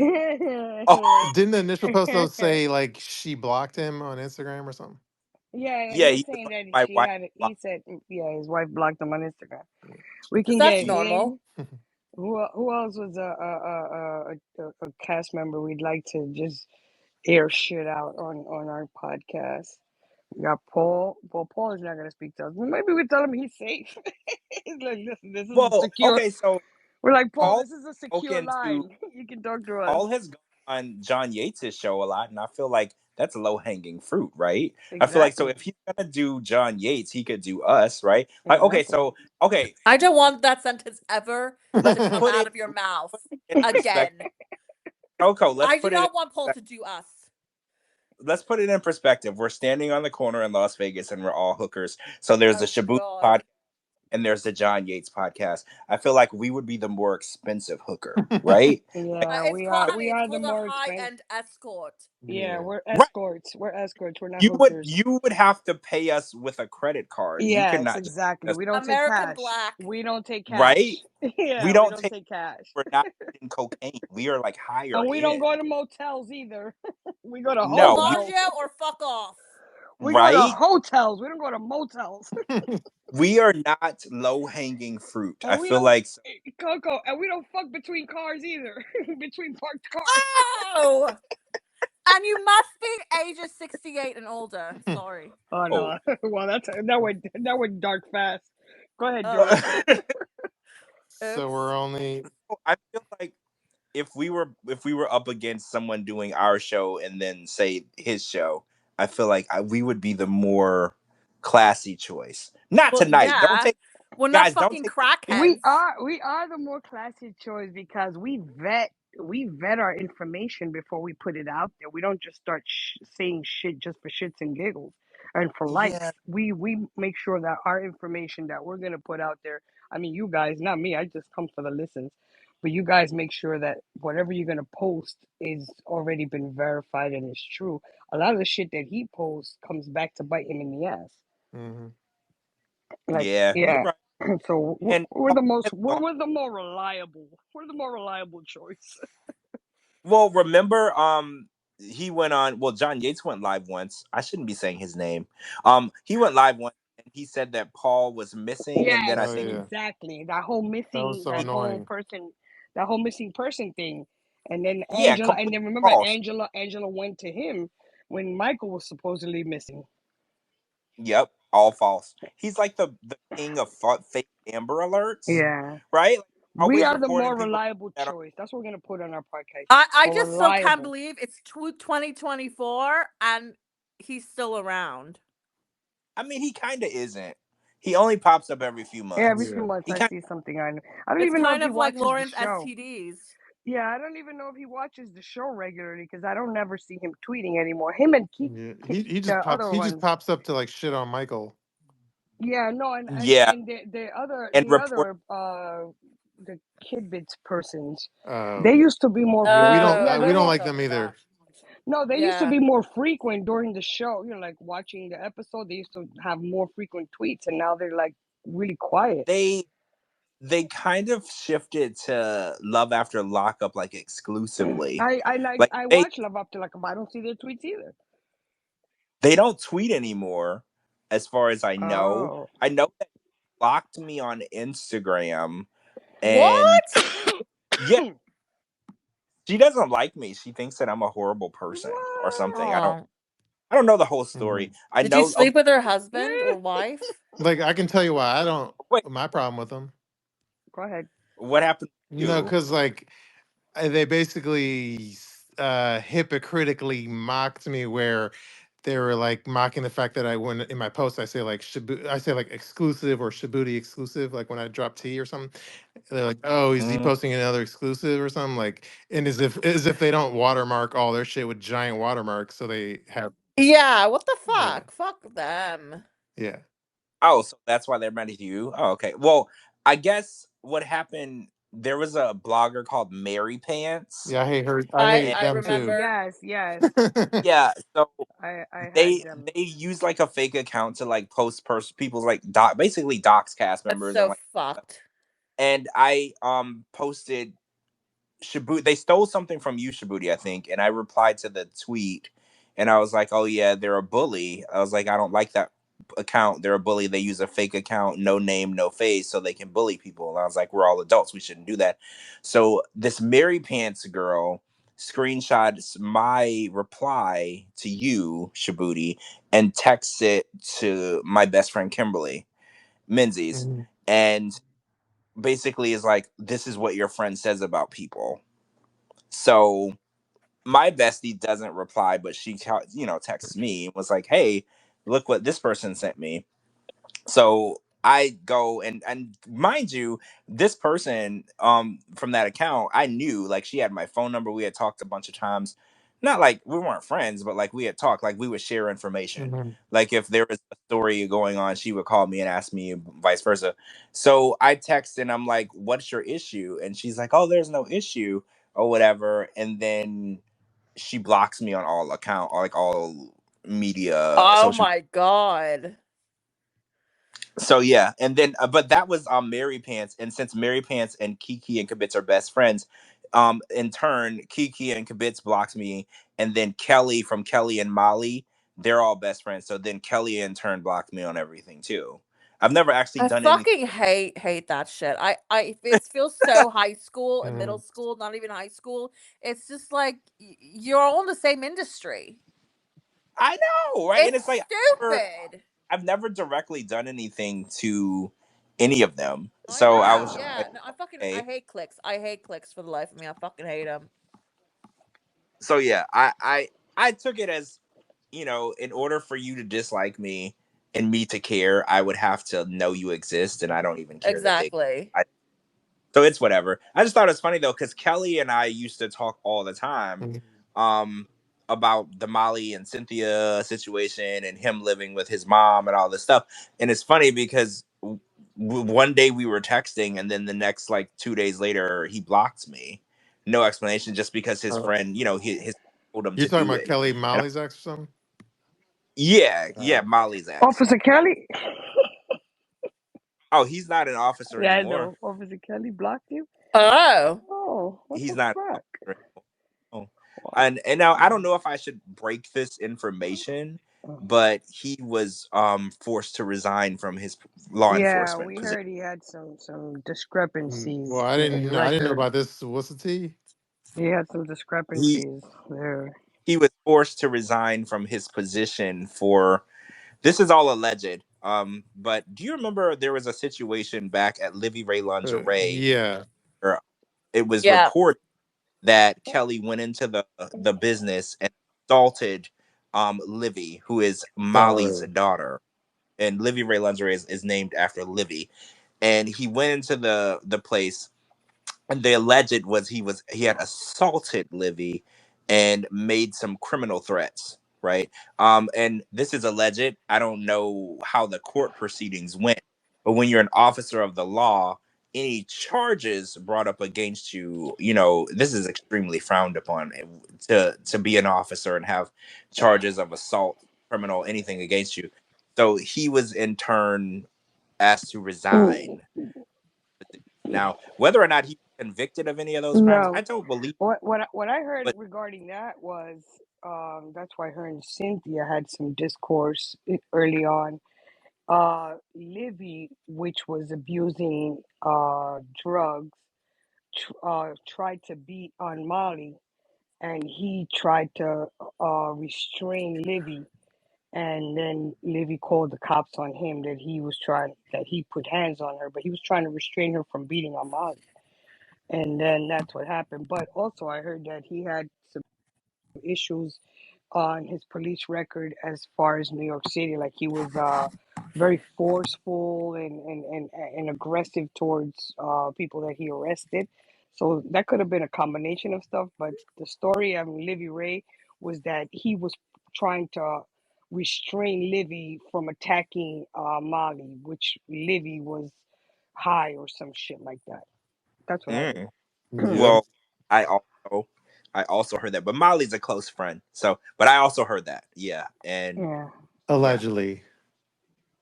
Oh, didn't the initial post though say like she blocked him on Instagram or something? Yeah, yeah, he was he was saying like, that my she wife. had. He said, yeah, his wife blocked him on Instagram. Yeah. We Because can that's get He, normal. Ying. Who else was a cast member we'd like to just air shit out on our podcast? We got Paul. Well, Paul is not going to speak to us. But maybe we tell him he's safe. He's like, listen, this is a well, secure. okay, so We're like, Paul, Paul this is a secure spoken to line. You can talk to us. Paul has gone on John Yates' show a lot, and I feel like that's low hanging fruit, right? I feel like so Exactly. if he's gonna do John Yates, he could do us, right? Like, Exactly. okay, I don't want that sentence ever to let's come put out it of your mouth in perspective. again. Coco, let's I do put it in not want Paul to perspective. do us. Let's put it in perspective. We're standing on the corner in Las Vegas, and we're all hookers. So there's the Oh Shabooty god. podcast, and there's the John Yates podcast. I feel like we would be the more expensive hooker, right? Yeah, It's called, honey, we it's are the called a more high expensive. end escort. Yeah, Yeah. we're Right. escorts. We're escorts. We're not hookers. You would have to pay us with a credit card. You could Yes, not just pay exactly. us, We don't take American cash. Black. We don't take right? cash. We Yeah, we don't don't take. take cash. We're not in cocaine. We are like higher And we don't end. go to motels either. We go to No, we hotels. Bellagio or fuck off. We go to right? hotels. We don't go to motels. We are not low hanging fruit. I And we feel don't, like Coco, and we don't fuck between cars either. Between parked cars. Oh, and you must be ages 68 and older. Sorry. Oh oh. no. Well, that went dark fast. Go ahead, Oh, George. So oops. we're only I feel like if we were up against someone doing our show and then say his show, I feel like we would be the more classy choice. Not Well, tonight. Don't yeah. take We're not guys. Don't fucking take. We crackheads. are we are the more classy choice because we vet our information before we put it out there. We don't just start saying shit just for shits and giggles and for likes. Yeah, We make sure that our information that we're gonna put out there. I mean, you guys, not me. I just come for the listens, but you guys make sure that whatever you're gonna post is already been verified and is true. A lot of the shit that he posts comes back to bite him in the ass. mhm. Like, yeah, you're yeah. right. So And we're the most um, we're the more reliable. We're the more reliable choice. well, remember, he went on. Well, John Yates went live once. I shouldn't be saying his name. He went live once, and he said that Paul was missing, and then Yes, I Oh think, yeah, exactly. That whole that was missing, so annoying. that whole missing person thing, and then yeah, Angela, and completely then remember false. Angela went to him when Michael was supposedly missing. Yep, all false. He's like the king of fake Amber Alerts, Yeah, right? Like, we always are the reporting more people reliable that are. choice. That's what we're gonna put on our podcast. I We're just still can't reliable. believe it's 2024 and he's still around. I mean, he kind of isn't. He only pops up every few Yeah, every months. few Yeah. months He I kind. see something on. I don't It's even know if kind he of like watches the Lauren's show. STDs. Yeah, I don't even know if he watches the show regularly because I don't never see him tweeting anymore. Him and Yeah. Ki- He just the pops other he just one. pops up to like shit on Michael. Yeah, no, Yeah, and and the report. other the Kidbits persons, they Oh used to be more yeah, Oh, yeah, I we they know don't who you're were like them talking about. either. no, they used to Yeah. be more frequent during the show, like watching the episode. They used to have more frequent tweets, and now they're like really quiet. They kind of shifted to Love After Lockup like exclusively. Like I watch Love Up to like, but I don't see their tweets either. they don't tweet anymore, as far as I know. Oh. I know that he blocked me on Instagram, and What? yeah, she doesn't like me. She thinks that I'm a horrible person or something. What? Oh. I don't know the whole Mhm. story. I Did you know. sleep Okay, with her husband or wife? Like I can tell you why I don't. wait. My problem with them. Go ahead. What happened to No, you? because like they basically hypocritically mocked me where they were like mocking the fact that I when in my post I say like I say like exclusive or Shabooty exclusive like when I drop T or something. They're like, oh, is he Mm. posting another exclusive or something like? And as if they don't watermark all their shit with giant watermarks, so they have Yeah, what the yeah fuck? Fuck them. yeah Oh, so that's why they're mad at you. Oh, okay. Well, I guess what happened. There was a blogger called Mary Pants, yeah. I hate her. I I and hate I them too. remember. Yes, yes. yeah, so I had they them. they use like a fake account to like post people's like basically docs cast That's members and so like, fucked. and I posted Shabooty. They stole something from you, Shabooty, I think, and I replied to the tweet, and I was like, "Oh yeah, they're a bully." I was like, "I don't like that account. They're a bully. They use a fake account, no name, no face, so they can bully people." And I was like, "We're all adults. We shouldn't do that." So this Mary Pants girl screenshots my reply to you, Shabooty, and texts it to my best friend Kimberly Menzies, Mhm. and basically is like, "This is what your friend says about people." So my bestie doesn't reply, but she, texts me and was like, "Hey, look what this person sent me." So I go and mind you, this person from that account, I knew, like, she had my phone number. We had talked a bunch of times. Not like we weren't friends, but like we had talked, like we would share information. Mhm. Like if there was a story going on, she would call me and ask me, and vice versa. So I text and I'm like, "What's your issue?" And she's like, "Oh, there's no issue," or whatever. And then she blocks me on all account, like all media, Oh social. my god. So yeah, and then but that was Mary Pants, and since Mary Pants and Kiki and Kibitz are best friends, in turn Kiki and Kibitz blocked me, and then Kelly from Kelly and Molly they're all best friends. So then Kelly in turn blocked me on everything too. I've never actually I done anything. fucking hate that shit. It feels so high school and middle Mhm. school, not even high school. It's just like you're all in the same industry. I know, right? And it's It's like stupid. I've never directly done anything to any of them. I So I know. was just Yeah. like, No, I okay. hate clicks. I hate clicks for the life of me. I fucking hate them. So yeah, I took it as, in order for you to dislike me and me to care, I would have to know you exist, and I don't even care that they. Exactly. So it's whatever. I just thought it was funny though, because Kelly and I used to talk all the time, Mhm. um, about the Molly and Cynthia situation and him living with his mom and all this stuff. And it's funny because one day we were texting, and then the next like 2 days later he blocked me, no explanation, just because his friend, his told him You're to talking do about it. Kelly And Molly's ex or something? yeah, Oh. Molly's ex. Officer Kelly. Oh, he's not an officer Yeah, I anymore. know. Officer Kelly blocked you. Oh. Oh, what He's the not an fuck? officer anymore. Wow. And now I don't know if I should break this information, but he was forced to resign from his law Yeah, enforcement we position. heard he had some Well, discrepancies with his I didn't know record. about this. What's the tea? He had some He discrepancies there. he was forced to resign from his position for, this is all alleged. But do you remember there was a situation back at Livy Ray Lingerie Yeah. where it was Yeah. reported that Kelly went into the business and assaulted Livy, who is Molly's Oh, daughter, and Livy Ray Lingerie is named after Livy. And he went into the place, and the alleged was he had assaulted Livy and made some criminal threats, right? And this is alleged. I don't know how the court proceedings went, but when you're an officer of the law, any charges brought up against you, this is extremely frowned upon, to be an officer and have charges of assault, criminal, anything against you. So he was in turn asked to Mm, resign. Now, whether or not he was convicted of any of those crimes, I no, don't believe. what I heard But regarding that was that's why her and Cynthia had some discourse early on. Livy, which was abusing drugs, tried to beat on Molly, and he tried to restrain Livy, and then Livy called the cops on him that he put hands on her, but he was trying to restrain her from beating on Molly, and then that's what happened. But also, I heard that he had some issues on his police record as far as New York City. Like he was very forceful and aggressive towards people that he arrested. So that could have been a combination of stuff. But the story of Livy Ray was that he was trying to restrain Livy from attacking Molly, which Livy was high or some shit like that. That's what I mm, heard. yeah. well, I also I also heard that. But Molly's a close friend, so but I also heard that. Yeah, and Yeah. yeah, Allegedly.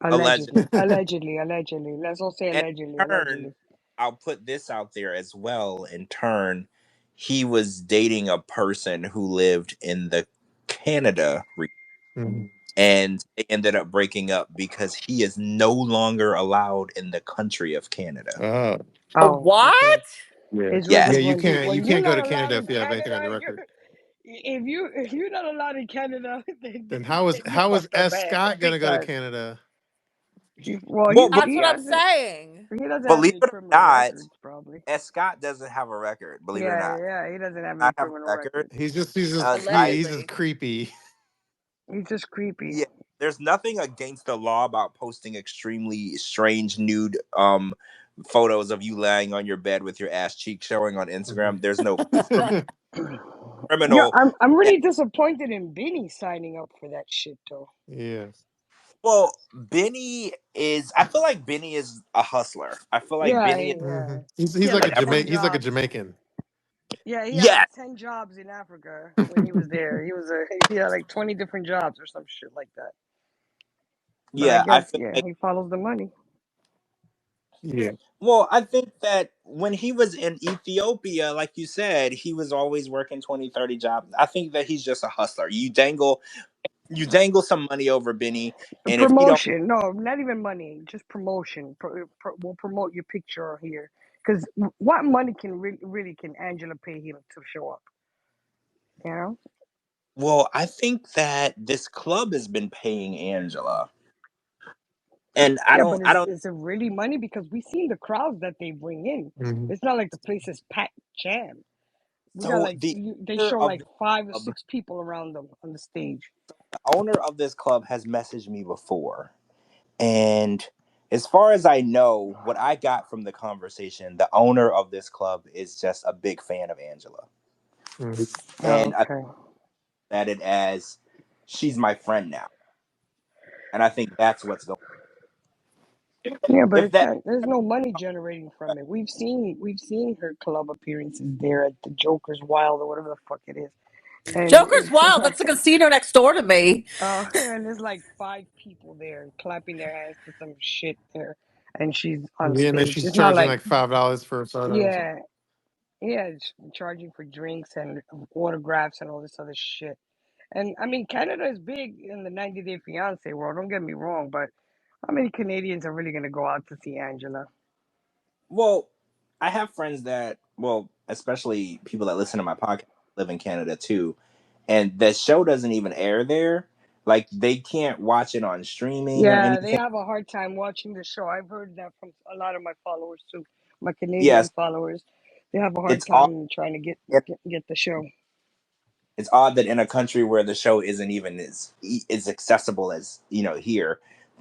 alleged. Allegedly. Let's all say And allegedly, in turn, allegedly. I'll put this out there as well. In turn, he was dating a person who lived in the Canada region, Mhm. and they ended up breaking up because he is no longer allowed in the country of Canada. Oh, Oh, okay. What? yeah. It's Yeah, Yes. when you you're can't go not to allowed Canada in if you have anything on Canada, your you record. if you're not allowed in Canada, Then then you how is fucked up S. bad, Scott gonna big go to time. Canada? Well, That's what I'm saying. He doesn't have believe any it or criminal not, records probably. S. Scott doesn't have a record. Believe it or Yeah, not, yeah, he doesn't have any not have a criminal record. records. I He's just Allegedly. creepy. He's just creepy. Yeah, there's nothing against the law about posting extremely strange nude photos of you lying on your bed with your ass cheek showing on Instagram. There's no Yeah, criminal. I'm really disappointed in Benny signing up for that shit though. Yeah. Well, Benny is. I feel like Benny is a hustler. I feel like Yeah, Benny is Hmm. yeah. He He's had like a like whatever. 10 He's like a jobs. Jamaican. Yeah, he had like Yes, 10 jobs in Africa when he was there. He had like 20 different jobs or some shit like that. But I yeah. I guess, feel yeah, like. he follows the money. Yeah. Well, I think that when he was in Ethiopia, like you said, he was always working 20, 30 jobs. I think that he's just a hustler. You dangle. You dangle some money over Benny, and if he don't, Promotion. No, not even money. Just promotion. We'll promote your picture here. Because what money can really can Angela pay him to show up? You know? well, I think that this club has been paying Angela, and I Yeah, don't, but I don't. is it really money? Because we've seen the crowds that they bring in. Mhm. It's not like the place is packed jam. We got So like they owner show of like the 5 or 6 people around them on the stage. owner of this club has messaged me before, and as far as I know, what I got from the conversation, the owner of this club is just a big fan of Angela, Mhm. and Oh, I okay. at it as she's my friend now, and I think that's what's going. Yeah, but If it's that not. There's no money generating from it. We've seen her club appearances there at the Joker's Wild or whatever the fuck it is, and Joker's Wild. That's the casino next door to me. and there's like 5 people there clapping their hands to some shit there, and she's on Yeah, and then stage. she's It's not charging like like $5 for a photo or something. yeah, yeah, it's charging for drinks and autographs and all this other shit. And I mean, Canada is big in the 90 Day Fiance world. Don't get me wrong, but how many Canadians are really gonna go out to see Angela? well, I have friends that especially people that listen to my podcast live in Canada too, and the show doesn't even air there. Like they can't watch it on streaming or Yeah, they anything. have a hard time watching the show. I've heard that from a lot of my followers too, my Canadian Yes, followers. They have a hard it's odd. time trying to get the show. It's odd that in a country where the show isn't even as accessible as here,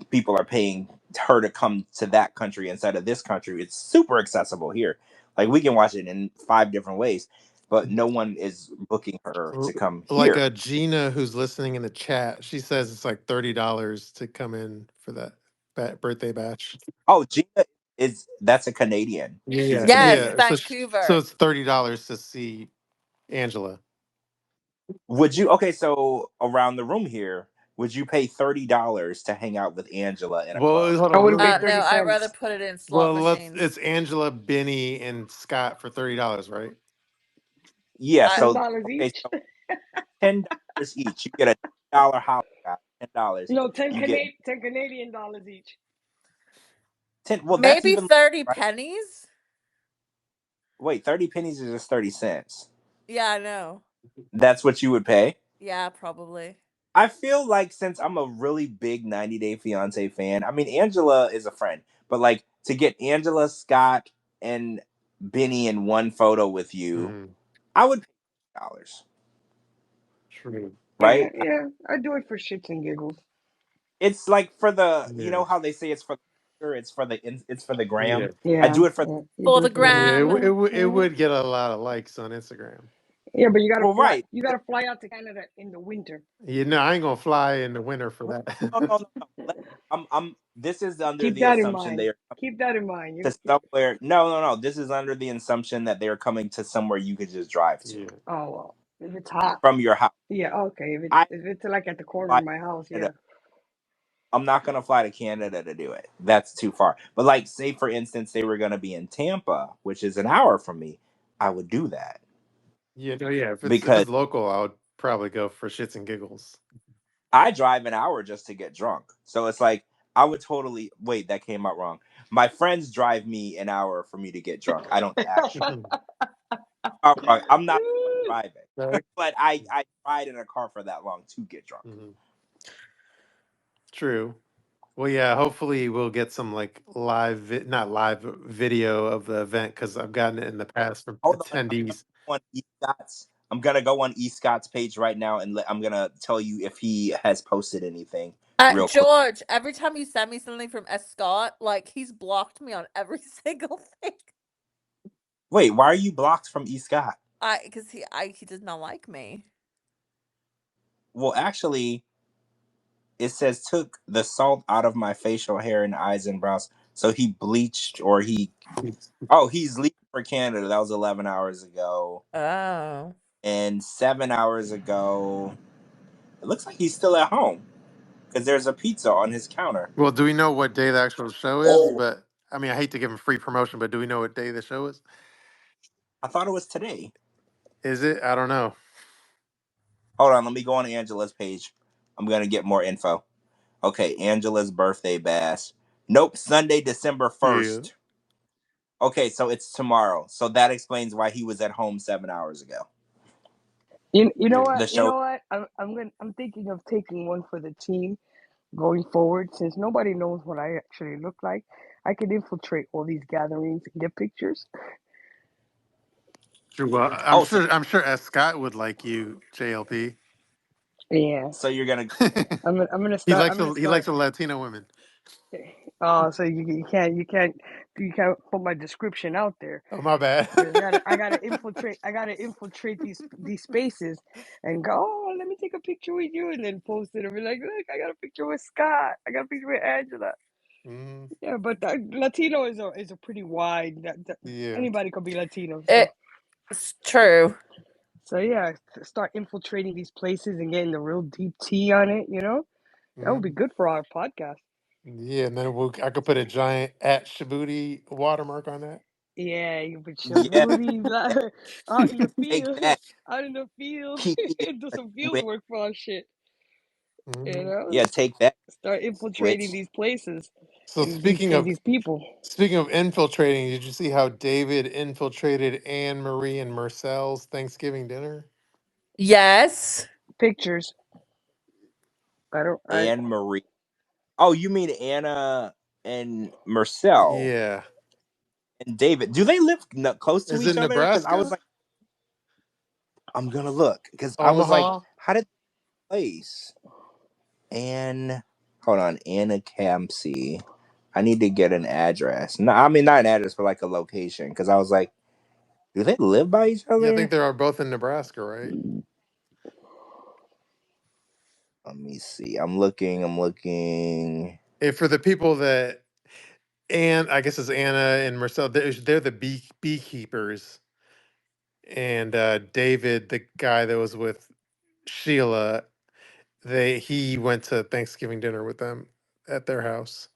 people are paying her to come to that country instead of this country. It's super accessible here. Like we can watch it in 5 different ways, but no one is booking her to come Like here. Gina, who's listening in the chat, she says it's like $30 to come in for that birthday bash. Oh, Gina is that's a Canadian. Yeah, She's a yeah, Yes, Canadian. yeah. So Vancouver. it's $30 to see Angela. Would you okay? So around the room here, would you pay $30 to hang out with Angela in a Well, club? hold I on. wouldn't pay No, 30 I'd rather cents. put it in slot Well, it's machines. Angela, Benny, and Scott for $30, right? Yeah. I, ten So dollars okay, each. so $10 each. You get a $10 house guy. $10. No, 10 You get 10 Canadian dollars each. 10. Well, that's maybe even 30 right. pennies. Wait, 30 pennies is just 30 cents. Yeah, I know. That's what you would pay. Yeah, probably. I feel like since I'm a really big 90 Day Fiance fan, I mean Angela is a friend, but like to get Angela, Scott, and Benny in one photo with you, Hmm. I would pay $dollars, True. Yeah, right? yeah. I do it for shits and giggles. It's like for the Yeah. how they say it's for it's for the gram. Yeah. I Yeah, do it for yeah. You For do the it for the Yeah. gram. It, gram. w- it, Hmm w- it hmm would get a lot of likes on Instagram. Yeah, but you gotta well, fly. right. You gotta fly out to Canada in the winter. You know, I ain't gonna fly in the winter for Well, that. no. I'm. This is under Keep the that in assumption mind. they are Keep that in mind. to somewhere. No. This is under the assumption that they're coming to somewhere you could just drive to Yeah. Oh well, if it's hot. from your house. Yeah, okay. If it's I if it's like at the corner fly of my house, to Canada. yeah. I'm not gonna fly to Canada to do it. That's too far. But like, say for instance, they were gonna be in Tampa, which is an hour from me. I would do that Yeah, no, yeah. If because it's local, I would probably go for shits and giggles. I drive an hour just to get drunk. So it's like I would totally wait. That came out wrong. My friends drive me an hour for me to get drunk. I don't actually. I'm not driving, Right? but I ride in a car for that long to get drunk. Mhm. True. Well, yeah. Hopefully, we'll get some like not live video of the event because I've gotten it in the past from Hold on, attendees. on E Scott's. I'm gonna go on E Scott's page right now and I'm gonna tell you if he has posted anything real quick. George, every time you send me something from S. Scott, like he's blocked me on every single thing. Wait, why are you blocked from E Scott? Because he does not like me. Well, actually, it says took the salt out of my facial hair and eyes and brows. So he bleached or he. Oh, he's leaving for Canada. That was 11 hours ago. Oh. And 7 hours ago, it looks like he's still at home because there's a pizza on his counter. Well, do we know what day the actual show is? Oh, But I mean, I hate to give him free promotion, but do we know what day the show is? I thought it was today. Is it? I don't know. Hold on, let me go on Angela's page. I'm gonna get more info. Okay, Angela's birthday bash. Nope, Sunday, December Yeah. 1st. Okay, so it's tomorrow. So that explains why he was at home 7 hours ago. You know Yeah. what? The You show. know what? I'm thinking of taking one for the team going forward. Since nobody knows what I actually look like, I can infiltrate all these gatherings and get pictures. Sure. Well, I'm Oh, so sure. I'm sure S. Scott would like you, JLP. Yeah, so you're gonna. I'm gonna start. I'm gonna He likes start. the Latino women. Oh, so you can't put my description out there. Oh, my bad. Because I gotta infiltrate these spaces and go, oh, let me take a picture with you, and then post it and be like, look, I got a picture with Scott, I got a picture with Angela. Mhm. Yeah, but Latino is a pretty wide, Yeah. anybody could be Latino. It's true. So yeah, start infiltrating these places and getting the real deep tea on it. That would be Mhm. good for our podcast. Yeah, and then I could put a giant at Shabooty watermark on that. Yeah, you put your Yeah, booty out in the take field, that, out in the field, Kiki. do some field Switch. work for our shit. You Mhm. know, Yeah, take that. start infiltrating Switch. these places So and these people. speaking of infiltrating, did you see how David infiltrated Anne Marie and Marcel's Thanksgiving dinner? Yes. Pictures. I don't. I Anne Marie. Oh, you mean Anna and Marcel Yeah. and David? Do they live close to Is it each other? Because I was Nebraska? like, I'm gonna look. Because I was like, Omaha? how did they place? And hold on, Anna Campsey. I need to get an address. No, I mean not an address, but like a location. Because I was like, do they live by each Yeah, I think other? they are both in Nebraska, right? Let me see. I'm looking. I'm looking. And for the people that I guess it's Anna and Marcel, they're the beekeepers. And David, the guy that was with Sheila, he went to Thanksgiving dinner with them at their house.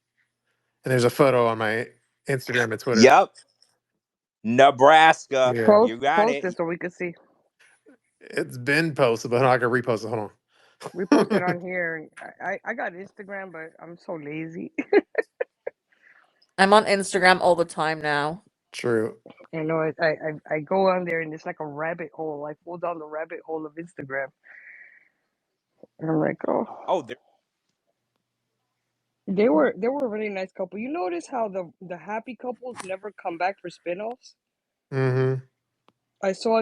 And there's a photo on my Instagram and Twitter. Yep, Nebraska. Yeah. You got post it. it so we can see. It's been posted, but I can repost it. Hold We posted on. on here. I got Instagram, but I'm so lazy. I'm on Instagram all the time now. True. You know, I go on there and it's like a rabbit hole. I fall down the rabbit hole of Instagram, and I'm like, oh, Oh, there. they were a really nice couple. You notice how the happy couples never come back for spinoffs? Mm-hmm. I saw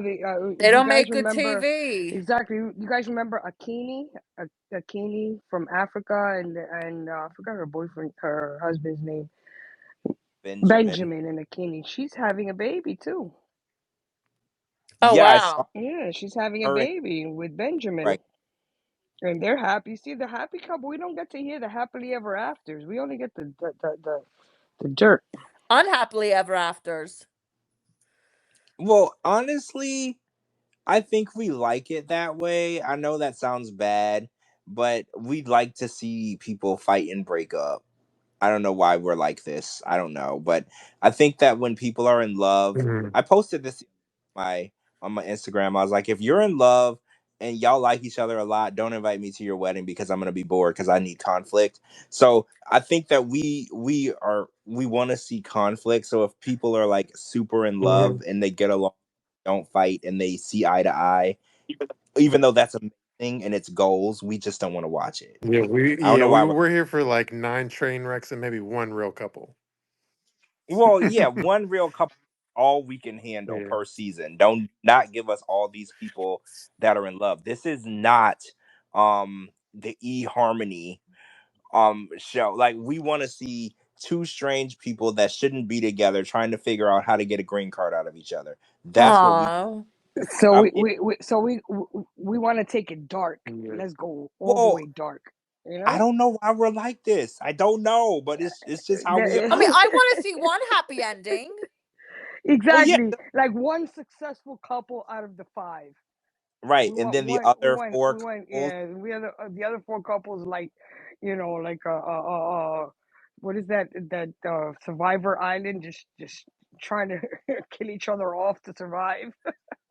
They you don't guys make good remember TV. exactly. You guys remember Akini, Akini from Africa, and I forgot her husband's name, Benjamin. Benjamin and Akini. She's having a baby too. Oh Yeah, I saw wow. Yeah, she's having a her and baby with Benjamin. right. And they're happy. See, the happy couple, we don't get to hear the happily ever afters. We only get the dirt. Unhappily ever afters. Well, honestly, I think we like it that way. I know that sounds bad, but we like to see people fight and break up. I don't know why we're like this. I don't know, but I think that when people are in love, Mm-hmm. I posted this my on my Instagram. I was like, if you're in love and y'all like each other a lot, don't invite me to your wedding because I'm gonna be bored because I need conflict. So I think that we want to see conflict. So if people are like super in Mm-hmm. love and they get along, don't fight, and they see eye to eye, even though that's amazing and it's goals, we just don't want to watch it. I don't know why. We're here for like 9 train wrecks and maybe one real couple. Well, yeah, one real couple all we can handle Yeah. per season. Don't not give us all these people that are in love. This is not the eHarmony show. Like we want to see two strange people that shouldn't be together trying to figure out how to get a green card out of each other. That's what we Aww. So I'm we want to take it dark. Yeah. Let's go all the well, way dark. You I know? don't know why we're like this. I don't know, but it's just how we I mean, are. The- I want to see one happy ending. Well, yeah, exactly. Like one successful couple out of the five. right. We And want then the one. We other want. four We want. couples, Yeah. We are the other four couples like, like what is that Survivor Island? Just trying to kill each other off to survive.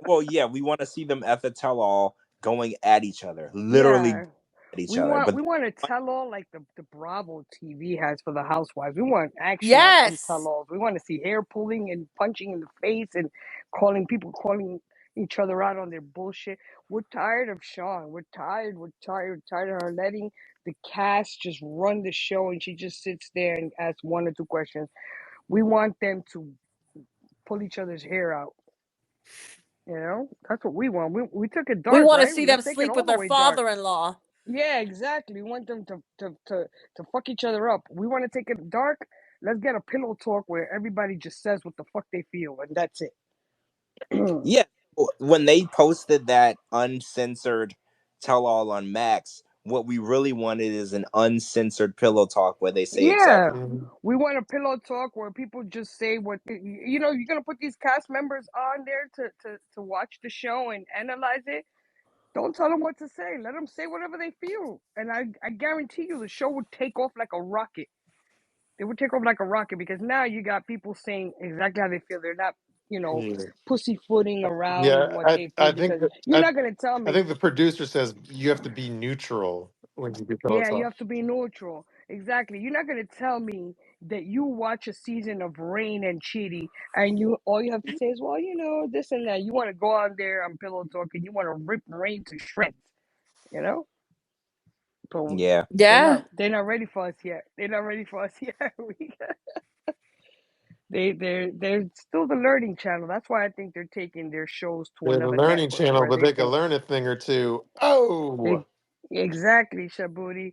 well, yeah, we want to see them at the tell all going at each other. Literally Yeah. at each We other. want But we want to tell all like the Bravo TV has for the housewives. We want action on some tell Yes. alls. We want to see hair pulling and punching in the face and calling each other out on their bullshit. We're tired of Sean. We're tired. We're tired of her letting the cast just run the show and she just sits there and asks one or two questions. We want them to pull each other's hair out. You know, that's what we want. We took it We dark, want to right? see them Let's take it sleep all with the their way dark. father-in-law. Yeah, exactly. We want them to fuck each other up. We want to take it dark. Let's get a pillow talk where everybody just says what the fuck they feel, and that's it. yeah, when they posted that uncensored tell all on Max, what we really wanted is an uncensored pillow talk where they say Yeah, exactly. Mhm. we want a pillow talk where people just say what You're gonna put these cast members on there to watch the show and analyze it. Don't tell them what to say. Let them say whatever they feel, and I guarantee you the show would take off like a rocket. It would take off like a rocket because now you got people saying exactly how they feel. They're not, you know, Yeah, pussyfooting around yeah. what they I feel think because that you're not gonna tell I me. think the producer says you have to be neutral when you do pillow Yeah, you talk. have to be neutral. Exactly. You're not gonna tell me that you watch a season of Rain and Chitty and you all you have to say is, well, this and that. You want to go out there on Pillow Talk and you want to rip Rain to shreds. You know, but Yeah. Yeah. they're not ready for us yet. They're not ready for us yet. They're still the learning channel. That's why I think they're taking their shows to They're the another learning network channel, where but they they can can learn a thing or two. Oh, they exactly Shabooty.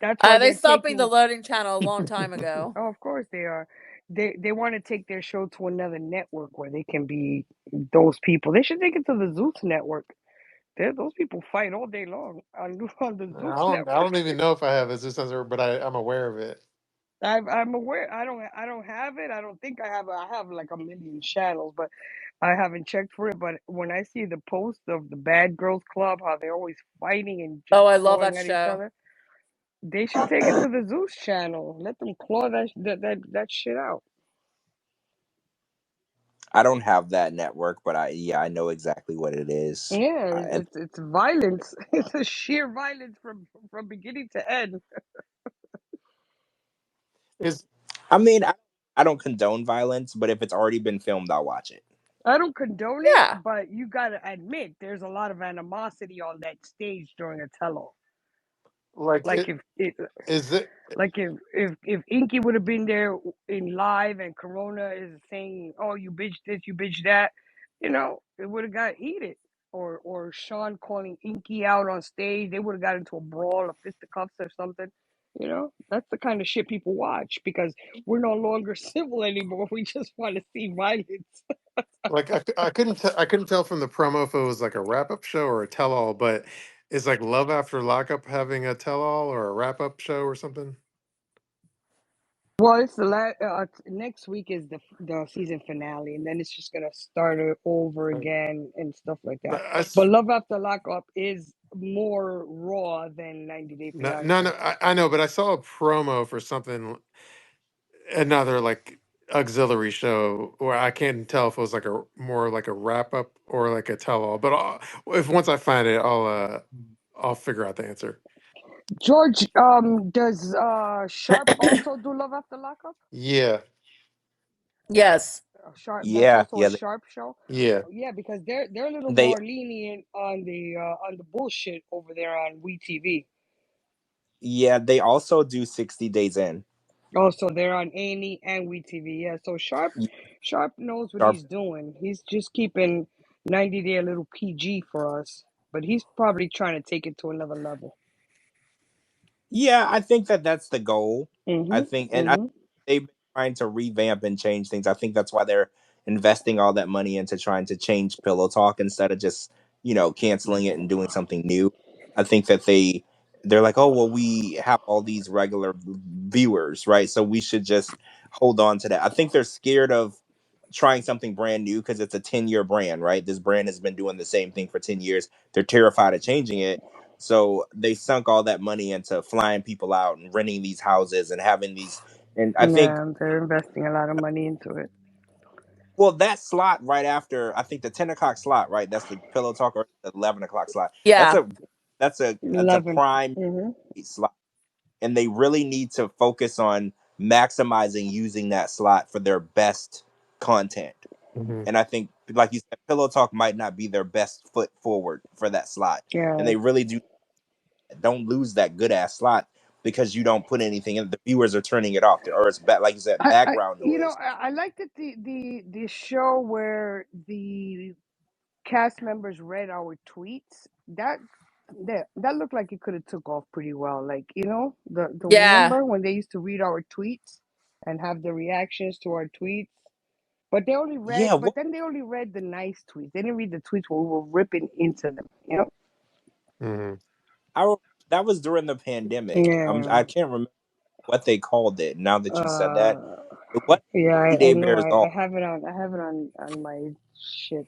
That's why They they're stopped being the taking. learning channel a long time ago. Oh, of course they are. They want to take their show to another network where they can be those people. They should take it to the Zeus network. Those people fight all day long on the Zeus I network. don't even know if I have this sensor, but I'm aware of it. I'm aware. I don't have it. I don't think I have. I have like a million channels, but I haven't checked for it. But when I see the post of the Bad Girls Club, how they're always fighting and just Oh, I love that clawing at each show. other, they should take it to the Zeus channel. Let them claw that shit out. I don't have that network, but I know exactly what it is. Yeah, And it's violence. It's a sheer violence from beginning to end. Is I mean, I don't condone violence, but if it's already been filmed, I'll watch it. I don't condone it, Yeah. but you gotta admit there's a lot of animosity on that stage during a tell-all. like Like it? if it, Is it like if Inky would have been there in live and Corona is saying, "Oh, you bitch this, you bitch that," it would have got heated. Or Sean calling Inky out on stage, they would have got into a brawl, a fisticuffs or something. That's the kind of shit people watch because we're no longer civil anymore. We just want to see violence. like I couldn't tell from the promo if it was like a wrap up show or a tell all, but is like Love After Lockup having a tell all or a wrap up show or something? Well, it's next week is the season finale, and then it's just gonna start it over Like, again and stuff like that. but But Love After Lockup is more raw than 90 Day no, no, no, Fiance. I know, but I saw a promo for something, another like auxiliary show where I can't tell if it was like a more like a wrap up or like a tell all. But if once I find it, I'll figure out the answer. George, does Sharp also do Love After Lockup? Yeah, Yes. Sharp, that's Yeah, also a Sharp show. yeah. Yeah, because they're a little they more lenient on the bullshit over there on WeTV. yeah, they also do 60 Days In. Oh, so they're on A&E and WeTV. Yeah, so Sharp knows what Sharp. he's doing. He's just keeping 90 Day a little PG for us, but he's probably trying to take it to another level. Yeah, I think that that's the goal. I Mhm. think, and Mhm. they've been trying to revamp and change things. I think that's why they're investing all that money into trying to change Pillow Talk instead of just canceling it and doing something new. I think that they're like, oh well, we have all these regular viewers, right? So we should just hold on to that. I think they're scared of trying something brand new because it's a 10-year brand, right? This brand has been doing the same thing for 10 years. They're terrified of changing it. So they sunk all that money into flying people out and renting these houses and having these. And I think, Yeah, they're investing a lot of money into it. well, that slot right after, I think the 10 o'clock slot, right? That's the Pillow Talk or the 11 o'clock slot. That's Yeah. a that's a 11. prime Mm-hmm. slot, and they really need to focus on maximizing using that slot for their best content. Hmm. And I think, like you said, Pillow Talk might not be their best foot forward for that slot, and Yeah. they really don't lose that good ass slot because you don't put anything in. The viewers are turning it off, or it's like you said, background noise. I like that the show where the cast members read our tweets. That looked like it could have took off pretty well. Like, the Yeah. remember when they used to read our tweets and have the reactions to our tweets? But they only read, Yeah, but what then they only read the nice tweets. They didn't read the tweets where we were ripping into them. Hmm. I that was during the pandemic. Yeah. I can't remember what they called it. Now that you said that, Uh, it was yeah, 90 I Day know. Bears I all. have it on. I have it on my shit.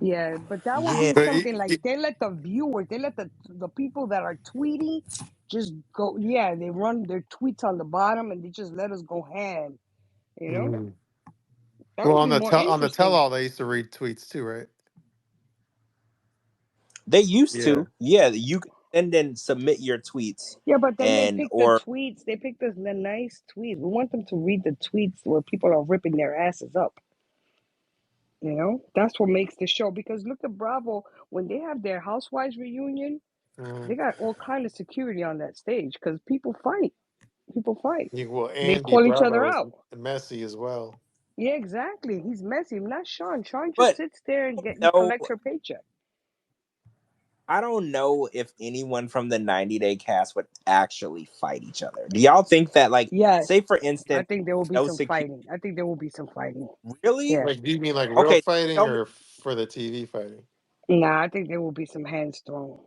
Yeah, but that would Yeah, be But something like they let the viewers, they let the people that are tweeting just go. Yeah, they run their tweets on the bottom and they just let us go ham. You know, mhm. that Well, would be more on the tell interesting. all, they used to read tweets too, right? they used Yeah. to. Yeah, you could send and submit your tweets, Yeah, but then they and pick the or tweets. They pick the nice tweets. We want them to read the tweets where people are ripping their asses up. That's what makes the show. Because look at Bravo when they have their Housewives reunion. Mhm. They got all kind of security on that stage because people fight. People fight. Well, They Andy call each other Bravo is out. messy as well. Yeah, exactly. He's messy. Not Sean. Sean just but sits there and no, collects her paycheck. I don't know if anyone from the 90 Day cast would actually fight each other. Do y'all think that, like, Yes, say for I instance, think there will be no some security? fighting. I think there will be some fighting. Really? Yeah. Like, do you mean like real Okay, fighting tell me. or for the TV fighting? Nah, I think there will be some hands thrown.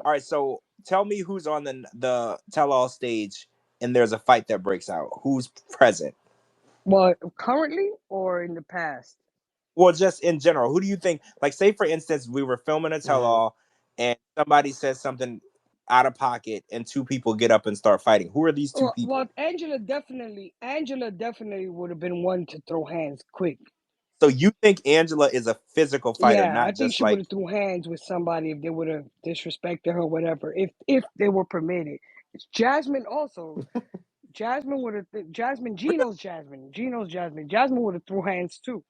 All right, so tell me who's on the tell all stage, and there's a fight that breaks out. Who's present? Well, currently or in the past? Well, just in general, who do you think? Like, say for instance, we were filming a tell Hmm. all, and somebody says something out of pocket, and two people get up and start fighting. Who are these two Well, people? Angela definitely would have been one to throw hands quick. So you think Angela is a physical fighter, Yeah, I not think just she would like have threw hands with somebody if they would have disrespected her, whatever. If they were permitted. It's Jasmine also. Jasmine would have. Jasmine would have threw hands too.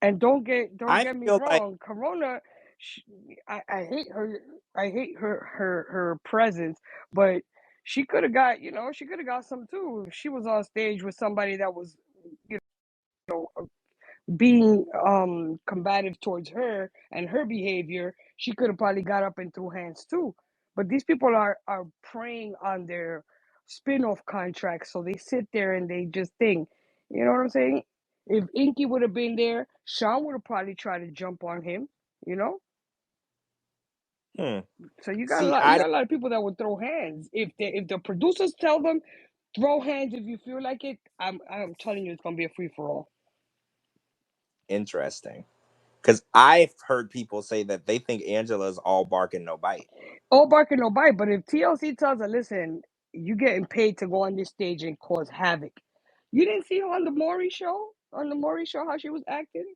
And don't I get me feel like wrong. Corona, she, I hate her. I hate her presence, but she could have got some too. If she was on stage with somebody that was, you know, being combative towards her and her behavior, she could have probably got up and threw hands too. But these people are preying on their spin-off contracts, so they sit there and they just think, you know what I'm saying? If Inky would have been there, Sean would have probably tried to jump on him, you know. hmm. So you got a See, lot. You I got don't a lot of people that would throw hands. If the producers tell them throw hands if you feel like it, I'm telling you it's gonna be a free for all. interesting because I've heard people say that they think Angela's all bark and no bite. All bark and no bite. But if TLC tells her, listen, you getting paid to go on this stage and cause havoc. You didn't see her on the Maury show? On the Maury show, how she was acting?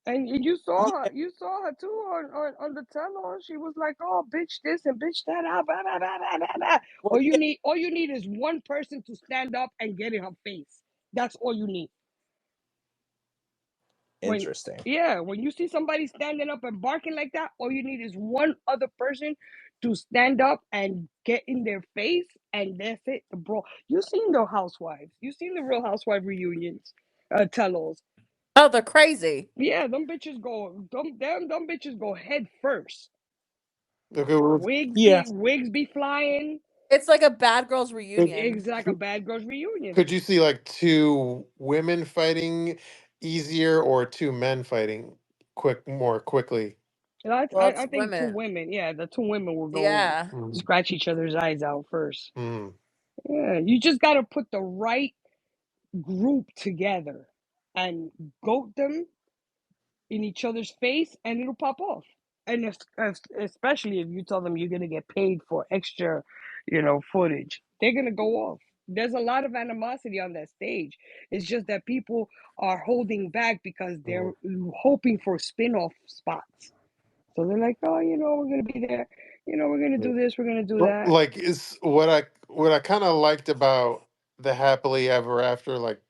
And Yeah, you saw her too on the tell. She was like, "Oh, bitch this and bitch that." Blah, blah, blah, blah, blah, blah. well, yeah, All you need is one person to stand up and get in her face. That's all you need. When interesting. when you see somebody standing up and barking like that, all you need is one other person to stand up and get in their face, and that's it, bro. You seen the housewives? You seen the Real Housewife reunions? Tell-alls. Oh, they're crazy. Yeah, them bitches go head first. Okay, well, Yeah, Wigs be flying. It's like a bad girls could, reunion. It's like a bad girls reunion. could you see like two women fighting easier or two men fighting more quickly? And Well, I it's think two women. women. Yeah, the two women will go Yeah. Mm. scratch each other's eyes out first. Mm. Yeah, you just got to put the right group together and goat them in each other's face, and it'll pop off. And especially if you tell them you're gonna get paid for extra, footage, they're gonna go off. There's a lot of animosity on that stage. It's just that people are holding back because they're Mm. hoping for spin-off spots. So they're like, oh, we're gonna be there. We're gonna do this. We're gonna do Well, that. like is what I kind of liked about the happily ever after like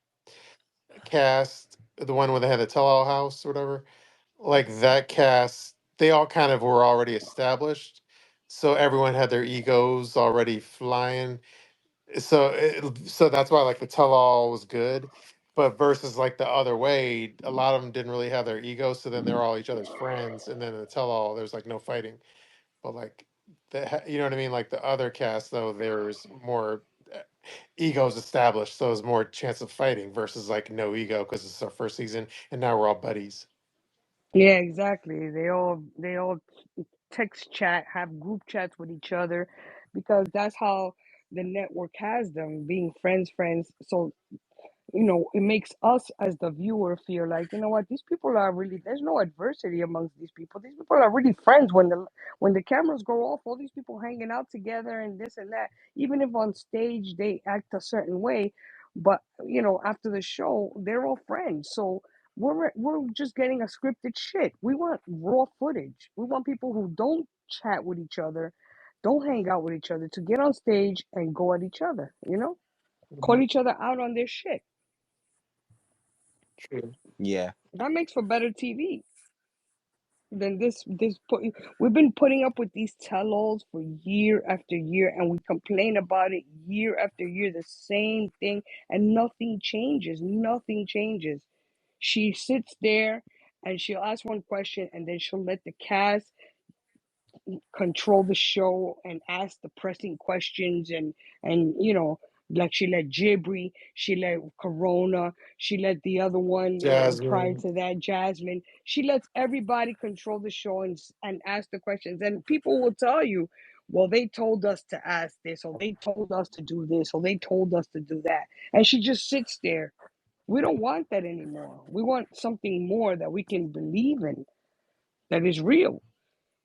cast, the one where they had the tell-all house or whatever, like that cast, they all kind of were already established, so everyone had their egos already flying. So that's why like the tell-all was good, but versus like the other way, a lot of them didn't really have their egos, so then they're all each other's friends, and then in the tell-all there's like no fighting. But like you know what I mean? Like the other cast though, there's more egos established, so there's more chance of fighting versus like no ego because it's our first season and now we're all buddies. Yeah, exactly. They all text chat, have group chats with each other, because that's how the network has them being friends. So it makes us as the viewer feel like, these people are really, there's no adversity amongst these people. These people are really friends. When the cameras go off, all these people hanging out together and this and that, even if on stage they act a certain way, but after the show, they're all friends. So we're just getting a scripted shit. We want raw footage. We want people who don't chat with each other, don't hang out with each other, to get on stage and go at each other, call Mhm. each other out on their shit. True. Yeah. That makes for better TV than this put. We've been putting up with these tell-alls for year after year, and we complain about it year after year, the same thing, and nothing changes. Nothing changes. She sits there and she'll ask one question, and then she'll let the cast control the show and ask the pressing questions, and like she let Jibri, she let Corona, she let the other one, prior Jasmine. to that, Jasmine. She lets everybody control the show and ask the questions, and people will tell you, well, they told us to ask this, or they told us to do this, or they told us to do that, and she just sits there. We don't want that anymore. We want something more that we can believe in, that is real.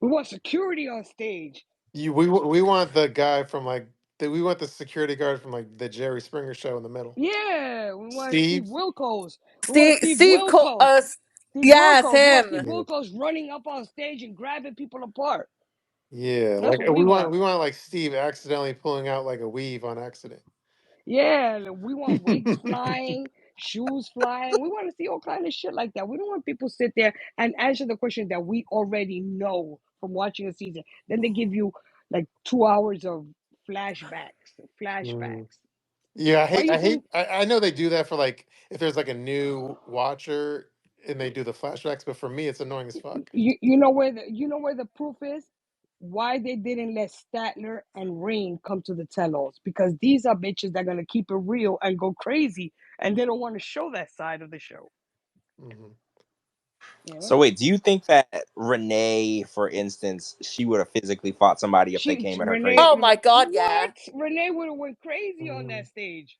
We want security on stage. We want the guy from like we want the security guard from like the Jerry Springer show in the middle. Yeah, we want Steve Steve. Wilkos. We want Steve, Steve Steve, Co- Wilkos. uh, Steve yes, Wilkos. We want him. Steve Yeah. Wilkos running up on stage and grabbing people apart. Yeah, That's like what we want. we want like Steve accidentally pulling out like a weave on accident. Yeah, we want wigs flying, shoes flying. We want to see all kind of shit like that. We don't want people sit there and answer the questions that we already know from watching a season. Then they give you like 2 hours of flashbacks. Mm. Flashbacks. Yeah, Why you think I know they do that for like if there's like a new watcher and they do the flashbacks, but for me it's annoying as fuck. you know where the proof is? Why they didn't let Statler and Rain come to the tell-alls? Because these are bitches that are gonna keep it real and go crazy, and they don't want to show that side of the show. Hmm. You So know, wait, do you think that Renee, for instance, she would have physically fought somebody if they she came at her Renee. crazy? Oh my God, yeah. What? Renee would have went crazy on Mm. that stage.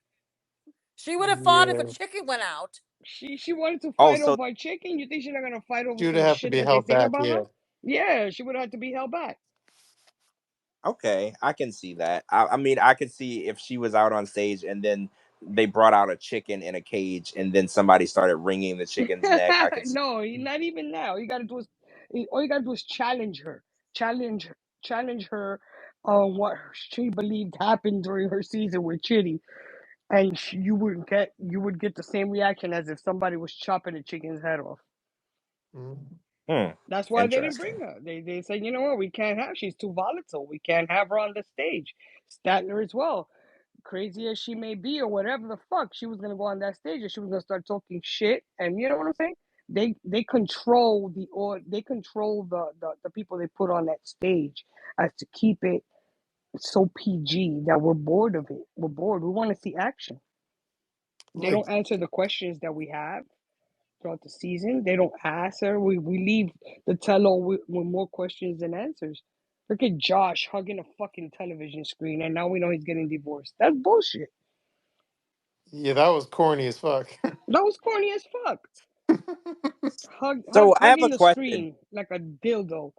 She would have fought if a Yeah, chicken went out. She wanted to Oh, fight so over a chicken. You think she's not gonna fight over she would some have to shit be that they held think back. about her? Yeah. Yeah, she would have to be held back. okay, I can see that. I mean, I could see if she was out on stage and then they brought out a chicken in a cage and then somebody started wringing the chicken's neck. I could see. No, not even now. All you gotta do is challenge her, challenge, challenge her on what she believed happened during her season with Chitty, and you would get the same reaction as if somebody was chopping a chicken's head off. Mm. Hmm, That's why they didn't bring interesting. her. They said, you know what, we can't have. She's too volatile. We can't have her on the stage. Statler as well, crazy as she may be or whatever the fuck, she was gonna go on that stage and she was gonna start talking shit. And you know what I'm saying? They control they control the people they put on that stage as to keep it so PG that we're bored of it. We're bored. We want to see action. They Like don't answer the questions that we have throughout the season. They don't ask her. We leave the tell-all with more questions than answers. Look at Josh hugging a fucking television screen, and now we know he's getting divorced. That's bullshit. yeah, that was corny as fuck. That was corny as fuck. So I have a Hugging the question. screen like a dildo.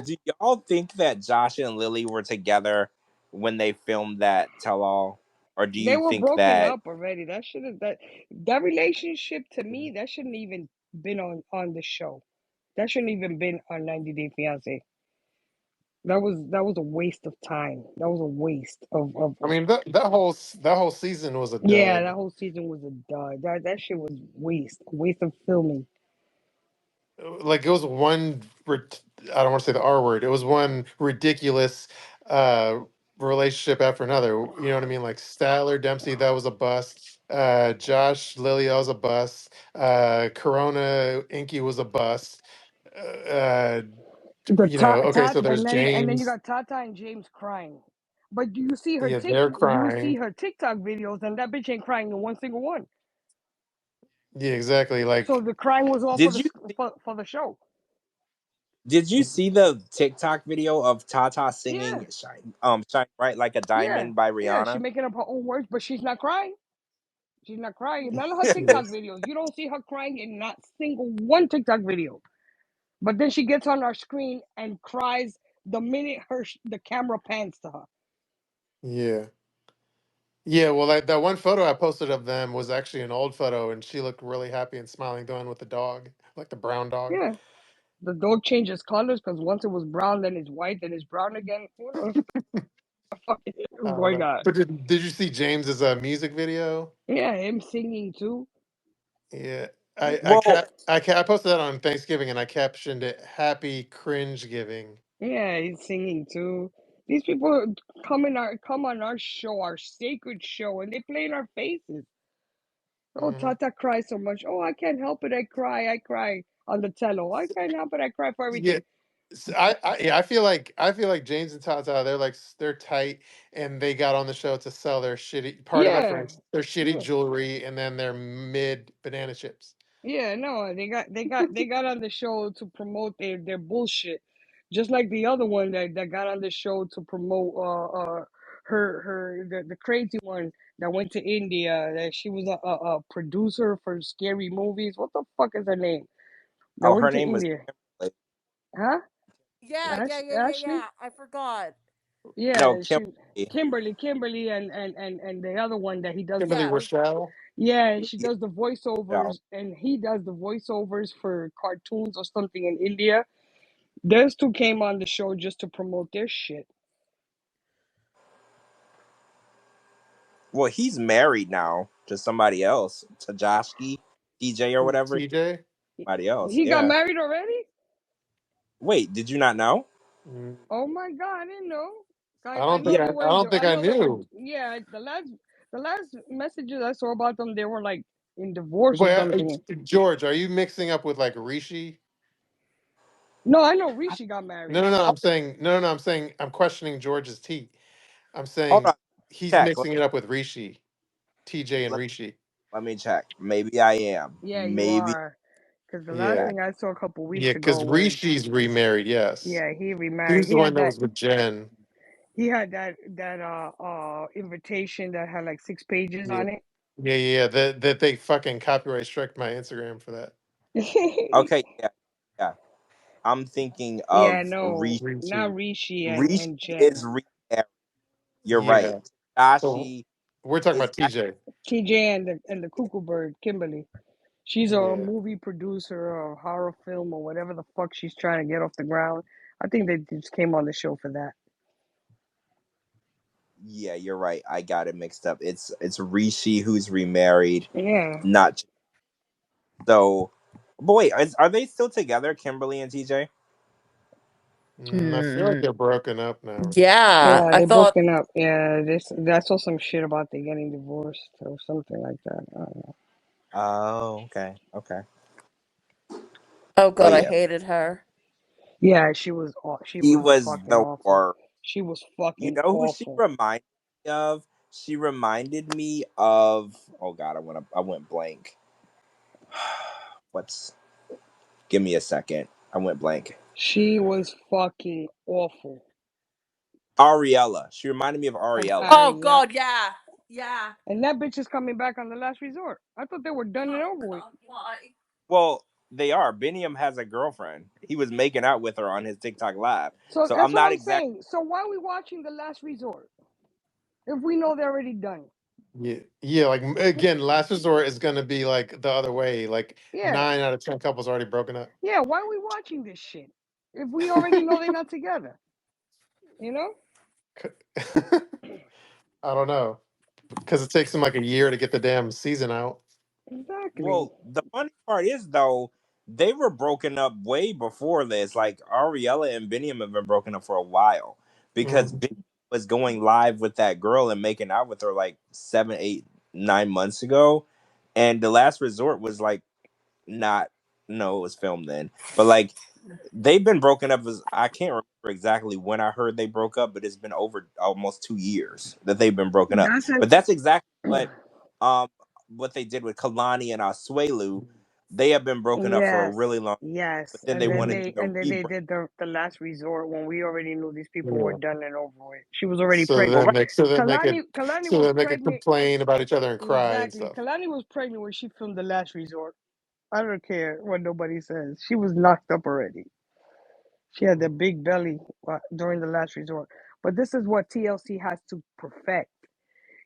Do y'all think that Josh and Lily were together when they filmed that tell all? Or do They you were think broken that up already. That should have that relationship, to me, that shouldn't even been on the show. That shouldn't even been on 90 Day Fiance. That was a waste of time. That was a waste I mean, that whole season was a yeah, dud. that whole season was a dud. That shit was a waste of filming. Like it was I don't want to say the R word. It was one ridiculous uh relationship after another. You know what I mean? Like Statler, Dempsey, that was a bust. Josh, Lily, that was a bust. Corona, Inky was a bust. Uh, The okay, so there's and then you James. got Tata and James crying. But do you see her Yeah, they're you see crying. her TikTok videos and that bitch ain't crying in one single one. Yeah, exactly. So Like, the crying was all Did you for the show. did you see the TikTok video of Tata Yeah. singing Shine Bright Like a Yeah. Diamond by Yeah. She Rihanna? making up her own words, but she's not crying. She's not crying. None of her yeah, TikTok videos. You don't see her crying in not single one TikTok video. But then she gets on our screen and cries the minute the camera pans to her. yeah. Yeah, well, that one photo I posted of them was actually an old photo, and she looked really happy and smiling, the one with the dog, like the brown dog. Yeah. The dog changes colors because once it was brown, then it's white, then it's brown again. What the fuck is I don't going know. on? But did you see James's music video? Yeah, him singing too. Yeah, Well, I posted that on Thanksgiving, and I captioned it "Happy Cringe Giving." Yeah, he's singing too. These people come on our show, our sacred show, and they play in our faces. Oh, Hmm. Tata cries so much. Oh, I can't help it. I cry on the tello. I can't help it. I cry for Yeah, everything. yeah, I feel like James and Tata, they're tight, and they got on the show to sell their shitty, pardon my Yeah, French, their shitty yeah, jewelry, and then their mid banana chips. yeah. No, they got on the show to promote their bullshit, just like the other one that got on the show to promote the crazy one that went to India. That she was a producer for scary movies. What the fuck is her name? That oh, went her to name was India. Kimberly. Huh? Yeah, yeah, yeah, yeah, Ashley? yeah. I forgot. No, Yeah, she Kimberly. Kimberly and the other one that he does the Kimberly Yes. voice. Rochelle. Yeah, and she Yeah, does the no. voiceovers and he does the voiceovers for cartoons or something in India. Those two came on the show just to promote their shit. Well, he's married now to somebody else, to Joshki, DJ or Who, whatever. TJ? Somebody else. He got Yeah. married already? Wait, did you not know? Mm, Oh my god, I didn't know. I I don't know think Yeah. I don't think I I know they were knew. yeah, the last messages I saw about them they were like in divorce or Wait, something. George, are you mixing up with like Rishi? No, I know Rishi got No, married. no, no. Hold, I'm saying no, no, no. I'm saying I'm questioning George's T. I'm hold saying on. he's Check. mixing it up with Rishi, TJ, and Let, Rishi. let me check. Maybe I am. Yeah, you Maybe. are. Because the last Yeah, Yeah. thing I saw a couple yeah. weeks ago Because was, Rishi's remarried. Yes, yeah, he he remarried. was the one that was with Jen. He had that invitation that had like 6 pages Yeah, on it. yeah, yeah. That they fucking copyright struck my Instagram for that. Okay. Yeah. Yeah. I'm thinking Yeah, of no, Rishi. Rishi. not Rishi Rishi and is Jen. remarried. You're right. Yeah. So Tashi we're talking is about TJ. TJ and the Cuckoo Bird, Kimberly. She's a Yeah. movie producer or a horror film or whatever the fuck she's trying to get off the ground. I think they just came on the show for that. yeah, you're right. I got it mixed up. It's Rishi who's remarried, Yeah. not so. But wait, are they still together, Kimberly and TJ? I feel like Hmm. they're broken up now. Yeah, Yeah, I they thought. broken up. Yeah, this I saw some shit about they getting divorced or something like that. I don't know. Oh, okay, okay. Oh But God, I yeah, hated her. Yeah, she he was was fucking the awful. worst. She was You fucking know who she awful. reminded me of? She reminded me of. Oh God, I went blank. What's? Give me a second. I went blank. She was fucking awful. Ariella. She reminded me of Of Ariella. Oh Ari, yep. God, yeah, yeah. And that bitch is coming back on the last resort. I thought they were done and Oh over with. God, why? Well, they are. Biniyam has a girlfriend. He was making out with her on his TikTok live. So So that's I'm what not I'm exact. saying. So why are we watching the last resort if we know they're already done? Yeah, yeah. Like again, last resort is going to be like the other way. Like Yeah, 9 out of 10 couples already broken up. yeah. Why are we watching this shit if we already know they're not together? You know? I don't know because it takes them like a year to get the damn season out. Exactly. Well, the funny part is though, they were broken up way before this. Like Ariella and Biniyam have been broken up for a while because Mhm. Biniyam was going live with that girl and making out with her like 7, 8, 9 months ago, and the last resort was like not. No, it was filmed then, but like they've been broken up as I can't remember exactly when I heard they broke up, but it's been over almost 2 years that they've been broken up. That's an But that's exactly um what they did with Kalani and Asuelu. They have been broken up for a yes, really long, but yes. then they wanted to And then they re-break. did the last resort when we already knew these people were Yeah. done and over with. She was already So pregnant. then they so then they could Kalani so was then they could pregnant. complain about each other and cry and Exactly. stuff. Kalani was pregnant when she filmed the last resort. I don't care what nobody says. She was knocked up already. She had the big belly during the last resort. But this is what TLC has to perfect.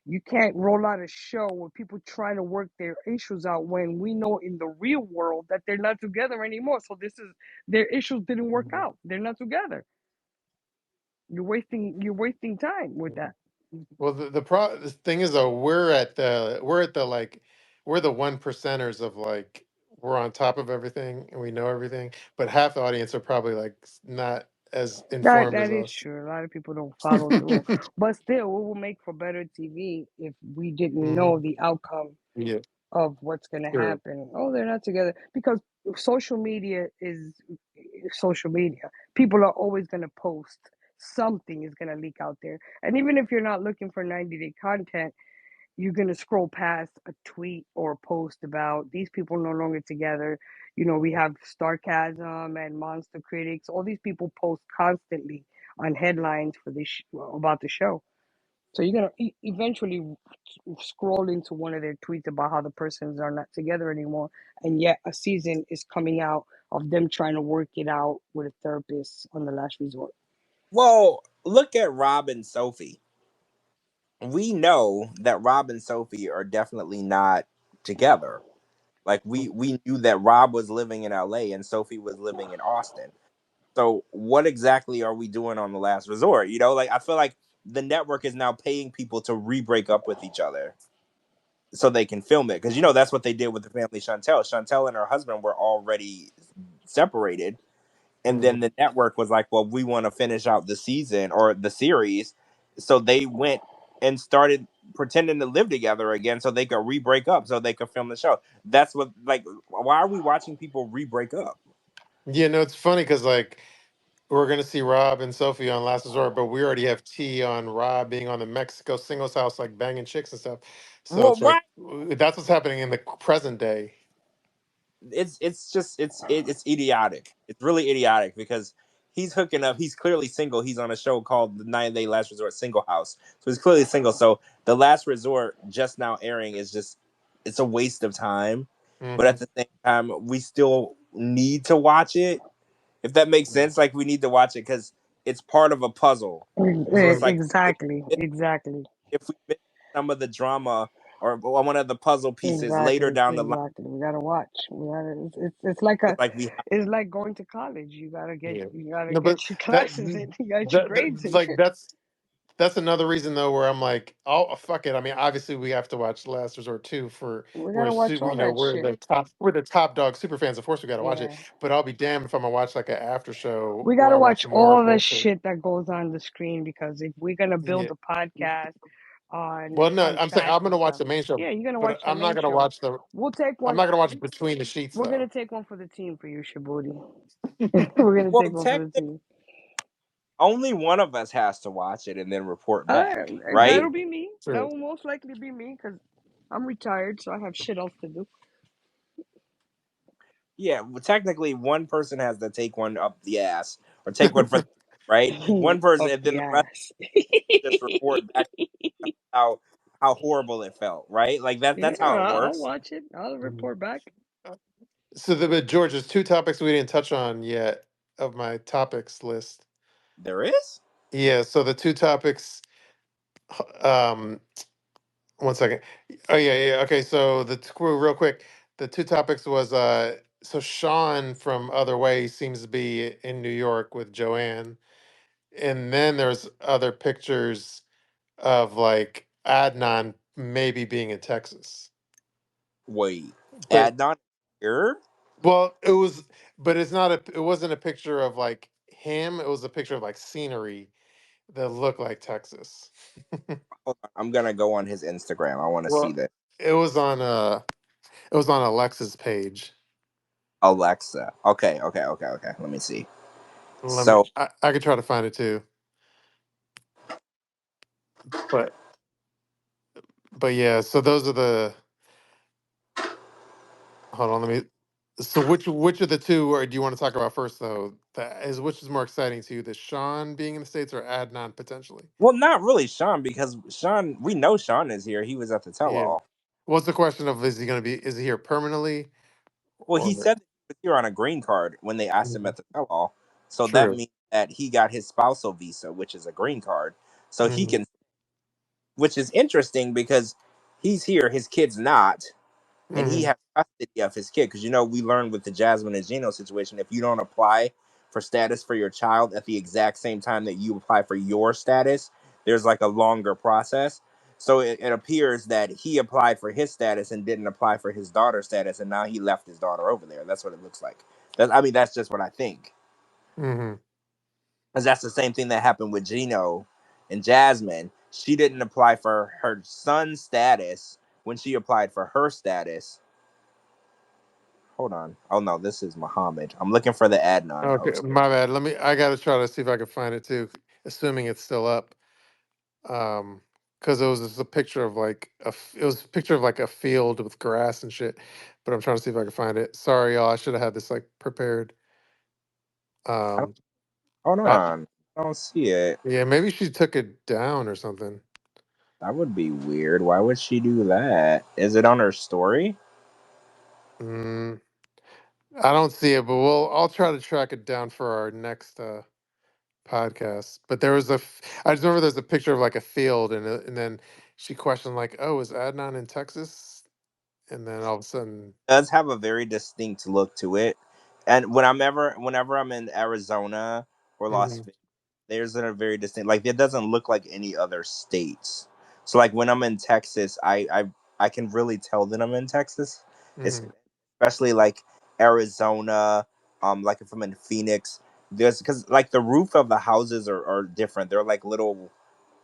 You can't roll out a show where people try to work their issues out when we know in the real world that they're not together anymore. So this is their issues didn't work Mhm. out. They're not together. You're wasting time with that. Well, the thing is though, we're at the like we're the one percenters of like we're on top of everything and we know everything, but half the audience are probably like not as That informed as that is us. true. A lot of people don't follow through. But still, it will make for better TV if we didn't know Hmm. the outcome Yeah, of what's going to sure. happen. Oh, they're not together because social media is social media. People are always going to post. Something is going to leak out there. And even if you're not looking for 90-day content, you're going to scroll past a tweet or a post about these people no longer together. We have Sarcasm and Monster Critics. All these people post constantly on headlines for this about the show. So you're gonna eventually scroll into one of their tweets about how the persons are not together anymore, and yet a season is coming out of them trying to work it out with a therapist on the last resort. Well, look at Rob and Sophie. We know that Rob and Sophie are definitely not together. Like we knew that Rob was living in LA and Sophie was living in Austin. So what exactly are we doing on the last resort? Like I feel like the network is now paying people to re-break up with each other so they can film it. Because that's what they did with the family Chantel. Chantel and her husband were already separated. And Mhm. then the network was like, well, we want to finish out the season or the series. So they went and started pretending to live together again so they could re-break up so they could film the show. That's what, like, why are we watching people re-break up? Yeah, no, it's funny because like we're gonna see Rob and Sophie on Last Resort, but we already have T on Rob being on the Mexico singles house, like banging chicks and stuff. So Well, it's like right. that's what's happening in the present day. It's just it's idiotic. It's really idiotic because he's hooking up. He's clearly single. He's on a show called the 9 Day Last Resort Single House, so he's clearly single. So the Last Resort just now airing is just it's a waste of time. But Hmm. at the same time, we still need to watch it. If that makes sense, like we need to watch it because it's part of a puzzle. So it's like Exactly, if, exactly, if we miss some of the drama or one of the puzzle pieces later exactly, down the line, exactly. We gotta watch. We gotta. It's like a. it's like we have. It's like going to college. You gotta get. Yeah. You gotta No, but get your that classes in. You gotta get your grades that in. like that's another reason though where I'm like, oh fuck it. I mean, obviously we have to watch Last Resort 2 for We gotta watch all that shit. we're the top dog super fans. Of course we gotta watch it. Yeah. But I'll be damned if I'm gonna watch like an after show We where gotta I watch watch more of all the bullshit. shit that goes on the screen because if we're gonna Yeah. build a podcast on Well, no, I'm saying facts I'm and gonna watch stuff, the main show, yeah, you're gonna but watch the main show. We'll take I'm one. not gonna watch between the sheets We're gonna though. take one for the team for you, Shabooty. We're gonna Well, take one for the technically, team. only one of us has to watch it and then report Uh, back, right? that'll be me. That True. will most likely be me because I'm retired, so I have shit else to do. Yeah, well, technically, one person has to take one up the ass or take one for, right? One person, Up and then the the rest ass. just report back how how horrible it felt, right? Like Yeah, that's how it I'll works. watch it. I'll Mhm. report back. So but George, there's two topics we didn't touch on yet of my topics list. There is. Yeah, so the two topics, um, One second. Oh yeah. Okay. So real quick, the two topics was so Sean from Other Way seems to be in New York with Joanne, and then there's other pictures of like Adnan maybe being in Texas. Wait, But Adnan here? well, it was, but it's not a. It wasn't a picture of like him. It was a picture of like scenery that looked like Texas. Hold on, I'm gonna go on his Instagram. I want to see Well, that. it was on Alexa's page. Alexa. Okay, okay, okay, okay. Let me see. Let me. So, I could try to find it too. But yeah. So those are the. Hold on. Let me. So which of the two or do you want to talk about first though? That is which is more exciting to you, the Sean being in the States or Adnan potentially? well, not really Sean because Sean, we know Sean is here. He was at the Yeah. tell-all. What's the question of is he here permanently Well, he or said that he was here on a green card when they asked him Mhm. at the tell-all. So that True. means that he got his spousal visa, which is a green card. So he Hmm. can, which is interesting because he's here, his kid's not, and he Hmm. has custody of his kid. Because we learned with the Jasmine and Gino situation, if you don't apply for status for your child at the exact same time that you apply for your status, there's like a longer process. So it appears that he applied for his status and didn't apply for his daughter's status, and now he left his daughter over there. That's what it looks like. That's just what I think, Hmm. because that's the same thing that happened with Gino and Jasmine. She didn't apply for her son's status when she applied for her status. Hold on. Oh no, this is Muhammad. I'm looking for the Adnan Okay, post. my bad. I gotta try to see if I can find it too, assuming it's still up. Because it was just a picture of like it was a picture of like a field with grass and shit. But I'm trying to see if I can find it. Sorry, y'all. I should have had this like prepared. I don't, Um, hold I, on. I don't see it. yeah, maybe she took it down or something. That would be weird. Why would she do that? Is it on her story? Mm, I don't see it, but I'll try to track it down for our next podcast. But I just remember there's a picture of like a field, and then she questioned like, "Oh, is Adnan in Texas?" And then all of a sudden, Does have a very distinct look to it. And whenever I'm in Arizona or Las hmm Vegas, there's a very distinct, like it doesn't look like any other states. So like when I'm in Texas, I can really tell that I'm in Texas. It's hmm especially like Arizona, like if I'm in Phoenix, there's because like the roof of the houses are different. They're like little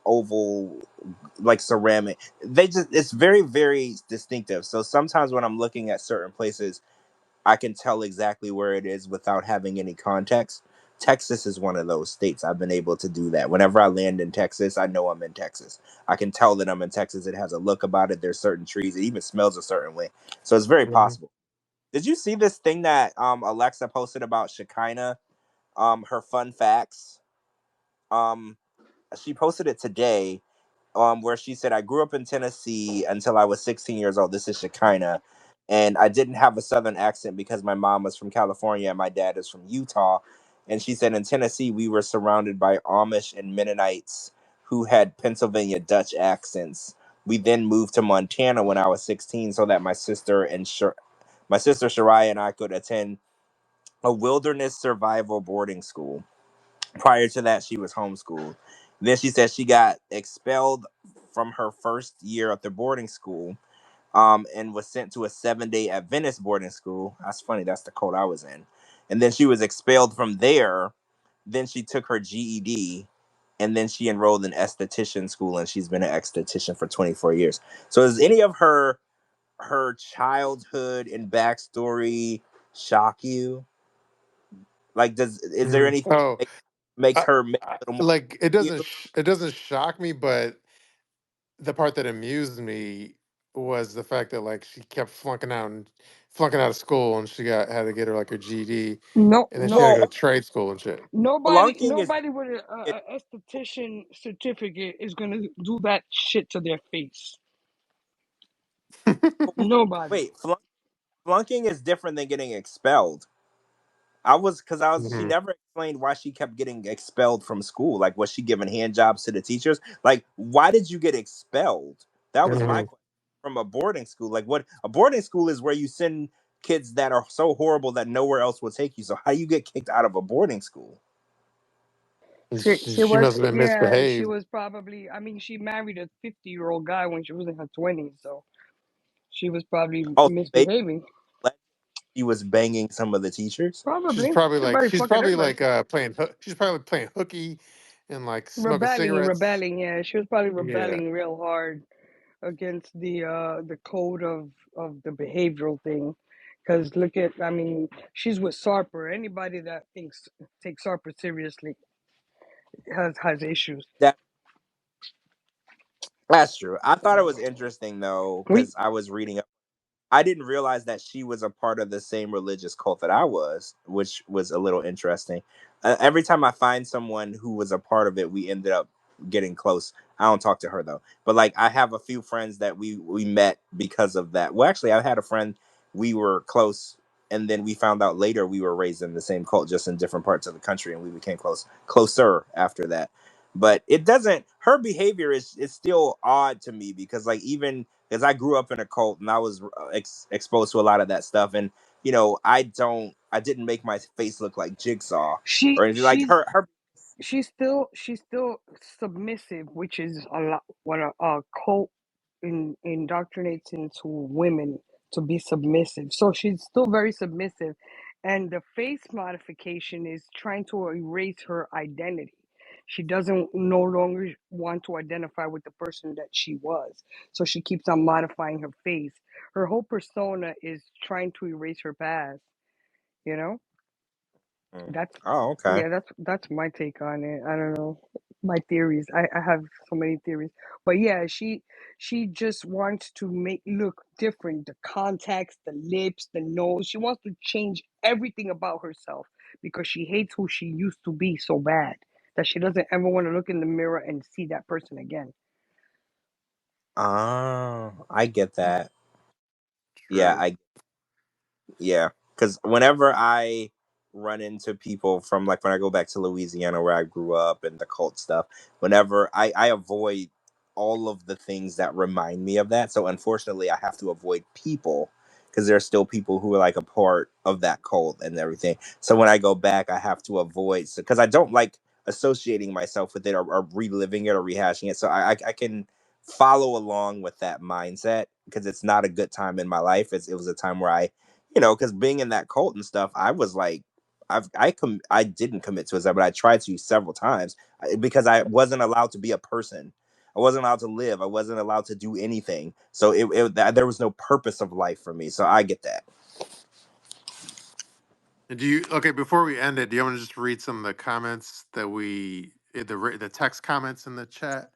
oval, like ceramic. It's very, very distinctive. So sometimes when I'm looking at certain places, I can tell exactly where it is without having any context. Texas is one of those states. I've been able to do that. Whenever I land in Texas, I know I'm in Texas. I can tell that I'm in Texas. It has a look about it. There's certain trees. It even smells a certain way. So it's very hmm possible. Did you see this thing that Alexa posted about Shekinah? Her fun facts. Um, she posted it today, where she said, I grew up in Tennessee until I was 16 years old. This is Shekinah. And I didn't have a Southern accent because my mom was from California and my dad is from Utah. And she said, in Tennessee, we were surrounded by Amish and Mennonites who had Pennsylvania Dutch accents. We then moved to Montana when I was 16 so that my sister Shariah and I could attend a wilderness survival boarding school. Prior to that, she was homeschooled. Then she said she got expelled from her first year at the boarding school, and was sent to a 7-day Adventist boarding school. That's funny. That's the code I was in. And then she was expelled from there. Then she took her GED, and then she enrolled in esthetician school, and she's been an esthetician for 24 years. So, does any of her childhood and backstory shock you? Like, is there anything Oh, that makes I, her make I, a little more like you? it doesn't shock me, but the part that amused me was the fact that like she kept flunking out of school, and she got had to get her like her GED, No, and then she had to no, go Well, to trade school and shit. flunking is nobody with it, a esthetician certificate is gonna do that shit to their face. Nobody. wait, flunking is different than getting expelled. She Mhm. never explained why she kept getting expelled from school. Like, was she giving hand jobs to the teachers? Like, why did you get expelled? That was my Mhm. question. From a boarding school, like what a boarding school is where you send kids that are so horrible that nowhere else will take you. So how you get kicked out of a boarding school? She She was, must have been yeah, she misbehaved. was probably, I mean, she married a 50-year-old guy when she was in her 20s, so she was probably Oh, so they misbehaving. she was banging some of the teachers. Probably. She's very She's fucking probably ugly. like she's probably playing hooky and like smoking Rebelling, cigarettes. rebelling, yeah. She was probably Yeah. rebelling real hard against the code of the behavioral thing. Because look at, I mean, she's with Sarper. Anybody that thinks takes Sarper seriously has issues. That that's true. I thought it was interesting though We because I was reading I didn't realize that she was a part of the same religious cult that I was, which was a little interesting. Every time I find someone who was a part of it, we ended up getting close. I don't talk to her though, but like I have a few friends that we met because of that. Well, actually, I had a friend we were close, and then we found out later we were raised in the same cult, just in different parts of the country, and we became closer after that. But it doesn't. Her behavior is still odd to me because like even because I grew up in a cult and I was exposed to a lot of that stuff. And I didn't make my face look like Jigsaw or she anything. Like she's her. she's still submissive, which is a lot what a cult indoctrinates into women to be submissive. So she's still very submissive, and the face modification is trying to erase her identity. She doesn't no longer want to identify with the person that she was, so she keeps on modifying her face. Her whole persona is trying to erase her past. You know. Mm. That's Oh, okay. yeah, that's my take on it. I don't know. My theories. I have so many theories. But yeah, she just wants to make look different. The contacts, the lips, the nose. She wants to change everything about herself because she hates who she used to be so bad that she doesn't ever want to look in the mirror and see that person again. Oh, I get that. Yeah, True. I Yeah, because whenever I run into people from like when I go back to Louisiana where I grew up and the cult stuff, whenever I avoid all of the things that remind me of that. So unfortunately, I have to avoid people because there are still people who are like a part of that cult and everything. So when I go back, I have to avoid because I don't like associating myself with it or reliving it or rehashing it. So I can follow along with that mindset because it's not a good time in my life. It was a time where because being in that cult and stuff, I was like, I didn't commit suicide, but I tried to several times because I wasn't allowed to be a person. I wasn't allowed to live. I wasn't allowed to do anything. So there was no purpose of life for me. So I get that. Do you okay? Before we end it, do you want to just read some of the comments that the text comments in the chat?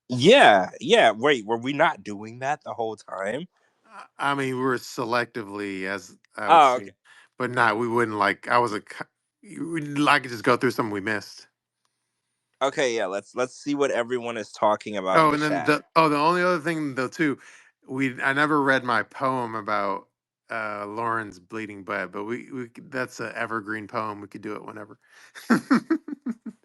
Yeah, yeah. Wait, were we not doing that the whole time? I mean, we were selectively, as I would Oh, okay. say, but not. We wouldn't like. We'd like to just go through some we missed. Okay, yeah. Let's see what everyone is talking about in Oh, the and then chat. the only other thing though too, I never read my poem about Lauren's bleeding butt, but that's an evergreen poem. We could do it whenever.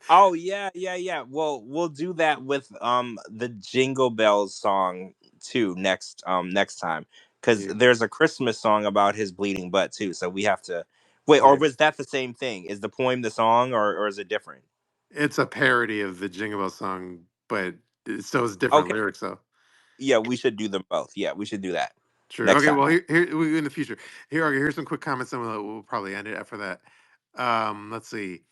Oh yeah, yeah, yeah. Well, we'll do that with the Jingle Bells song too next time because Yeah, there's a Christmas song about his bleeding butt too. So we have to wait. Or yeah. was that the same thing? Is the poem the song or is it different? It's a parody of the Jingle Bell song, but it still has different Okay, lyrics though. yeah, we should do them both. Yeah, we should do that True. next Okay. time. Well, in the future. Here's some quick comments, and we'll probably end it after that. Let's see.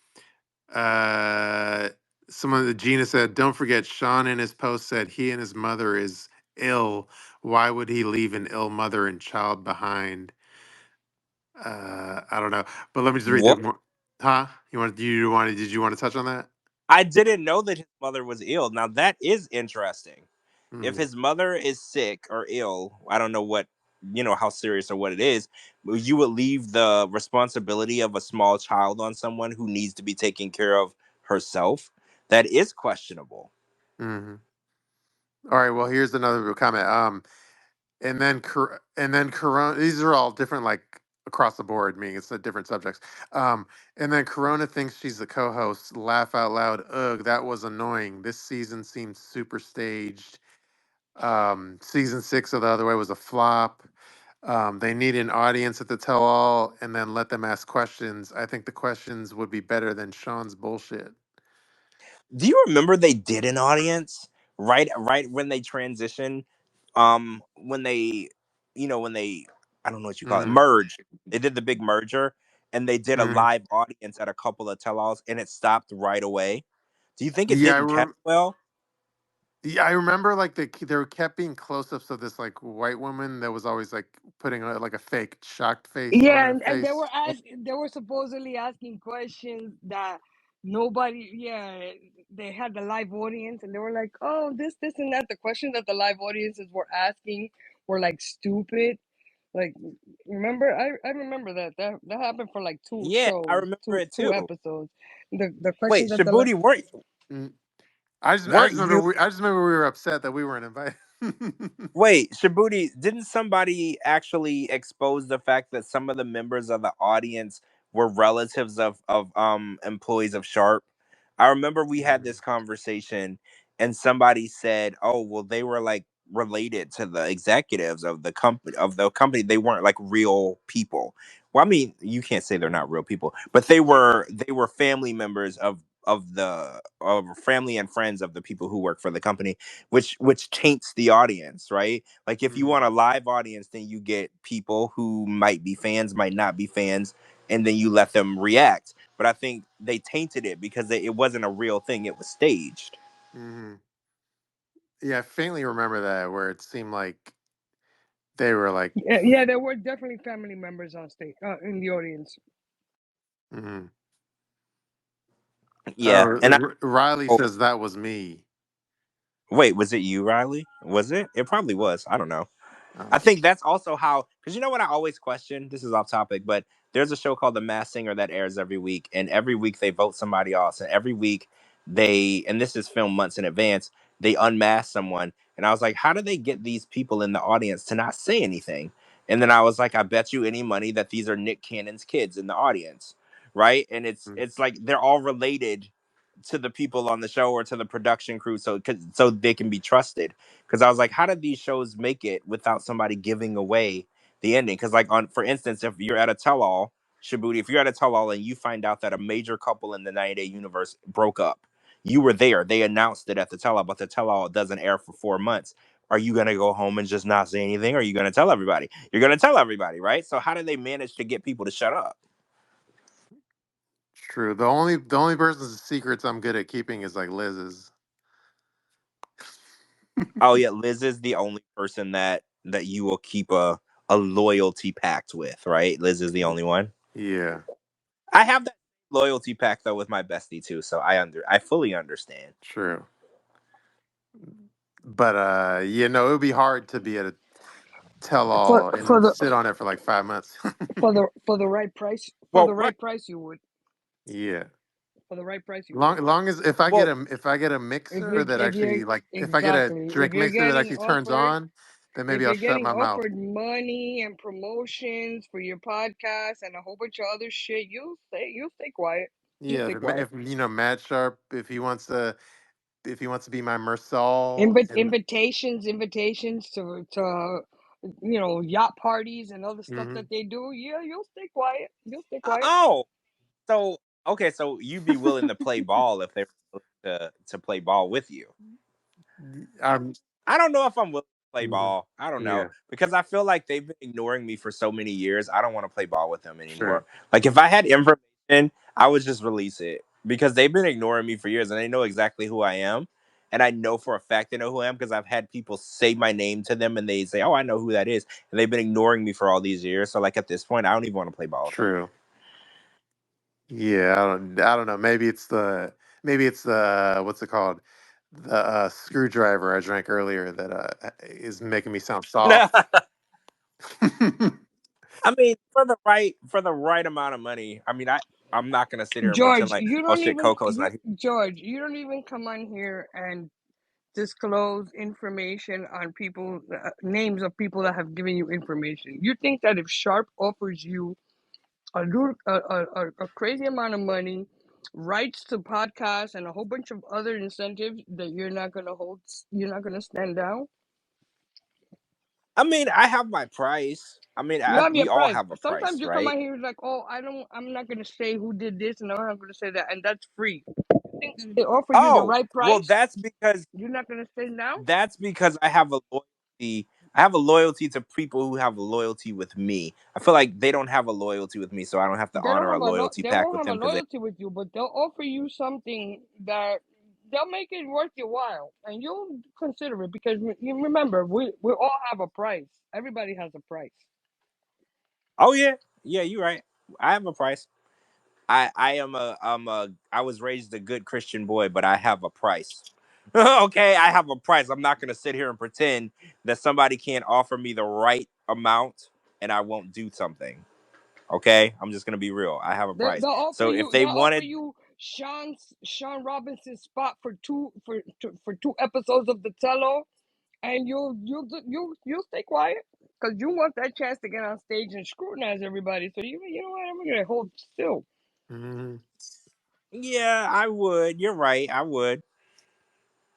Uh, Someone, Gina said, "Don't forget, Sean in his post said he and his mother is ill. Why would he leave an ill mother and child behind?" I don't know, but let me just read the What? more. Huh? Did you want to touch on that? I didn't know that his mother was ill. Now that is interesting. If Hmm. his mother is sick or ill, I don't know how serious or what it is, you would leave the responsibility of a small child on someone who needs to be taken care of herself. That is questionable. Hmm. All right. Well, here's another comment. And then Corona. These are all different, like across the board. Meaning it's different subjects. And then Corona thinks she's the co-host. Laugh out loud. Ugh, that was annoying. This season seemed super staged. Season 6 of The Other Way was a flop. They need an audience at the tell all and then let them ask questions. I think the questions would be better than Sean's bullshit. Do you remember they did an audience right when they transitioned? When they, when they, I don't know what you call it, Hmm. merge. They did the big merger, and they did a Hmm. live audience at a couple of tell-alls, and it stopped right away. Do you think it Yeah, didn't catch well? yeah, I remember like they were kept being close-ups of this like white woman that was always like putting like a fake shocked face on Yeah, her and face. they were supposedly asking questions that nobody. Yeah, they had the live audience, and they were like, "Oh, this, and that." The questions that the live audiences were asking were like stupid. Like, remember? I remember that happened for like two Yeah, I shows, remember two it two too. episodes. The questions Wait, that the Shabooty, weren't Mm, weren't you? I just remember we were upset that we weren't invited. Wait, Shabooty, didn't somebody actually expose the fact that some of the members of the audience were relatives of employees of Sharp? I remember we had Mhm. this conversation and somebody said, "Oh, well they were like related to the executives of the company. They weren't like real people." Well, I mean, you can't say they're not real people, but they were family members of family and friends of the people who work for the company, which taints the audience, right? Like if you Mhm. want a live audience, then you get people who might be fans, might not be fans, and then you let them react. But I think they tainted it because it wasn't a real thing; it was staged. Mhm. Yeah, I faintly remember that where it seemed like they were like, yeah, there were definitely family members on stage in the audience. mhm. Yeah, and Riley oh, says that was me. wait, was it you, Riley? Was it? It probably was. I don't know. I Oh. think that's also how, because you know what I always question? This is off topic, but there's a show called The Masked Singer that airs every week, and every week they vote somebody else, and every week and this is filmed months in advance, they unmask someone. And I was like, how do they get these people in the audience to not say anything? And then I was like, I bet you any money that these are Nick Cannon's kids in the audience, right? And Mhm. it's like they're all related to the people on the show or to the production crew, so they can be trusted. Because I was like, how did these shows make it without somebody giving away the ending? Because like on, for instance, if you're at a tell-all, Shabooty, if you're at a tell-all and you find out that a major couple in the 90 Day universe broke up, you were there. They announced it at the tell-all, but the tell-all doesn't air for 4 months. Are you gonna go home and just not say anything? Or are you gonna tell everybody? You're gonna tell everybody, right? So how did they manage to get people to shut up? True. The only person's secrets I'm good at keeping is like Liz's. Oh yeah, Liz is the only person that you will keep a loyalty pact with, right? Liz is the only one. Yeah, I have that loyalty pact though with my bestie too, so I fully understand. true. But it would be hard to be at a tell For all for and the sit on it for like 5 months. for the right price, Well, right. you would. Yeah. For the right price, you would. Long as Well, if I get a If mixer you that if you're actually like if I get a exactly drink mixer that actually turns on, then maybe if I'll you're shut getting my mouth. offered money and promotions for your podcast and a whole bunch of other shit, you'll stay quiet. You Yeah, stay quiet. if Matt Sharp, if he wants to be my Mersal and Invitations to yacht parties and all the stuff hmm that they do. Yeah, you'll stay quiet. You'll stay quiet. oh, so okay, so you'd be willing to play ball if they were willing to play ball with you. um I don't know if I'm willing to play mhm, ball. I don't know yeah, because I feel like they've been ignoring me for so many years. I don't want to play ball with them sure, anymore. Like if I had information, I would just release it because they've been ignoring me for years and they know exactly who I am. And I know for a fact they know who I am because I've had people say my name to them and they say, "Oh, I know who that is." And they've been ignoring me for all these years. So like at this point, I don't even want to play ball with them. true. Yeah, I don't know. Maybe it's the what's it called? The screwdriver I drank earlier that is making me sound soft. I mean, for the right amount of money. I mean, I'm not gonna sit here and pretend George, like, oh shit, Coco's not here. You don't even come on here and disclose information on people, names of people that have given you information. You think that if Sharp offers you a crazy amount of money, rights to podcasts, and a whole bunch of other incentives, that you're not gonna stand down? I mean, I have my price. I mean, You have your we all price. have a Sometimes price, you come right? out here like, oh, I'm not gonna say who did this, and I'm not gonna say that, and that's free. You think that they offer you the Oh, right well, price? You're not gonna say now. that's because I have a loyalty. I have a loyalty to people who have a loyalty with me. I feel like they don't have a loyalty with me, so I don't have to They don't honor a have a loyalty they pact won't with have a them because they. loyalty with you, but they'll offer you something that they'll make it worth your while, and you'll consider it because you remember we all have a price. Everybody has a price. Oh yeah, yeah, you're right. I have a price. I am I was raised a good Christian boy, but I have a price. Okay, I have a price. I'm not gonna sit here and pretend that somebody can't offer me the right amount and I won't do something. Okay, I'm just gonna be real. I have a price. So if they They'll offer wanted, you Sean Robinson's spot for two episodes of the Tello, and you'll stay quiet because you want that chance to get on stage and scrutinize everybody. So you know what? I'm gonna hold still. Hmm. yeah, I would. You're right. I would.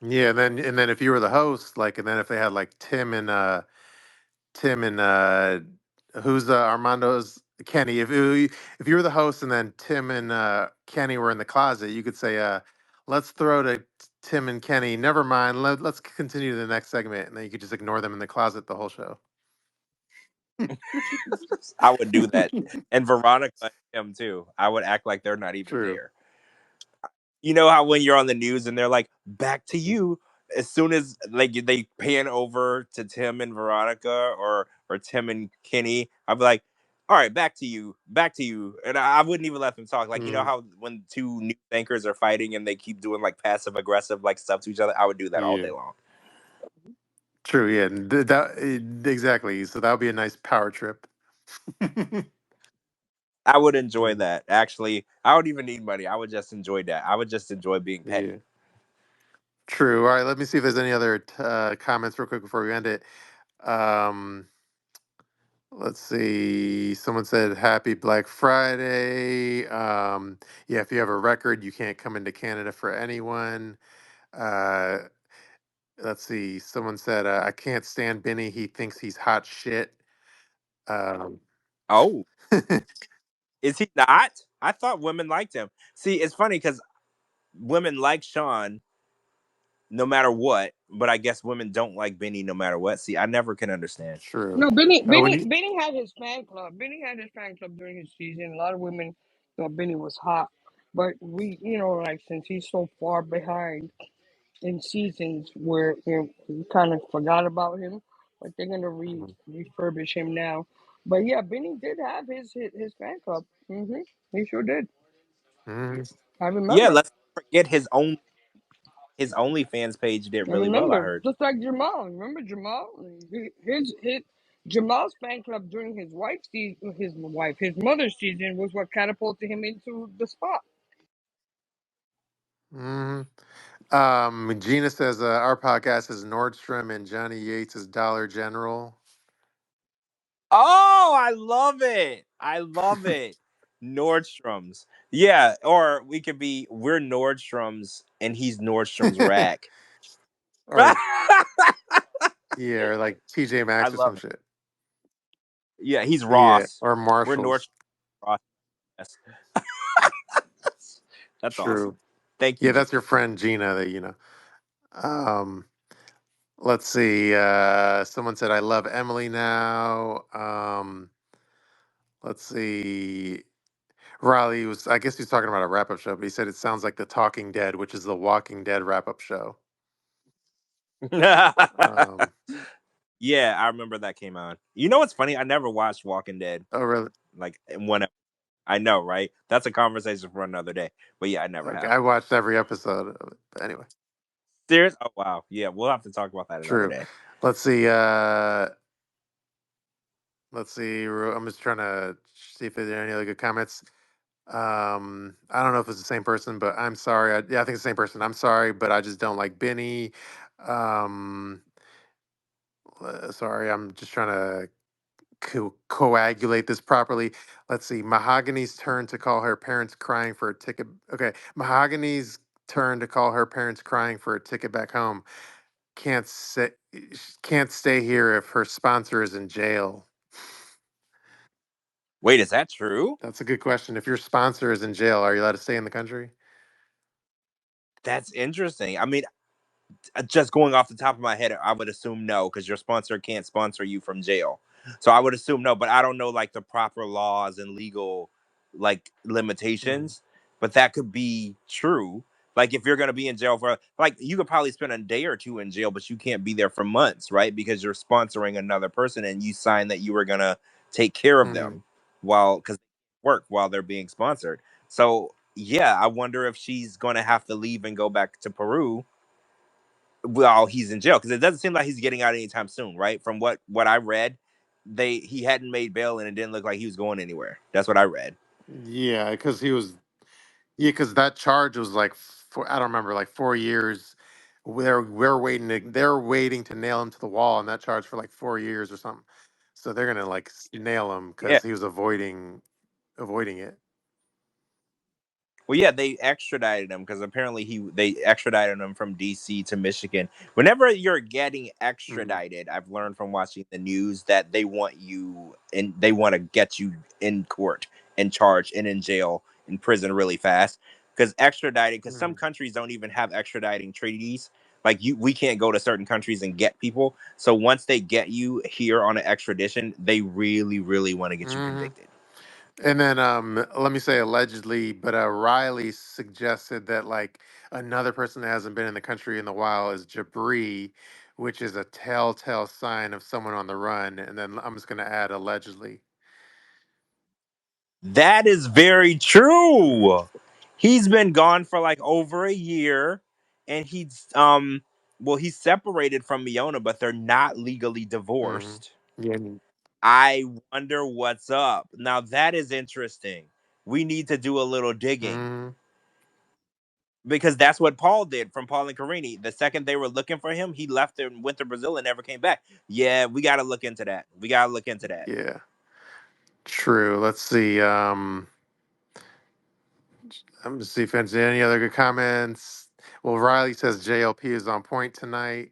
Yeah, and then if you were the host, like, and then if they had like Tim and who's Armando's Kenny. If you were the host and then Tim and Kenny were in the closet, you could say, "Let's throw to Tim and Kenny. Never mind. Let's continue to the next segment," and then you could just ignore them in the closet the whole show. I would do that, and Veronica and him too. I would act like they're not even True. there. You know how when you're on the news and they're like, "Back to you," as soon as like they pan over to Tim and Veronica or Tim and Kenny, I'd be like, "All right, back to you," and I wouldn't even let them talk. Like you know Mm, how when two news anchors are fighting and they keep doing like passive aggressive like stuff to each other, I would do that all yeah. day long. True. Yeah. Exactly. So that would be a nice power trip. I would enjoy Mm, that. Actually, I would even need money. I would just enjoy that. I would just enjoy being yeah. petty. True. All right. Let me see if there's any other comments real quick before we end it. Um, let's see. Someone said Happy Black Friday. Yeah, if you have a record, you can't come into Canada for anyone. Uh, let's see. Someone said I can't stand Benny. He thinks he's hot shit. Um, Oh, is he not? I thought women liked him. See, it's funny because women like Sean no matter what, but I guess women don't like Benny no matter what. See, I never can understand. true. No, Oh, when you Benny had his fan club. Benny had his fan club during his season. A lot of women thought Benny was hot, but like since he's so far behind in seasons, where we kind of forgot about him, but they're gonna refurbish him now. But yeah, Benny did have his fan club. He sure did. Mhm. I Yeah, remember. let's not forget his OnlyFans page did I really well. I remember, heard. just like Jamal. Remember Jamal? His Jamal's fan club during his wife's season, his mother's season was what catapulted him into the spot. Mhm. Gina says our podcast is Nordstrom and Johnny Yates is Dollar General. Oh, I love it. I love it. Nordstrom's. Yeah, or we could be we're Nordstrom's and he's Nordstrom's rack. Or yeah, or like TJ I Maxx or some love it. shit. Yeah, he's Yeah, Ross. or We're Marshalls. Nordstrom Ross. Yes. That's True. awesome. Thank you, Yeah, G. that's your friend Gina. Um, let's see. Someone said I love Emily now. Let's see. Riley was. I guess he's talking about a wrap up show, but he said it sounds like The Talking Dead, which is the Walking Dead wrap up show. Um, Yeah, I remember that came on. You know what's funny? I never watched Walking Dead. oh really? Like when I know, right? That's a conversation for another day. But yeah, I never Okay, have. I watched every episode of it. But anyway, Serious? Oh wow. Yeah, we'll have to talk about that another true. day. Let's see. Let's see. I'm just trying to see if there are any other good comments. I don't know if it's the same person, but I'm sorry. Yeah, I think it's the same person. I'm sorry, but I just don't like Benny. Um, sorry, I'm just trying to coagulate this properly. Let's see. Mahogany's turn to call her parents crying for a ticket. Okay, Mahogany's turn to call her parents crying for a ticket back home. Can't say. can't stay here if her sponsor is in jail. Wait, is that true? That's a good question. If your sponsor is in jail, are you allowed to stay in the country? That's interesting. I mean, just going off the top of my head, I would assume no, because your sponsor can't sponsor you from jail. So I would assume no, but I don't know like the proper laws and legal like Mm. limitations. But that could be true. Like if you're gonna be in jail for like you could probably spend a day or two in jail, but you can't be there for months, right? Because you're sponsoring another person and you signed that you were gonna take care of Mm. them while because they work while they're being sponsored. So yeah, I wonder if she's gonna have to leave and go back to Peru while he's in jail because it doesn't seem like he's getting out anytime soon, right? From what I read, he hadn't made bail and it didn't look like he was going anywhere. That's what I read. Yeah, because he was. Yeah, because that charge was like I don't remember, like 4 years. They're waiting to nail him to the wall, and that charge for like 4 years or something. So they're gonna like nail him Yeah. because he was avoiding it. Well, yeah, they extradited him because apparently they extradited him from DC to Michigan. Whenever you're getting Mm. extradited, I've learned from watching the news that they want you and they want to get you in court and charged and in jail in prison really fast because extraditing because some Mm. countries don't even have extraditing treaties. Like we can't go to certain countries and get people. So once they get you here on an extradition, they really, really want to get you Hmm. convicted. And then let me say allegedly, but Riley suggested that like another person that hasn't been in the country in a while is Jabri, which is a telltale sign of someone on the run. And then I'm just gonna add allegedly. That is very Mm. true. He's been gone for like over a year and he's separated from Miona, but they're not legally Hmm. divorced. Yeah. I wonder what's up. Now that is interesting. We need to do a little digging Mm-hmm. because that's what Paul did from Paul and Carini. The second they were looking for him, he left and went to Brazil and never came back. Yeah, we got to look into that. We got to look into that. Yeah. True. Let's see. I'm just see if there's any other good comments. Well, Riley says JLP is on point tonight.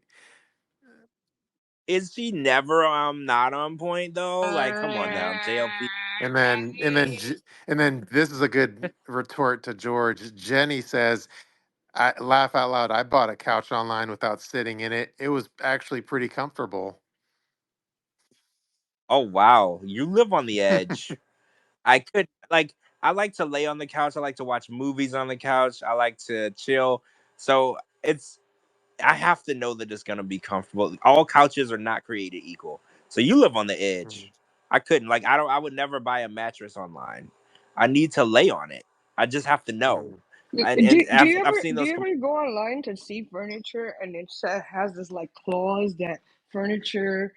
Is she never not on point though? Like, come on now, JLP. And then this is a good retort to George. Jenny says, "I laugh out loud. I bought a couch online without sitting in it. It was actually pretty comfortable." Oh wow, you live on the edge. I could like I like to lay on the couch. I like to watch movies on the couch. I like to chill. So it's I have to know that it's gonna be comfortable. All couches are not created equal. So you live on the Mhm. edge. I couldn't like I would never buy a mattress online. I need to lay on it. I just have to know. Mhm. And I've seen Do those you ever go online to see furniture and has this like clause that furniture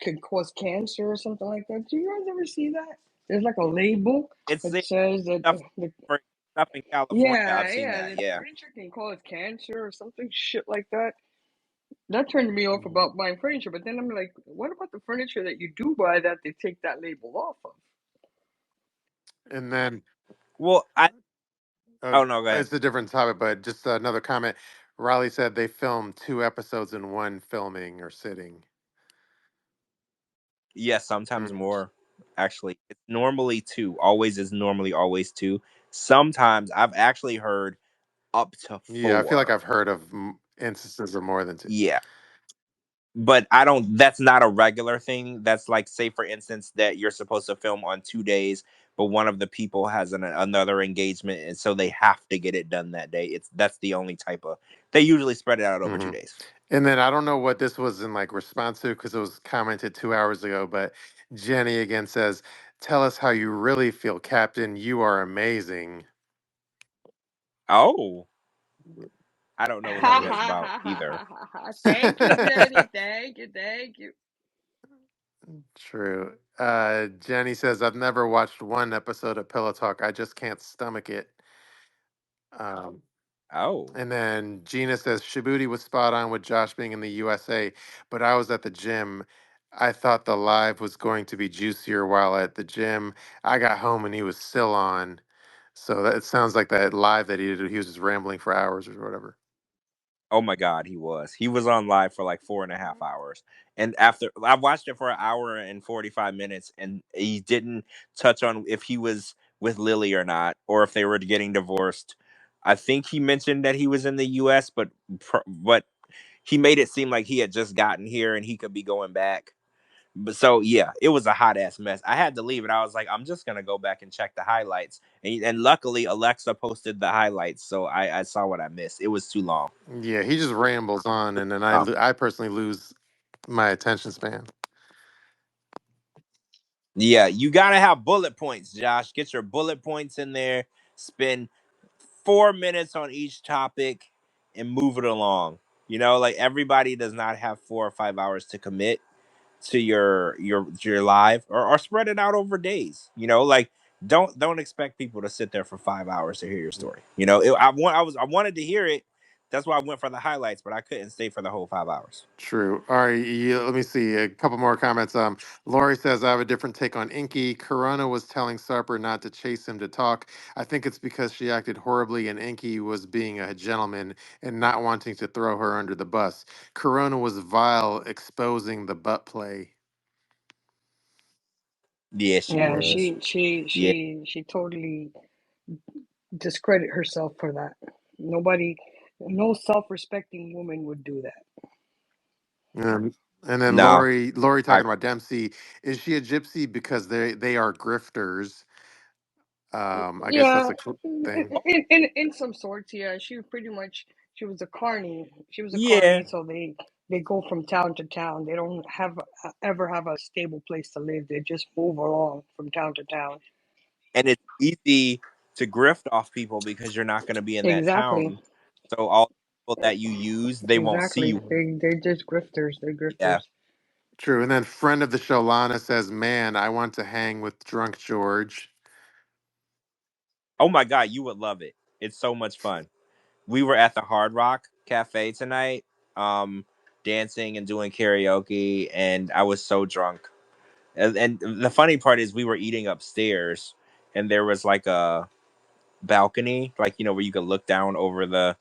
could cause cancer or something like that? Do you guys ever see that? There's like a label it's that the says that stuff for stuff in California. I've seen yeah, that. the Yeah. furniture can cause cancer or something shit like that. That turned me off Mhm. about buying furniture, but then I'm like, what about the furniture that you do buy that they take that label off of? And then Well, I uh, oh no, go ahead. it's a different topic, but just another comment. Riley said they filmed 2 episodes in one filming or sitting. Yes, sometimes Mhm. more. Actually, it's normally two. Always is normally always two. Sometimes I've actually heard up to Yeah, I feel like four. I've heard of instances of more than two. Yeah, but I don't. That's not a regular thing. That's like, say for instance, that you're supposed to film on 2 days, but one of the people has another engagement, and so they have to get it done that day. That's the only type of. They usually spread it out over Hmm. 2 days. And then I don't know what this was in like response to because it was commented 2 hours ago, but Jenny again says, "Tell us how you really feel, Captain. You are amazing." Oh, I don't know what Ha that Uh, was ha about ha ha either. ha ha ha. Thank you, Jenny. Thank you. Thank you. True. Jenny says, "I've never watched one episode of Pillow Talk. I just can't stomach it." Um, Oh, And then Gina says Shabooty was spot on with Josh being in the USA, but I was at the gym. I thought the live was going to be juicier while at the gym. I got home and he was still on. So that it sounds like that live that he did, he was just rambling for hours or whatever. Oh my God, he was. He was on live for like 4.5 hours. And after I watched it for an hour and 45 minutes, and he didn't touch on if he was with Lily or not, or if they were getting divorced. I think he mentioned that he was in the US, but he made it seem like he had just gotten here and he could be going back. But so yeah, it was a hot ass mess. I had to leave it. I was like, I'm just gonna go back and check the highlights. And luckily Alexa posted the highlights, so I saw what I missed. It was too long. Yeah, he just rambles on, and then I personally lose my attention span. Yeah, you gotta have bullet points, Josh. Get your bullet points in there. Spend 4 minutes on each topic and move it along. Like everybody does not have 4 or 5 hours to commit to your live, or spread it out over days. Like don't expect people to sit there for 5 hours to hear your story. I wanted to hear it. That's why I went for the highlights, but I couldn't stay for the whole 5 hours. True. All right, yeah, let me see a couple more comments. Lori says I have a different take on Inky. Corona was telling Sarper not to chase him to talk. I think it's because she acted horribly, and Inky was being a gentleman and not wanting to throw her under the bus. Corona was vile, exposing the butt play. Yeah, she Yeah, Yeah, was. Yeah. she totally discredit herself for that. Nobody, no self-respecting woman would do that. and then No. Lori I talking about Dempsey. Is she a gypsy because they are grifters? I guess that's Yeah, a thing. in some sorts, yeah. She pretty much she was a carny. She was a Yeah. carny, so they go from town to town. They don't have ever have a stable place to live. They just move along from town to town. And it's easy to grift off people because you're not going to be in that Exactly, town. So all the people that you use, they won't see exactly. you. They're just grifters. They're Yeah. grifters. True. And then friend of the show, Lana says, "Man, I want to hang with drunk George." Oh my God, you would love it. It's so much fun. We were at the Hard Rock Cafe tonight, um, dancing and doing karaoke, and I was so drunk. And the funny part is, we were eating upstairs, and there was like a balcony, like where you could look down over the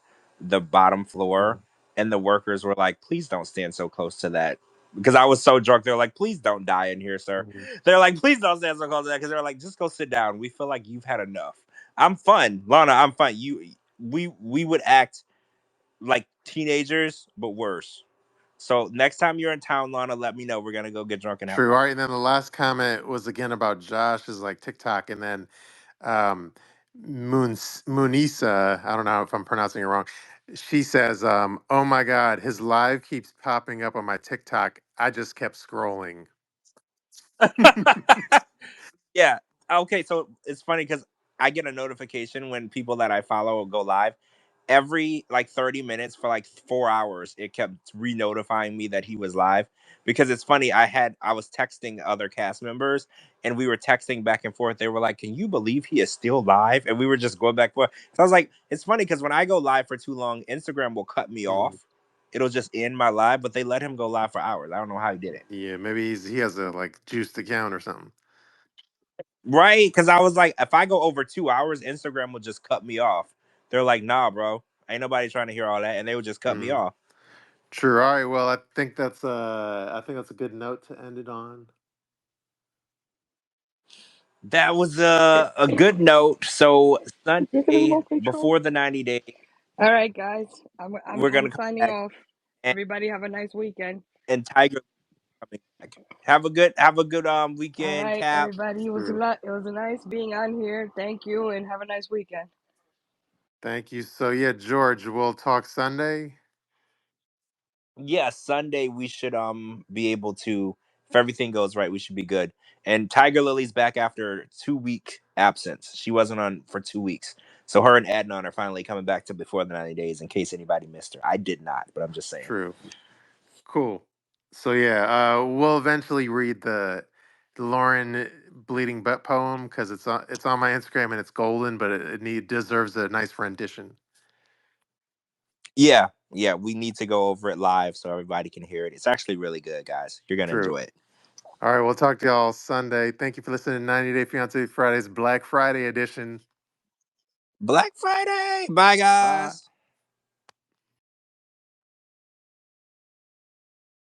bottom floor, Mhm. and the workers were like, "Please don't stand so close to that." Because I was so drunk, they're like, "Please don't die in here, sir." Mhm. They're like, "Please don't stand so close to that," because they're like, "Just go sit down. We feel like you've had enough." I'm fun, Lana. I'm fun. We would act like teenagers, but worse. So next time you're in town, Lana, let me know. We're gonna go get drunk and have True. fun. All right. And then the last comment was again about Josh is like TikTok, and then um, Munisa. I don't know if I'm pronouncing it wrong. She says, "Oh my God, his live keeps popping up on my TikTok. I just kept scrolling." Yeah. Okay. So it's funny because I get a notification when people that I follow go live. Every like 30 minutes for like 4 hours, it kept re-notifying me that he was live. Because it's funny, I was texting other cast members, and we were texting back and forth. They were like, "Can you believe he is still live?" And we were just going back and forth. So I was like, it's funny because when I go live for too long, Instagram will cut me Mhm. off. It'll just end my live, but they let him go live for hours. I don't know how he did it. Yeah, maybe he has a like juiced account or something. Right? Because I was like, if I go over 2 hours, Instagram will just cut me off. They're like, "Nah, bro, ain't nobody trying to hear all that," and they would just cut me Mm. off. True. All right. Well, I think that's a good note to end it on. That was a good note. So You're the Sunday remote control. before the 90 days, All right, guys. we're I'm gonna come signing back, off. and Everybody have a nice weekend. Tiger coming back. Have a good All weekend, right, Cap. everybody. True. It was a nice being on here. Thank you, and have a nice weekend. Thank you. So yeah, George, we'll talk Sunday. Yeah, Sunday we should be able to, if everything goes right, we should be good. And Tiger Lily's back after 2 week absence. She wasn't on for 2 weeks. So her and Adnan are finally coming back to before the 90 days in case anybody missed her. I did not, but I'm just saying. True. Cool. So yeah, we'll eventually read the Lauren bleeding butt poem because it's on my Instagram and it's golden, but it deserves a nice rendition. Yeah, yeah, we need to go over it live so everybody can hear it. It's actually really good, guys. You're gonna True. enjoy it. All right, we'll talk to y'all Sunday. Thank you for listening to 90 Day Fiance Fridays Black Friday edition. Black Friday. Bye, Bye. guys.